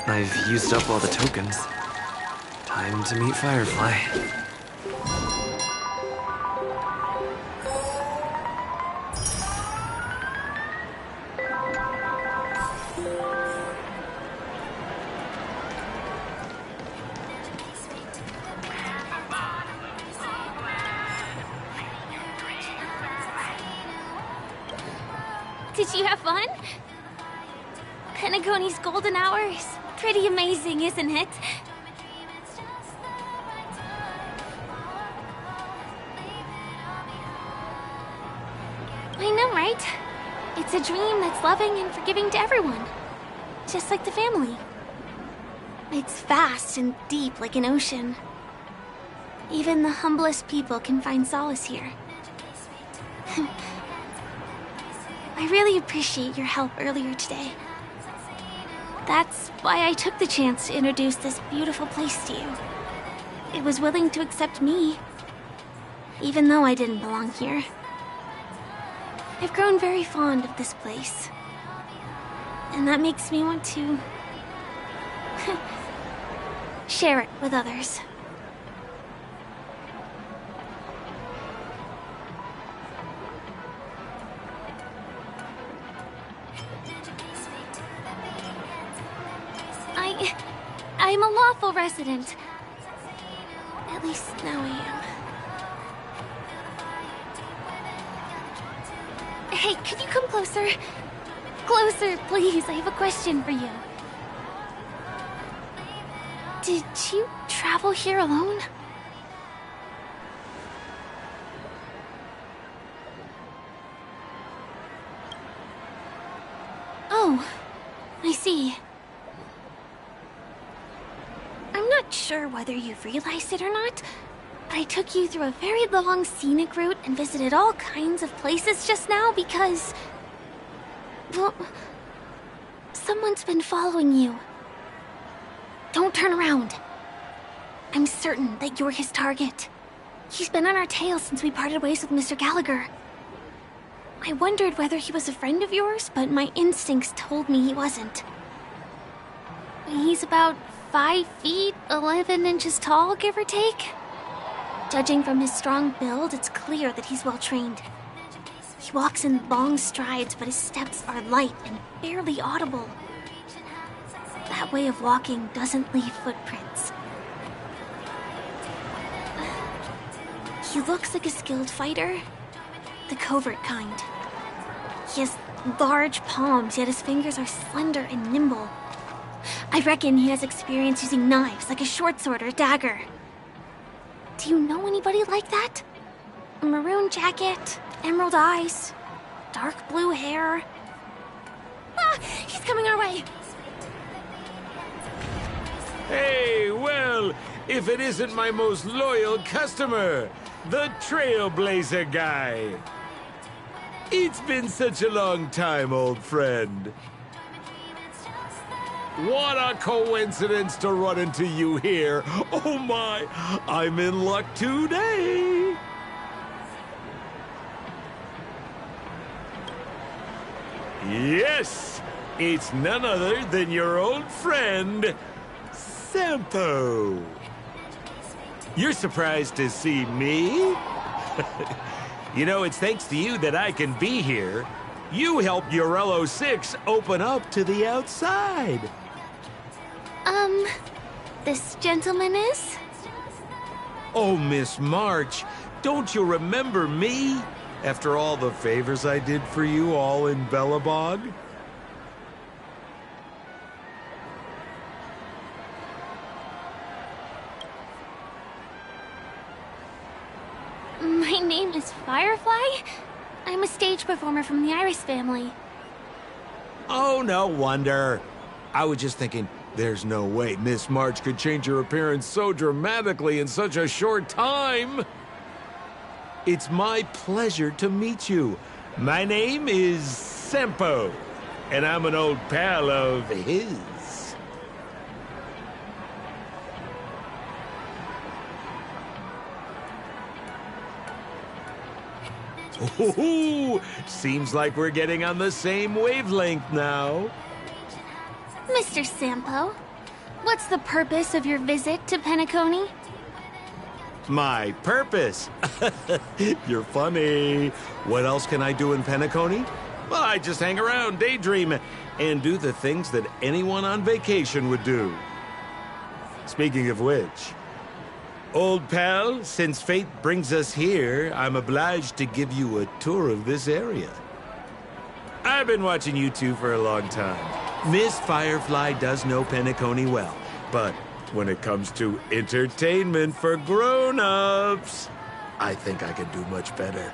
I've used up all the tokens. Time to meet Firefly. Did you have fun? Penacony's golden hour is pretty amazing, isn't it? I know, right? It's a dream that's loving and forgiving to everyone. Just like the family. It's vast and deep like an ocean. Even the humblest people can find solace here. I really appreciate your help earlier today. That's why I took the chance to introduce this beautiful place to you. It was willing to accept me. even though I didn't belong here. I've grown very fond of this place. And that makes me want to share it with others. I'm a lawful resident. At least now I am. Hey, could you come closer? Closer, please. I have a question for you. Did you travel here alone? Oh, I see. I'm not sure whether you've realized it or not, but I took you through a very long scenic route and visited all kinds of places just now because... well, someone's been following you. Don't turn around. I'm certain that you're his target. He's been on our tail since we parted ways with Mr. Gallagher. I wondered whether he was a friend of yours, but my instincts told me he wasn't. He's about 5 feet, 11 inches tall, give or take. Judging from his strong build, it's clear that he's well trained. He walks in long strides, but his steps are light and barely audible. That way of walking doesn't leave footprints. He looks like a skilled fighter, the covert kind. He has large palms, yet his fingers are slender and nimble. I reckon he has experience using knives, like a short sword or a dagger. Do you know anybody like that? A maroon jacket, emerald eyes, dark blue hair. Ah! He's coming our way! Hey, well, if it isn't my most loyal customer, the Trailblazer guy. It's been such a long time, old friend. What a coincidence to run into you here. Oh my, I'm in luck today. Yes, it's none other than your old friend, Sampo. You're surprised to see me? You know, it's thanks to you that I can be here. You helped Urello 6 open up to the outside. This gentleman is? Oh, Miss March, don't you remember me? After all the favors I did for you all in Belobog? My name is Firefly. I'm a stage performer from the Iris family. Oh, no wonder. I was just thinking, there's no way Miss March could change her appearance so dramatically in such a short time. It's my pleasure to meet you. My name is Sampo, and I'm an old pal of his. Ooh, seems like we're getting on the same wavelength now. Mr. Sampo, what's the purpose of your visit to Penacony? My purpose? You're funny. What else can I do in Penacony? Well, I just hang around, daydream, and do the things that anyone on vacation would do. Speaking of which, old pal, since fate brings us here, I'm obliged to give you a tour of this area. I've been watching you two for a long time. Miss Firefly does know Penacony well, but when it comes to entertainment for grown-ups, I think I can do much better.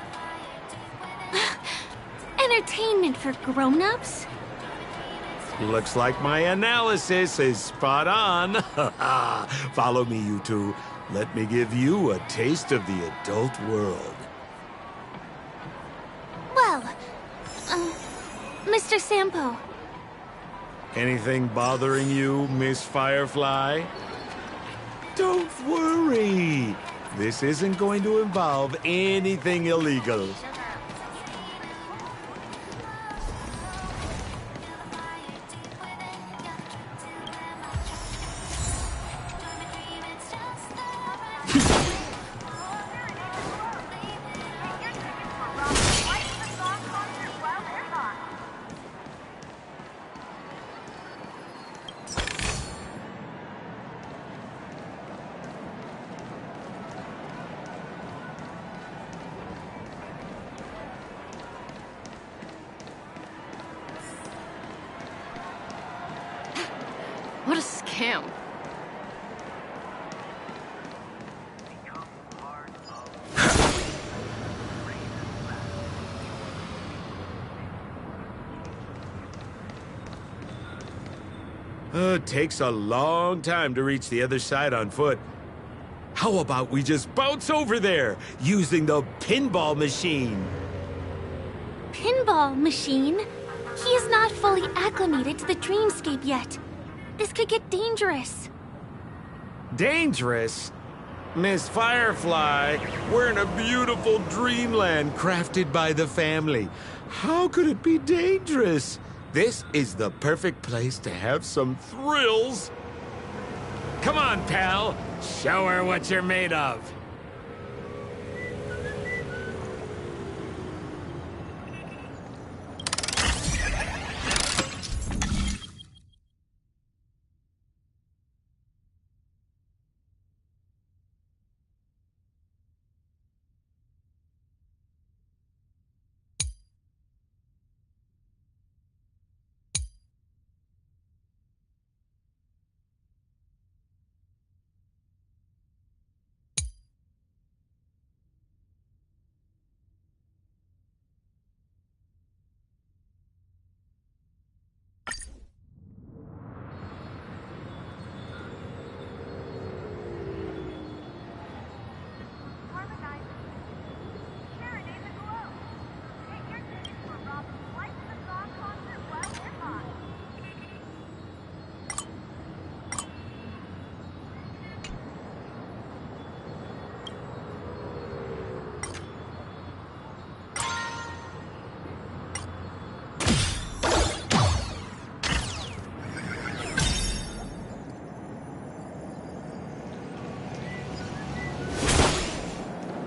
Entertainment for grown-ups? Looks like my analysis is spot on. Follow me, you two. Let me give you a taste of the adult world. Well, Mr. Sampo. Anything bothering you, Miss Firefly? Don't worry. This isn't going to involve anything illegal. What a scam. It takes a long time to reach the other side on foot. How about we just bounce over there using the pinball machine? Pinball machine? He is not fully acclimated to the dreamscape yet. This could get dangerous. Dangerous? Miss Firefly, we're in a beautiful dreamland crafted by the family. How could it be dangerous? This is the perfect place to have some thrills. Come on, pal. Show her what you're made of.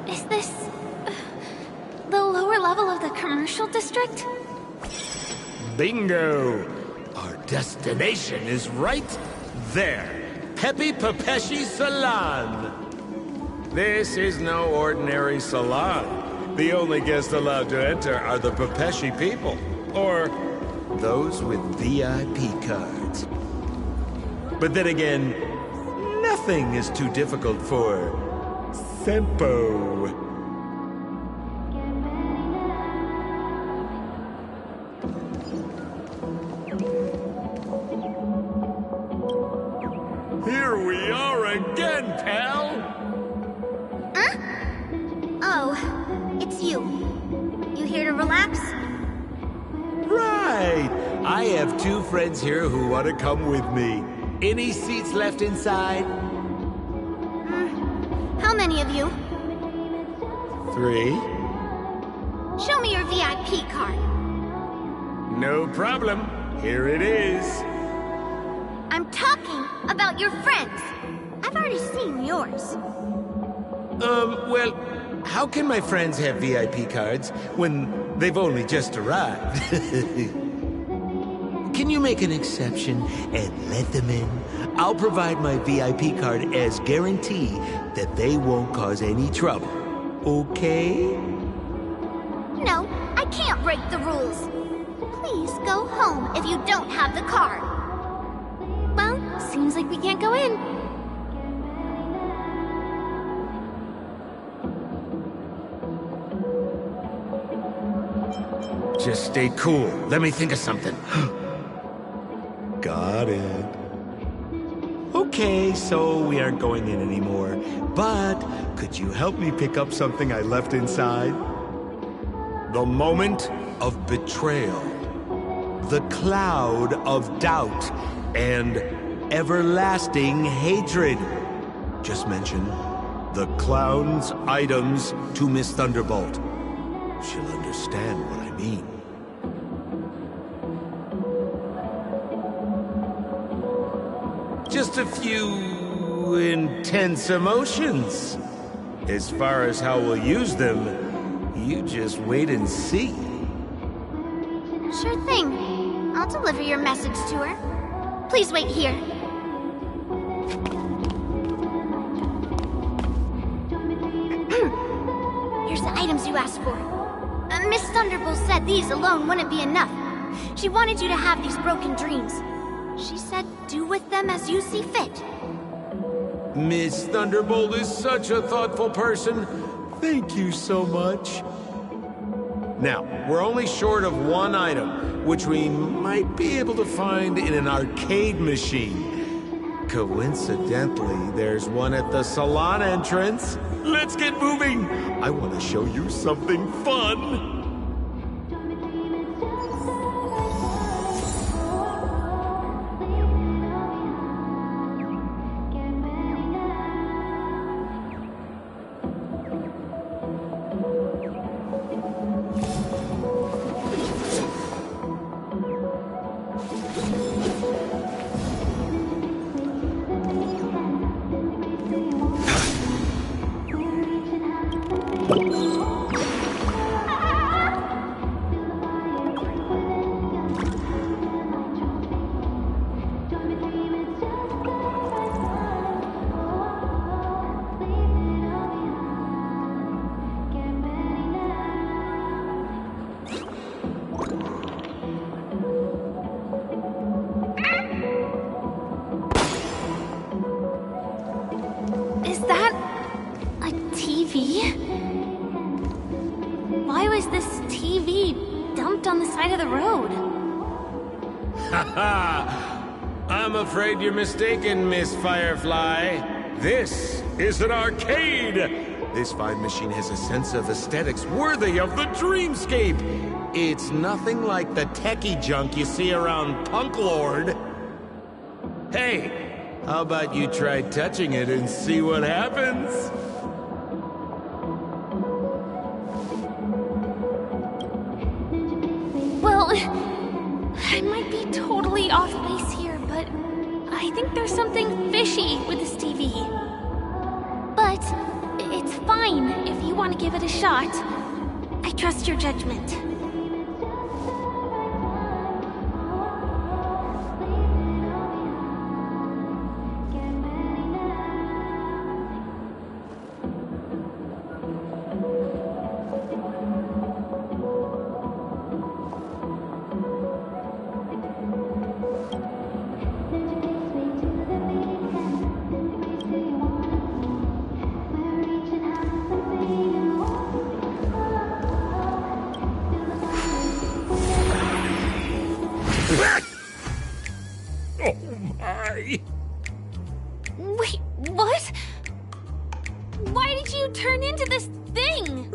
Is this the lower level of the commercial district? Bingo! Our destination is right there. Pepe Papeshi Salon. This is no ordinary salon. The only guests allowed to enter are the Papeshi people, or those with VIP cards. But then again, nothing is too difficult for Sempo. Here we are again, pal! Huh? Oh, it's you. You here to relax? Right! I have two friends here who want to come with me. Any seats left inside? How many of you? 3. Show me your VIP card. No problem. Here it is. I'm talking about your friends. I've already seen yours. Well, how can my friends have VIP cards when they've only just arrived? Can you make an exception and let them in? I'll provide my VIP card as guarantee that they won't cause any trouble. Okay? No, I can't break the rules. Please go home if you don't have the card. Well, seems like we can't go in. Just stay cool. Let me think of something. Got it. Okay, so we aren't going in anymore. But could you help me pick up something I left inside? The moment of betrayal. The cloud of doubt. And everlasting hatred. Just mention the clown's items to Miss Thunderbolt. She'll understand what I mean. Just a few intense emotions. As far as how we'll use them, you just wait and see. Sure thing. I'll deliver your message to her. Please wait here. Here's the items you asked for. Miss Thunderbolt said these alone wouldn't be enough. She wanted you to have these broken dreams. She said do with them as you see fit. Miss Thunderbolt is such a thoughtful person. Thank you so much. Now, we're only short of one item, which we might be able to find in an arcade machine. Coincidentally, there's one at the salon entrance. Let's get moving. I want to show you something fun. Is that a TV? Why was this TV dumped on the side of the road? Haha! I'm afraid you're mistaken, Miss Firefly. This is an arcade! This fine machine has a sense of aesthetics worthy of the dreamscape. It's nothing like the techie junk you see around Punk Lord. Hey, how about you try touching it and see what happens? Well, I might be totally off base here, but I think there's something fishy with this TV. But it's fine if you want to give it a shot. I trust your judgment. Oh my! Wait, what? Why did you turn into this thing?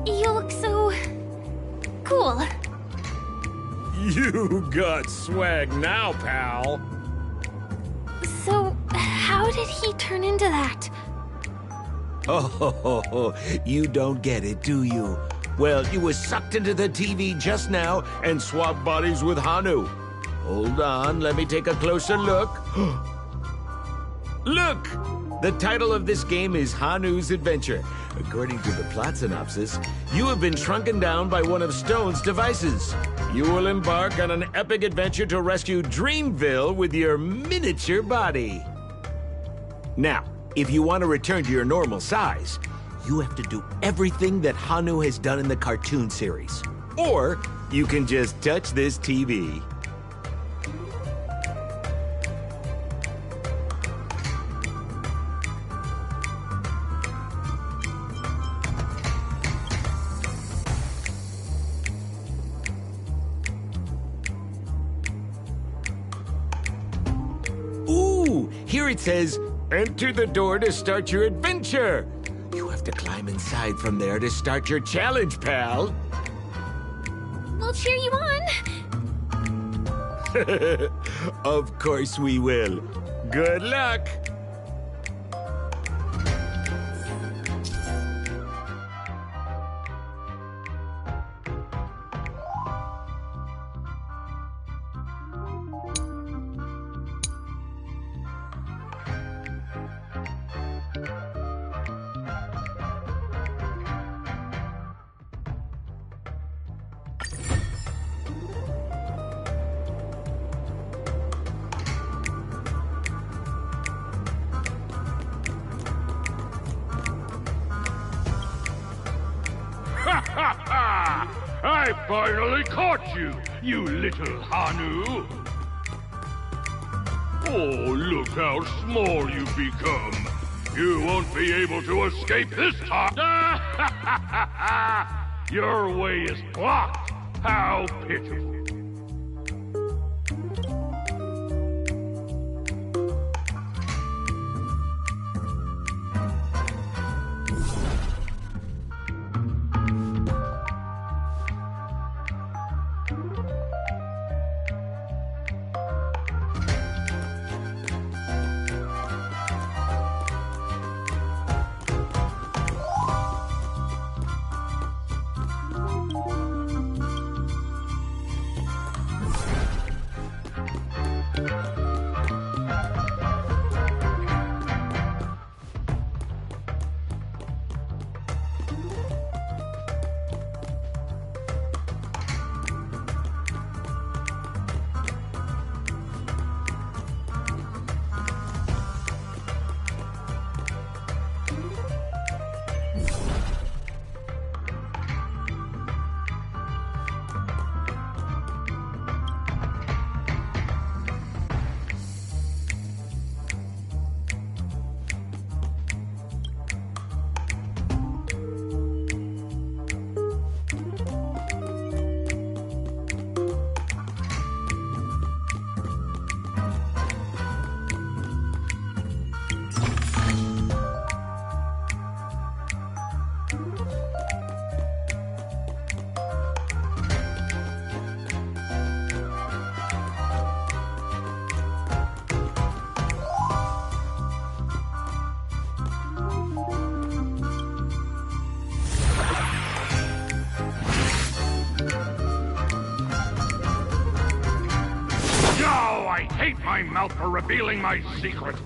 You look so cool. You got swag now, pal. So, how did he turn into that? Oh, you don't get it, do you? Well, you was sucked into the TV just now and swapped bodies with Hanu. Hold on, let me take a closer look. Look! The title of this game is Hanu's Adventure. According to the plot synopsis, you have been shrunken down by one of Stone's devices. You will embark on an epic adventure to rescue Dreamville with your miniature body. Now, if you want to return to your normal size, you have to do everything that Hanu has done in the cartoon series. Or you can just touch this TV. Ooh, here it says, enter the door to start your adventure. You have to climb inside from there to start your challenge, pal. We'll cheer you on. Of course we will. Good luck. I finally caught you, you little Hanu! Oh, look how small you've become! You won't be able to escape this time! Your way is blocked! How pitiful! I hate my mouth for revealing my secret.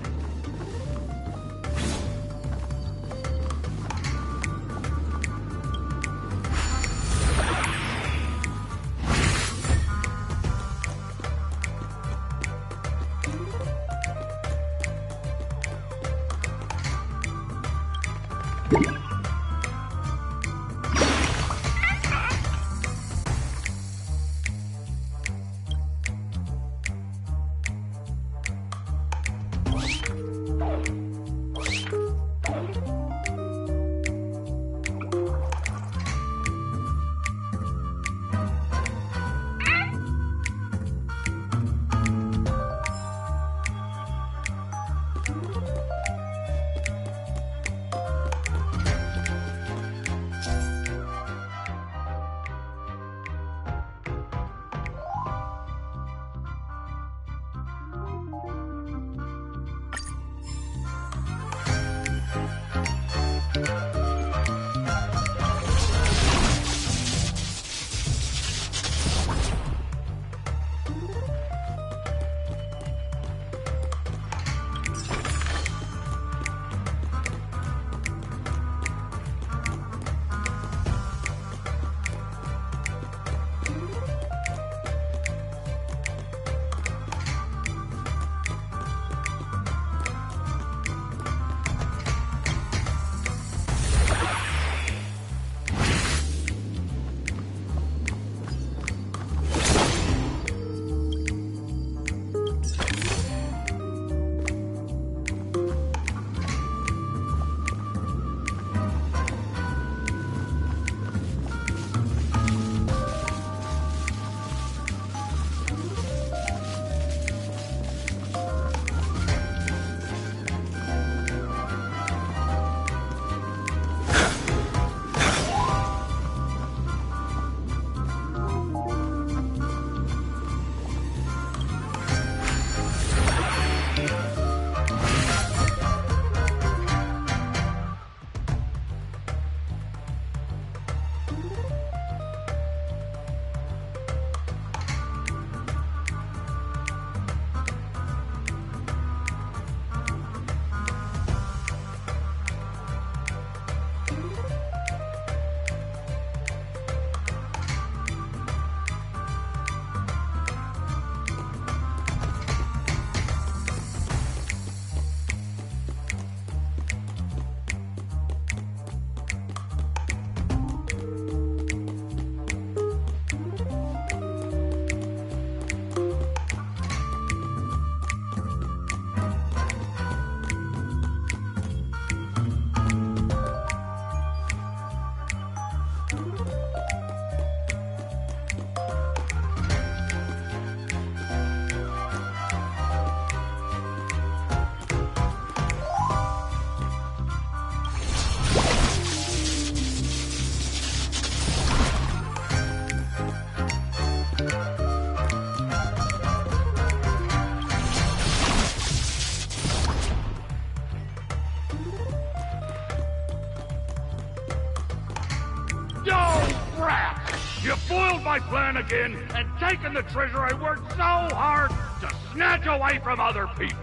You foiled my plan again and taken the treasure I worked so hard to snatch away from other people.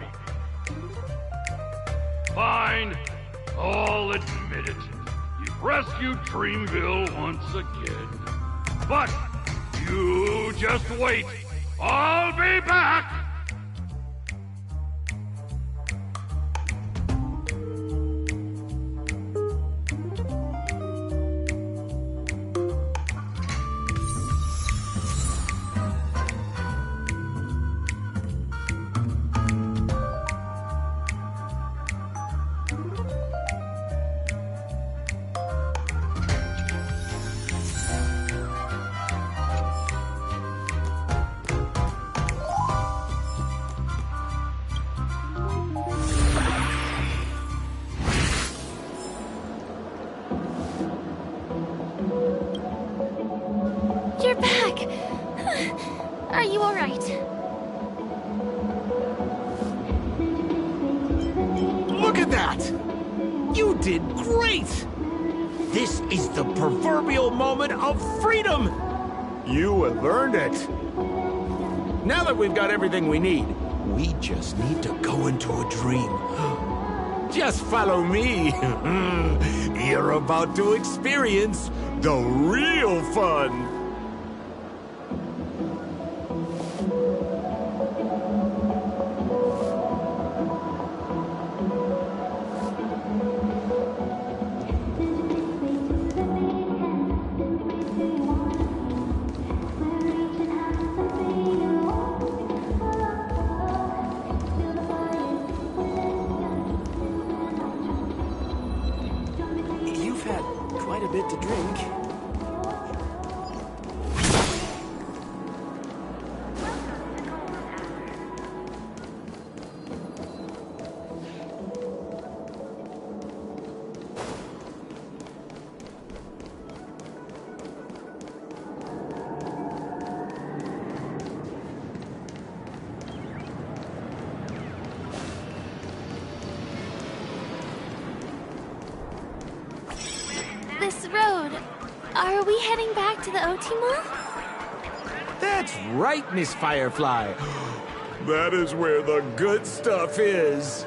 Fine. I'll admit it. You've rescued Dreamville once again. But you just wait. I'll be back! You're back! Are you alright? Look at that! You did great! This is the proverbial moment of freedom! You have earned it. Now that we've got everything we need, we just need to go into a dream. Just follow me. You're about to experience the real fun. You've had quite a bit to drink. This road, are we heading back to the OT Mall? That's right, Miss Firefly. That is where the good stuff is.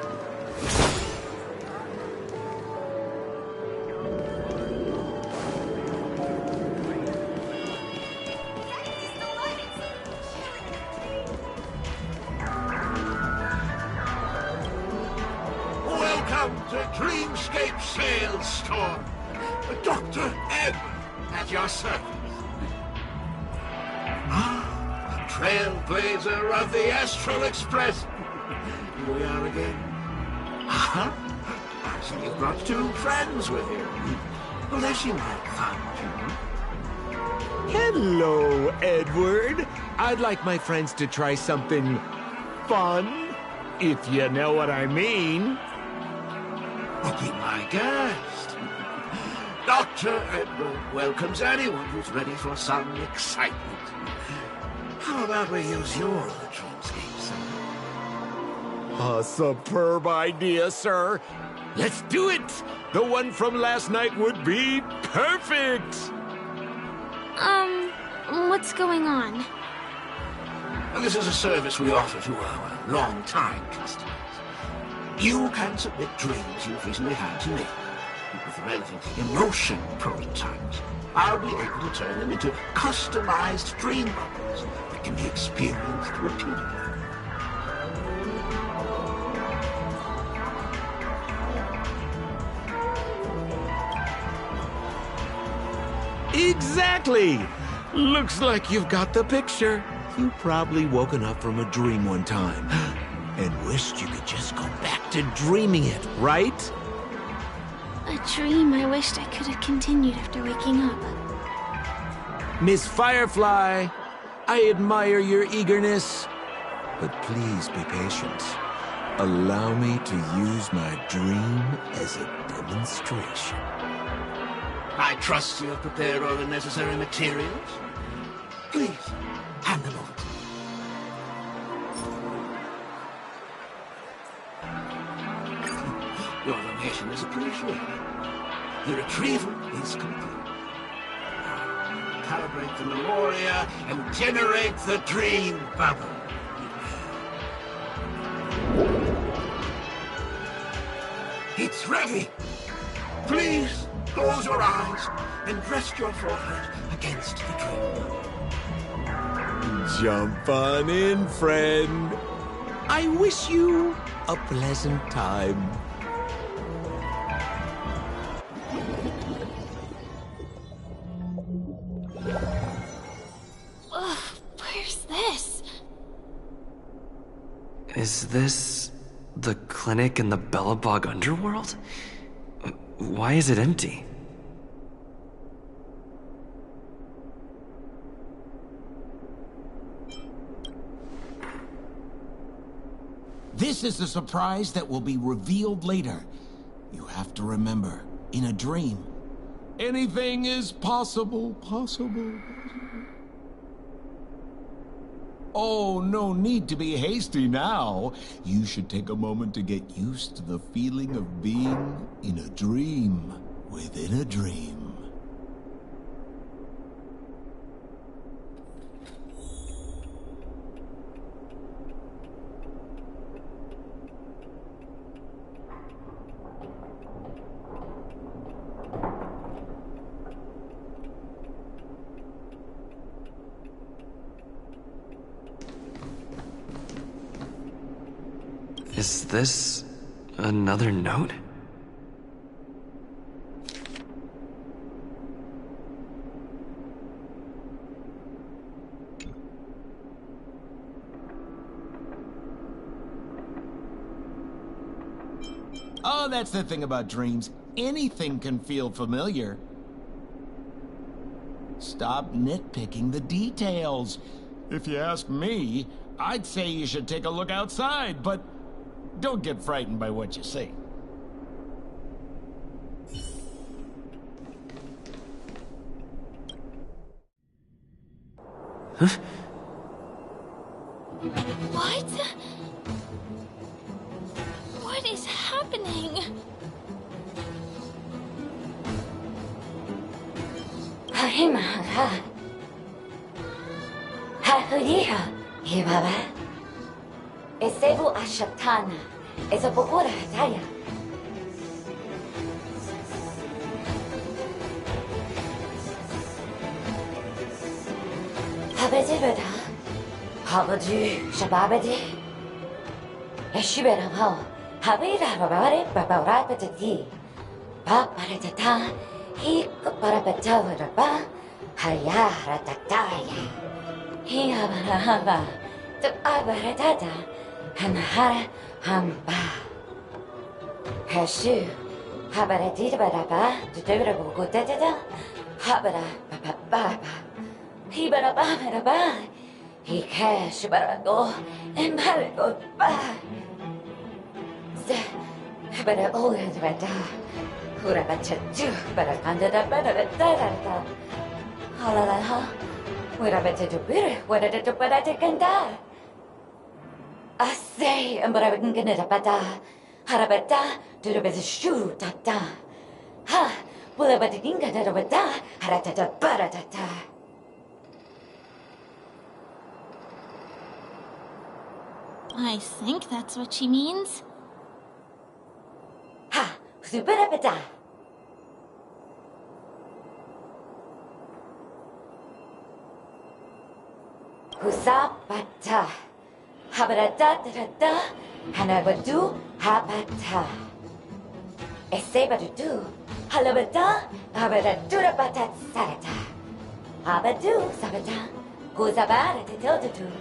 Welcome to Dreamscape Sales Store. Dr. Edward at your service. Ah, the trailblazer of the Astral Express. Here we are again. Uh-huh. I see you've brought two friends with you. Well, they seem like fun, too. Hello, Edward. I'd like my friends to try something fun, if you know what I mean. Oh, be my guest. Dr. Edward welcomes anyone who's ready for some excitement. How about we use your dreamscape, sir? A superb idea, sir. Let's do it. The one from last night would be perfect. What's going on? Well, this is a service we offer to our long-time customers. You can submit dreams you've recently had to me. With relevant emotion prototypes, I'll be able to turn them into customized dream bubbles that can be experienced repeatedly. Exactly! Looks like you've got the picture. You've probably woken up from a dream one time and wished you could just go back to dreaming it, right? A dream I wished I could have continued after waking up. Miss Firefly, I admire your eagerness, but please be patient. Allow me to use my dream as a demonstration. I trust you have prepared all the necessary materials. Please, hand them over to me. Your donation is appreciated. The retrieval is complete. calibrate the memoria and generate the dream bubble. It's ready. Please close your eyes and rest your forehead against the dream. Jump on in, friend. I wish you a pleasant time. Ugh, where's this? Is this the clinic in the Belobog underworld? Why is it empty? This is a surprise that will be revealed later. You have to remember, in a dream, anything is possible. Oh, no need to be hasty now. You should take a moment to get used to the feeling of being in a dream within a dream. Is this another note? Oh, that's the thing about dreams. Anything can feel familiar. Stop nitpicking the details. If you ask me, I'd say you should take a look outside, but don't get frightened by what you see. Huh? What? What is happening? Esebu Ashatana, Ezabokura Hataya. Habedibeda, Habadu, Shababedi, Eshibera Ho, Habida Babari, Babarapatati, Baparatata, he Parapatava, Hayara Tataya, he Habarahaba, the Abaratata. Hamahara Hamba Hashu Habaratita Baraba, the Durable Goteta, Habara Baba, Hibara Baba, he cash Barado, and Barago Ba. But all is better. Hurabacha, but I under the better. Halala, we're a better to beer, what did it, but I take and die. I say, and but I wouldn't get it a bada. Harabata, do the best shoe, tata. Ha, will I but inga da bada, haratata baratata. I think that's what she means. Ha, superabada. Husabata. Habarata, Hanabadu, Habata. Esebadu, Halabata, Habaratura Batat Sarata. Habadu, Sabata, Gozabara to Tildu.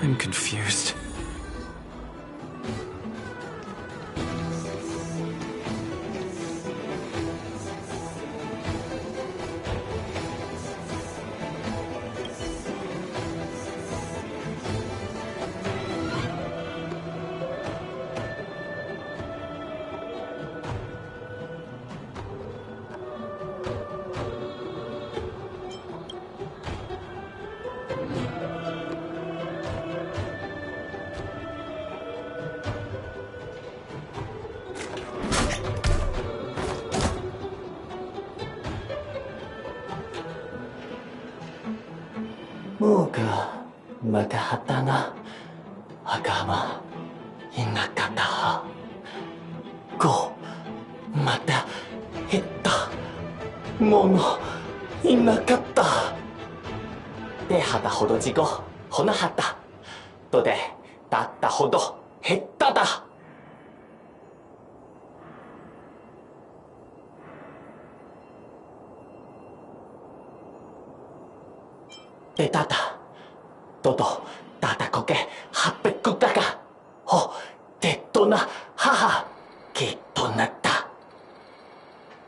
I'm confused. Muka makahata agama inakata. Go mata hitta mono inakata. De hata hodo jigo honahata. To de datta hodo hetta da. De data. Todo data koke happeku daga. Ho detto na haha kitto natta.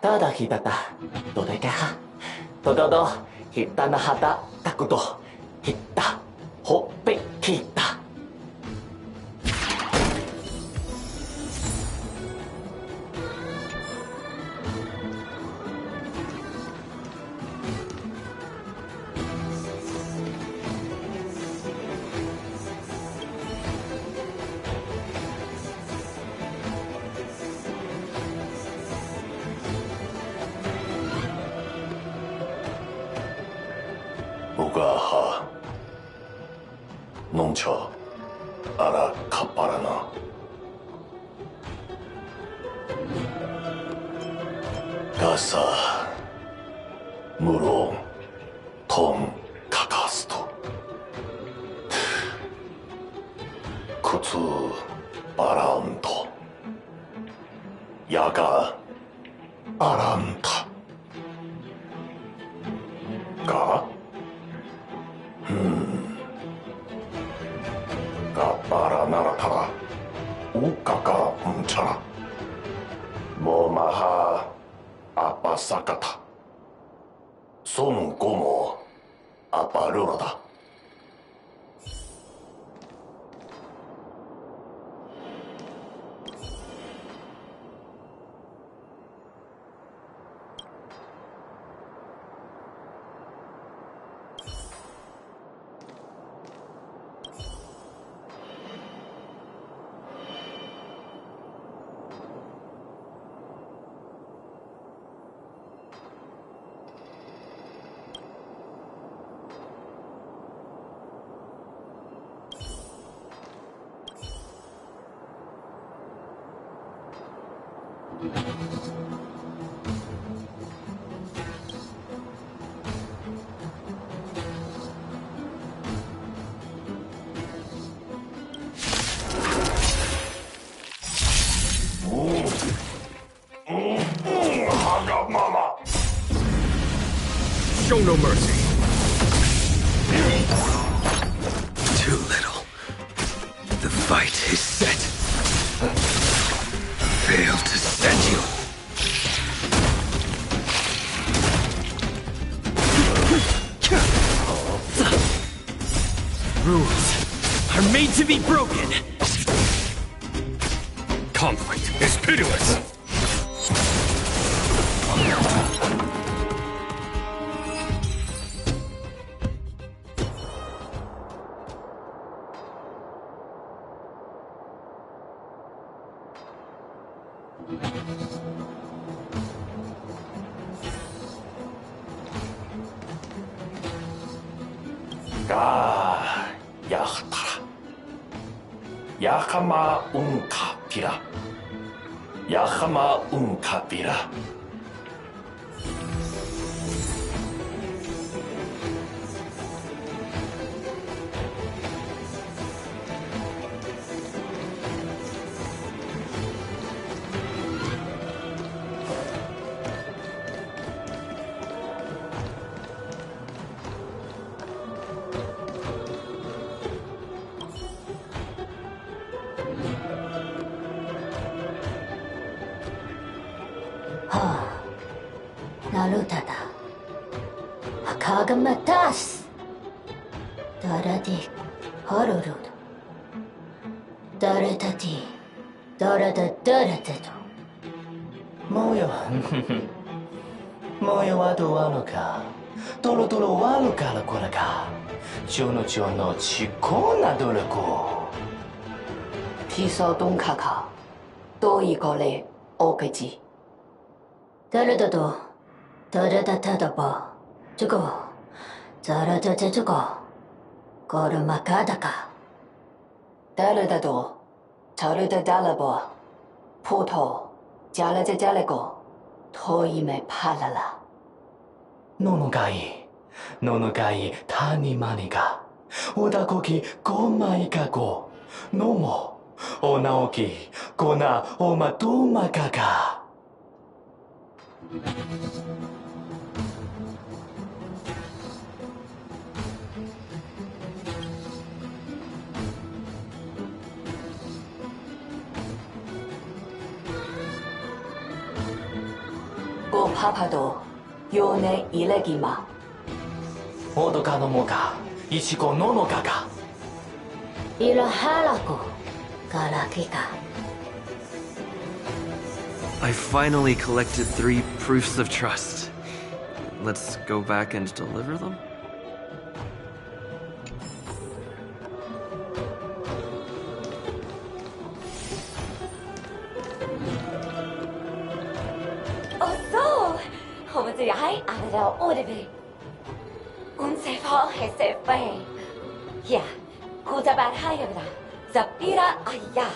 Tada hitata. Dodeka ha. Todo hitta na hata takudo. Hitta hoppe kita. Ugaha Noncha Ara Kaparana Gasa Muron Tom Kakasto Kutsu Baranto Yaga Aranta Ga Kapara naratara ukaka mchara momaha apasakata son como aparurada. Mama. Show no mercy. Too little. The fight is set. Fail to set you. Rules are made to be broken. Conflict is pitiless. Yahtara Yakama Unkapira Yakama Unkapira. Narutada Akagamatas Daradi Hororud Daratati Darada Darateto Moyo Moyo wa do wano ka Toro toro wano kara kora ka Chono chono chikona dorako Tiso Dunkaka Doi Gole Okaji Daradado タラタタダバ、チョコ、ザラタタチョコ、Gorumakadaka. Daladado. Taruda dalabo. Poto. Jalada dalago. Toime palala. Nonogai. Nonogai tani maniga. Odakoki gomai kago. Nomo. Onaoki. Kona omatomakaga. Go papado. Yone ilegima. Odoka no moka. Ichiko nonogaga. Ilahalako. Karakika. I finally collected 3 proofs of trust. Let's go back and deliver them? Oh, so! Over the eye, out of the order. Unsafe, hesefe. Yeah, Kutabat Hayada. Zapira Aya.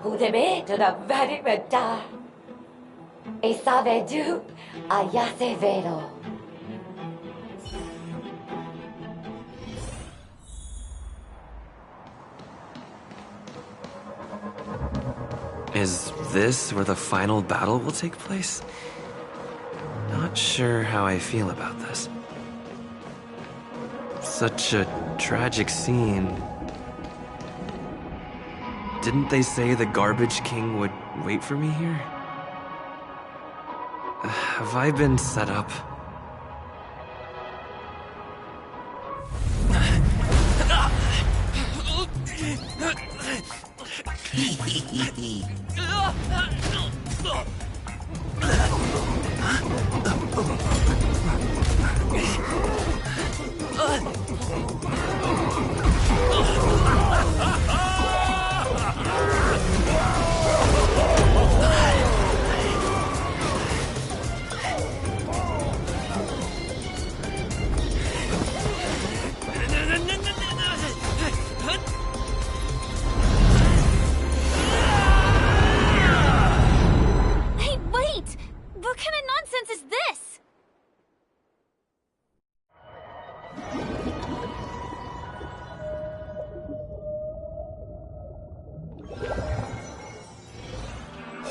Hudebe to the very radar. Esavedu Ayasevedo. Is this where the final battle will take place? Not sure how I feel about this. Such a tragic scene. Didn't they say the Garbage King would wait for me here? Have I been set up?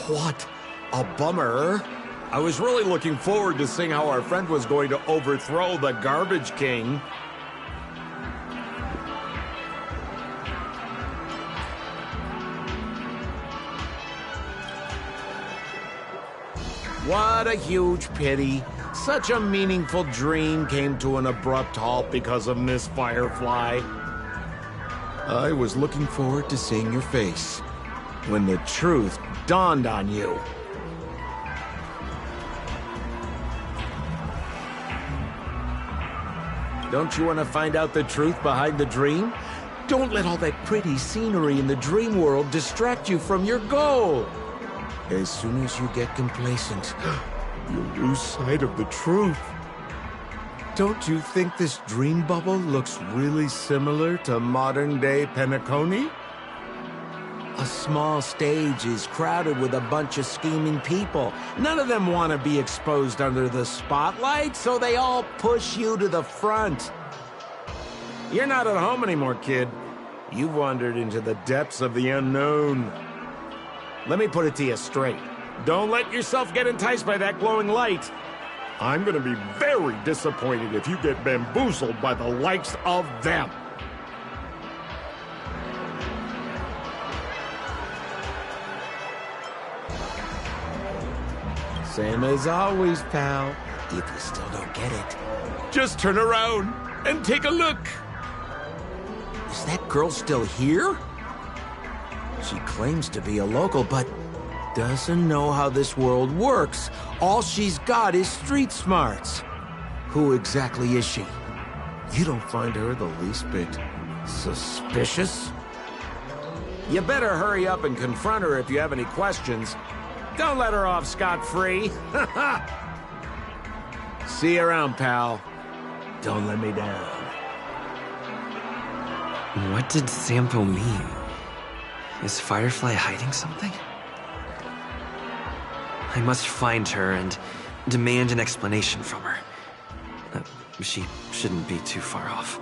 What a bummer. I was really looking forward to seeing how our friend was going to overthrow the Garbage King. What a huge pity. Such a meaningful dream came to an abrupt halt because of Miss Firefly. I was looking forward to seeing your face when the truth dawned on you. Don't you want to find out the truth behind the dream? Don't let all that pretty scenery in the dream world distract you from your goal. As soon as you get complacent, you'll lose sight of the truth. Don't you think this dream bubble looks really similar to modern-day Penacony? A small stage is crowded with a bunch of scheming people. None of them want to be exposed under the spotlight, so they all push you to the front. You're not at home anymore, kid. You've wandered into the depths of the unknown. Let me put it to you straight. Don't let yourself get enticed by that glowing light. I'm gonna be very disappointed if you get bamboozled by the likes of them. Same as always, pal. If you still don't get it, just turn around and take a look. Is that girl still here? She claims to be a local, but doesn't know how this world works. All she's got is street smarts. Who exactly is she? You don't find her the least bit suspicious? You better hurry up and confront her if you have any questions. Don't let her off scot-free. See you around, pal. Don't let me down. What did Sampo mean? Is Firefly hiding something? I must find her and demand an explanation from her. She shouldn't be too far off.